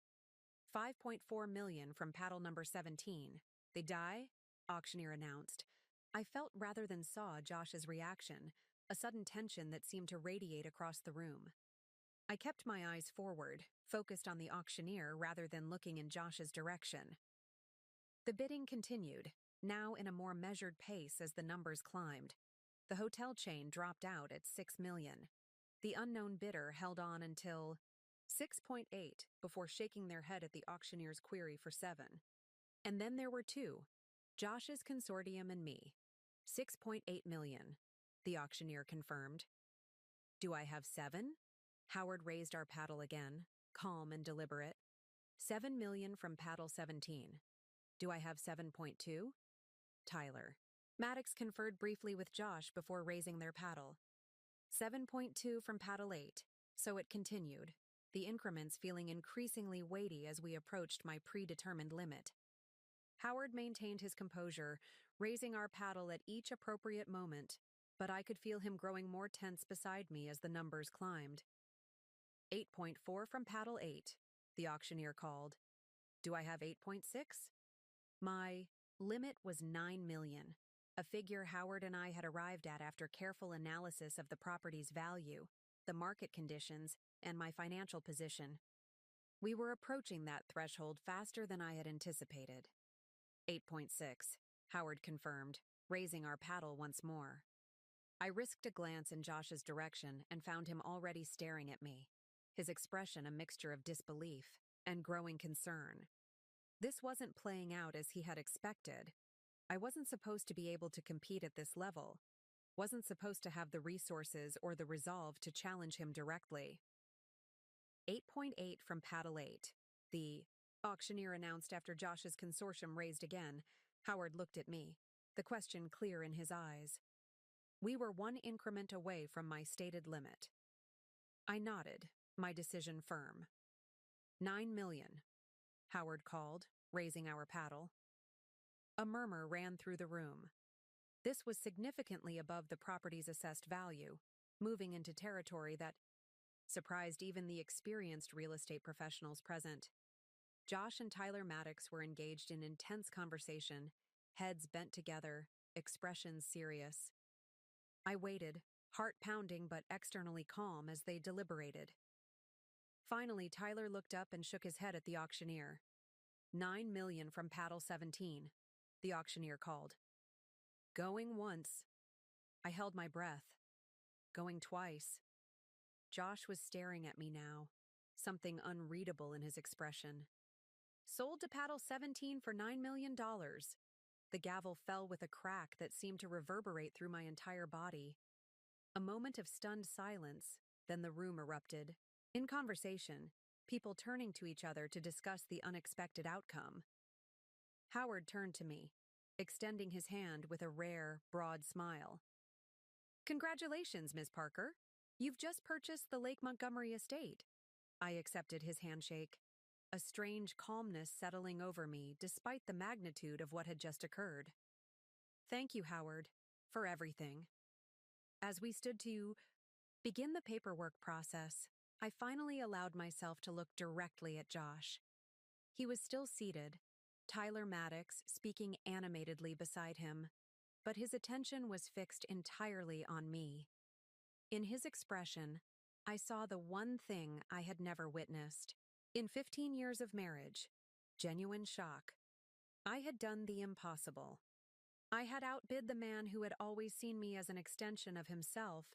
5.4 million from paddle number 17. They die? Auctioneer announced. I felt rather than saw Josh's reaction, a sudden tension that seemed to radiate across the room. I kept my eyes forward, focused on the auctioneer rather than looking in Josh's direction. The bidding continued, now in a more measured pace as the numbers climbed. The hotel chain dropped out at 6 million. The unknown bidder held on until 6.8 before shaking their head at the auctioneer's query for 7. And then there were two, Josh's consortium and me. 6.8 million, the auctioneer confirmed. Do I have 7? Howard raised our paddle again, calm and deliberate. 7 million from paddle 17. Do I have 7.2? Tyler. Maddox conferred briefly with Josh before raising their paddle. 7.2 from paddle 8, so it continued, the increments feeling increasingly weighty as we approached my predetermined limit. Howard maintained his composure, raising our paddle at each appropriate moment, but I could feel him growing more tense beside me as the numbers climbed. 8.4 from paddle 8, the auctioneer called. Do I have 8.6? My limit was 9 million, a figure Howard and I had arrived at after careful analysis of the property's value, the market conditions, and my financial position. We were approaching that threshold faster than I had anticipated. 8.6, Howard confirmed, raising our paddle once more. I risked a glance in Josh's direction and found him already staring at me, his expression a mixture of disbelief and growing concern. This wasn't playing out as he had expected. I wasn't supposed to be able to compete at this level, wasn't supposed to have the resources or the resolve to challenge him directly. 8.8 from paddle 8, the auctioneer announced after Josh's consortium raised again. Howard looked at me, the question clear in his eyes. We were one increment away from my stated limit. I nodded, my decision firm. 9 million, Howard called, raising our paddle. A murmur ran through the room. This was significantly above the property's assessed value, moving into territory that surprised even the experienced real estate professionals present. Josh and Tyler Maddox were engaged in intense conversation, heads bent together, expressions serious. I waited, heart pounding but externally calm as they deliberated. Finally, Tyler looked up and shook his head at the auctioneer. 9 million from paddle 17, the auctioneer called. Going once. I held my breath. Going twice. Josh was staring at me now, something unreadable in his expression. Sold to paddle 17 for $9 million. The gavel fell with a crack that seemed to reverberate through my entire body. A moment of stunned silence, then the room erupted. In conversation, people turning to each other to discuss the unexpected outcome. Howard turned to me, extending his hand with a rare, broad smile. Congratulations, Ms. Parker. You've just purchased the Lake Montgomery estate. I accepted his handshake, a strange calmness settling over me despite the magnitude of what had just occurred. Thank you, Howard, for everything. As we stood to begin the paperwork process, I finally allowed myself to look directly at Josh. He was still seated, Tyler Maddox speaking animatedly beside him, but his attention was fixed entirely on me. In his expression, I saw the one thing I had never witnessed. In 15 years of marriage, genuine shock. I had done the impossible. I had outbid the man who had always seen me as an extension of himself,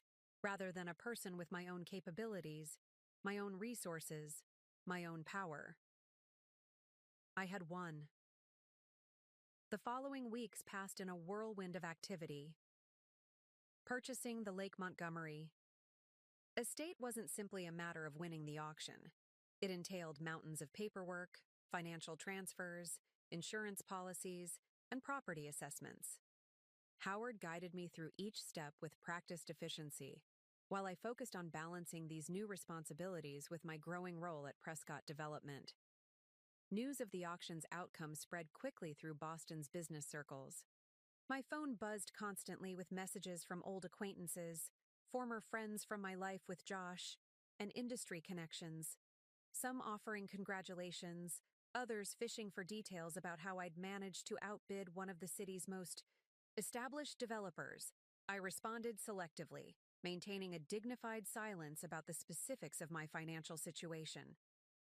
rather than a person with my own capabilities, my own resources, my own power. I had won. The following weeks passed in a whirlwind of activity. Purchasing the Lake Montgomery estate wasn't simply a matter of winning the auction. It entailed mountains of paperwork, financial transfers, insurance policies, and property assessments. Howard guided me through each step with practiced efficiency, while I focused on balancing these new responsibilities with my growing role at Prescott Development. News of the auction's outcome spread quickly through Boston's business circles. My phone buzzed constantly with messages from old acquaintances, former friends from my life with Josh, and industry connections. Some offering congratulations, others fishing for details about how I'd managed to outbid one of the city's most established developers. I responded selectively, maintaining a dignified silence about the specifics of my financial situation.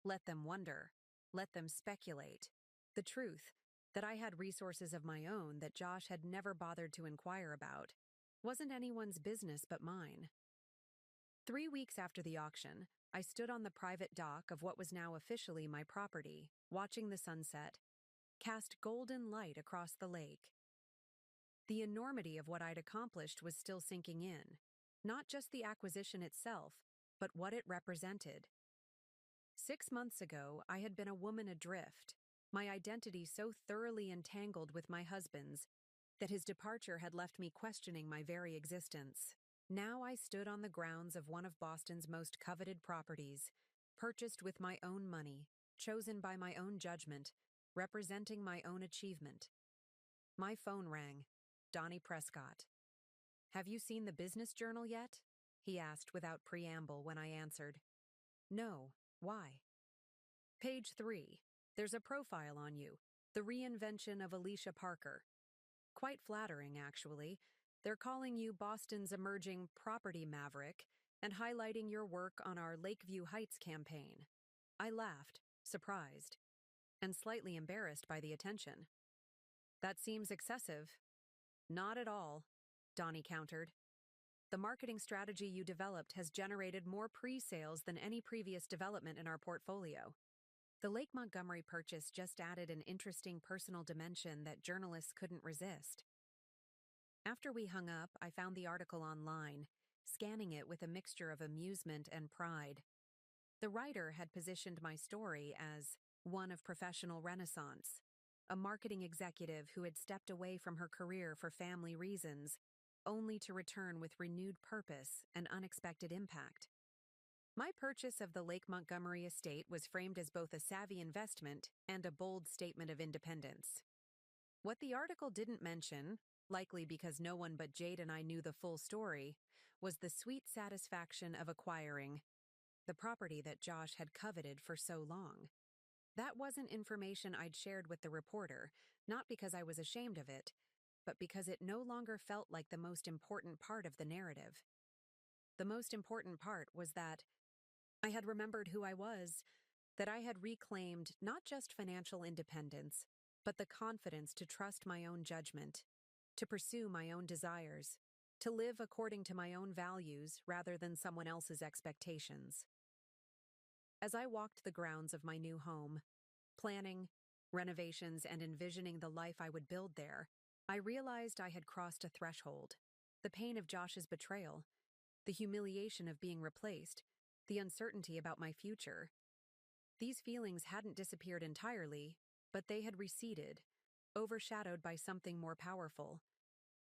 Let them wonder. Let them speculate. The truth, that I had resources of my own that Josh had never bothered to inquire about, wasn't anyone's business but mine. 3 weeks after the auction, I stood on the private dock of what was now officially my property, watching the sunset cast golden light across the lake. The enormity of what I'd accomplished was still sinking in, not just the acquisition itself, but what it represented. 6 months ago, I had been a woman adrift, my identity so thoroughly entangled with my husband's that his departure had left me questioning my very existence. Now I stood on the grounds of one of Boston's most coveted properties, purchased with my own money, chosen by my own judgment, representing my own achievement. My phone rang. Donnie Prescott. "Have you seen the Business Journal yet?" he asked without preamble when I answered. No. Why? Page 3. There's a profile on you. The reinvention of Alicia Parker. Quite flattering, actually. They're calling you Boston's emerging property maverick and highlighting your work on our Lakeview Heights campaign. I laughed, surprised, and slightly embarrassed by the attention. That seems excessive. Not at all, Donnie countered. The marketing strategy you developed has generated more pre-sales than any previous development in our portfolio. The Lake Montgomery purchase just added an interesting personal dimension that journalists couldn't resist. After we hung up, I found the article online, scanning it with a mixture of amusement and pride. The writer had positioned my story as one of professional renaissance, a marketing executive who had stepped away from her career for family reasons, only to return with renewed purpose and unexpected impact. My purchase of the Lake Montgomery estate was framed as both a savvy investment and a bold statement of independence. What the article didn't mention, likely because no one but Jade and I knew the full story, was the sweet satisfaction of acquiring the property that Josh had coveted for so long. That wasn't information I'd shared with the reporter, not because I was ashamed of it, but because it no longer felt like the most important part of the narrative. The most important part was that I had remembered who I was, that I had reclaimed not just financial independence, but the confidence to trust my own judgment, to pursue my own desires, to live according to my own values rather than someone else's expectations. As I walked the grounds of my new home, planning, renovations, and envisioning the life I would build there, I realized I had crossed a threshold. The pain of Josh's betrayal, the humiliation of being replaced, the uncertainty about my future. These feelings hadn't disappeared entirely, but they had receded, overshadowed by something more powerful,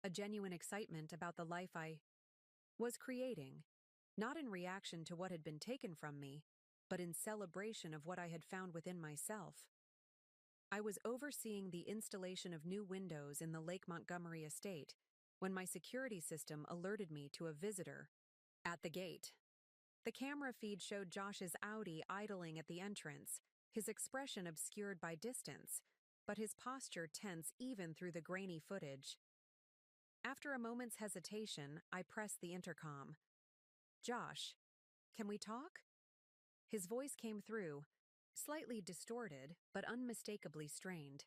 a genuine excitement about the life I was creating, not in reaction to what had been taken from me, but in celebration of what I had found within myself. I was overseeing the installation of new windows in the Lake Montgomery estate when my security system alerted me to a visitor at the gate. The camera feed showed Josh's Audi idling at the entrance, his expression obscured by distance, but his posture tense even through the grainy footage. After a moment's hesitation, I pressed the intercom. "Josh, can we talk?" His voice came through, slightly distorted, but unmistakably strained.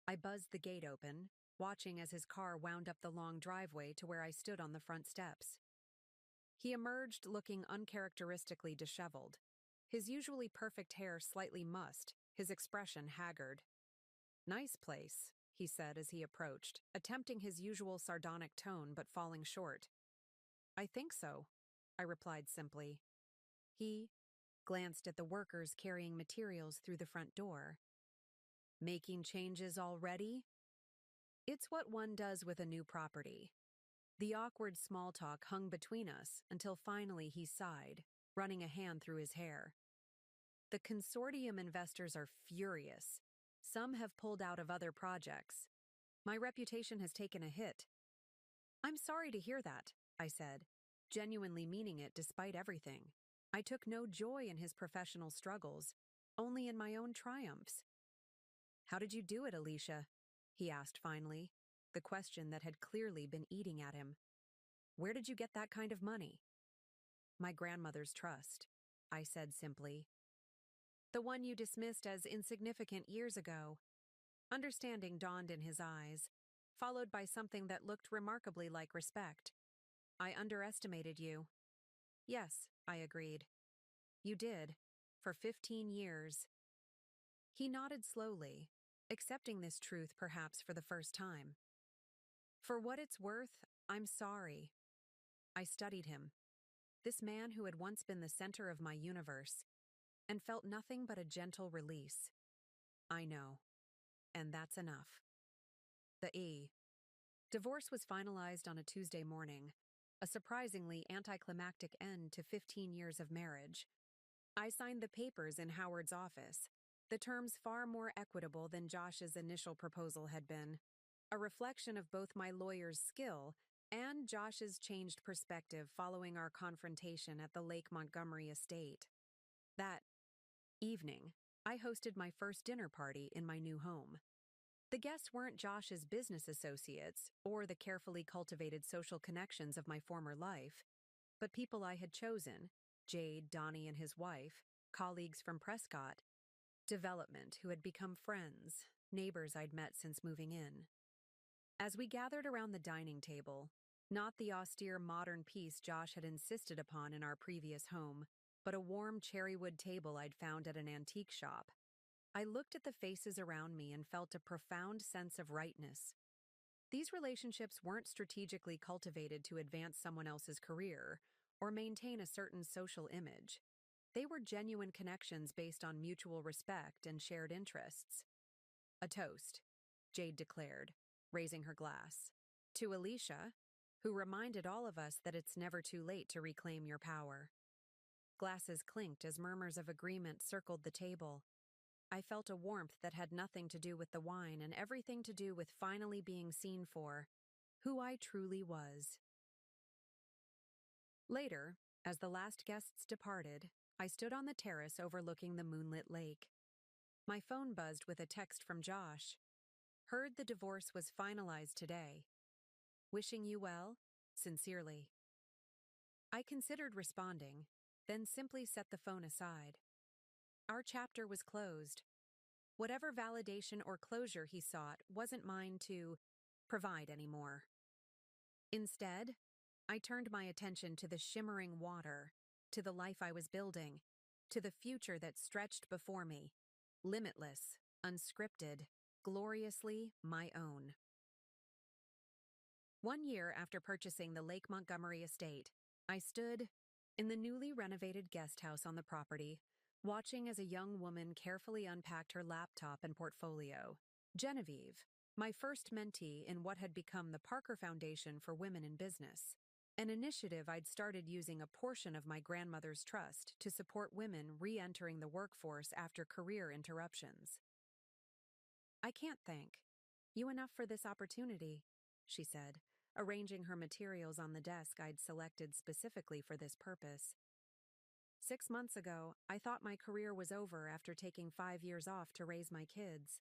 I buzzed the gate open, watching as his car wound up the long driveway to where I stood on the front steps. He emerged looking uncharacteristically disheveled, his usually perfect hair slightly mussed, his expression haggard. "Nice place," he said as he approached, attempting his usual sardonic tone but falling short. "I think so," I replied simply. He glanced at the workers carrying materials through the front door. "Making changes already?" It's what one does with a new property. The awkward small talk hung between us until finally he sighed, running a hand through his hair. "The consortium investors are furious. Some have pulled out of other projects. My reputation has taken a hit." "I'm sorry to hear that," I said, genuinely meaning it despite everything. I took no joy in his professional struggles, only in my own triumphs. "How did you do it, Alicia?" he asked finally, the question that had clearly been eating at him. "Where did you get that kind of money?" "My grandmother's trust," I said simply. "The one you dismissed as insignificant years ago." Understanding dawned in his eyes, followed by something that looked remarkably like respect. "I underestimated you." "Yes," I agreed. "You did. For 15 years. He nodded slowly, accepting this truth perhaps for the first time. "For what it's worth, I'm sorry." I studied him, this man who had once been the center of my universe, and felt nothing but a gentle release. "I know. And that's enough." The E. Divorce was finalized on a Tuesday morning, a surprisingly anticlimactic end to 15 years of marriage. I signed the papers in Howard's office, the terms far more equitable than Josh's initial proposal had been, a reflection of both my lawyer's skill and Josh's changed perspective following our confrontation at the Lake Montgomery estate. That evening, I hosted my first dinner party in my new home. The guests weren't Josh's business associates or the carefully cultivated social connections of my former life, but people I had chosen: Jade, Donnie, and his wife, colleagues from Prescott, development who had become friends, neighbors I'd met since moving in. As we gathered around the dining table, not the austere modern piece Josh had insisted upon in our previous home, but a warm cherrywood table I'd found at an antique shop, I looked at the faces around me and felt a profound sense of rightness. These relationships weren't strategically cultivated to advance someone else's career or maintain a certain social image. They were genuine connections based on mutual respect and shared interests. "A toast," Jade declared, raising her glass. "To Alicia, who reminded all of us that it's never too late to reclaim your power." Glasses clinked as murmurs of agreement circled the table. I felt a warmth that had nothing to do with the wine and everything to do with finally being seen for who I truly was. Later, as the last guests departed, I stood on the terrace overlooking the moonlit lake. My phone buzzed with a text from Josh. "Heard the divorce was finalized today. Wishing you well, sincerely." I considered responding, then simply set the phone aside. Our chapter was closed. Whatever validation or closure he sought wasn't mine to provide anymore. Instead, I turned my attention to the shimmering water, to the life I was building, to the future that stretched before me, limitless, unscripted, gloriously my own. 1 year after purchasing the Lake Montgomery estate, I stood in the newly renovated guest house on the property, watching as a young woman carefully unpacked her laptop and portfolio. Genevieve, my first mentee in what had become the Parker Foundation for Women in Business, an initiative I'd started using a portion of my grandmother's trust to support women re-entering the workforce after career interruptions. "I can't thank you enough for this opportunity," she said, arranging her materials on the desk I'd selected specifically for this purpose. "6 months ago, I thought my career was over after taking 5 years off to raise my kids."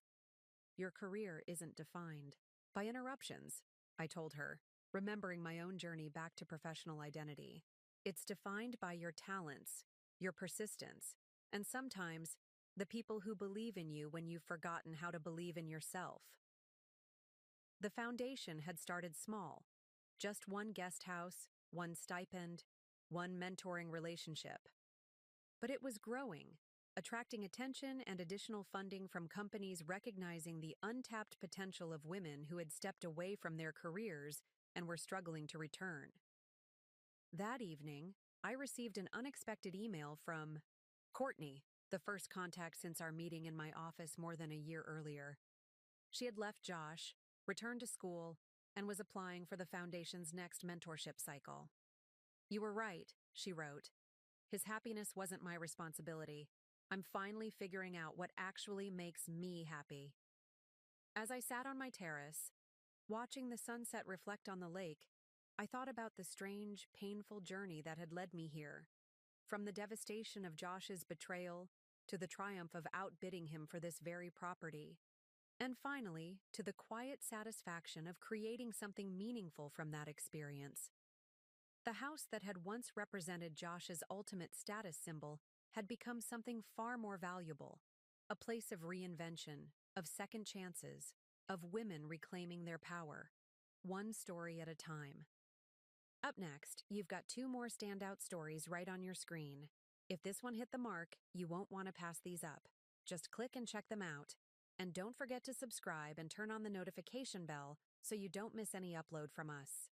"Your career isn't defined by interruptions," I told her, remembering my own journey back to professional identity. "It's defined by your talents, your persistence, and sometimes the people who believe in you when you've forgotten how to believe in yourself." The foundation had started small, just one guest house, one stipend, one mentoring relationship. But it was growing, attracting attention and additional funding from companies recognizing the untapped potential of women who had stepped away from their careers and were struggling to return. That evening, I received an unexpected email from Courtney, the first contact since our meeting in my office more than a year earlier. She had left Josh, returned to school, and was applying for the Foundation's next mentorship cycle. "You were right," she wrote. "His happiness wasn't my responsibility. I'm finally figuring out what actually makes me happy." As I sat on my terrace, watching the sunset reflect on the lake, I thought about the strange, painful journey that had led me here. From the devastation of Josh's betrayal to the triumph of outbidding him for this very property. And finally, to the quiet satisfaction of creating something meaningful from that experience. The house that had once represented Josh's ultimate status symbol had become something far more valuable, a place of reinvention, of second chances, of women reclaiming their power, one story at a time. Up next, you've got 2 more standout stories right on your screen. If this one hit the mark, you won't want to pass these up. Just click and check them out. And don't forget to subscribe and turn on the notification bell so you don't miss any upload from us.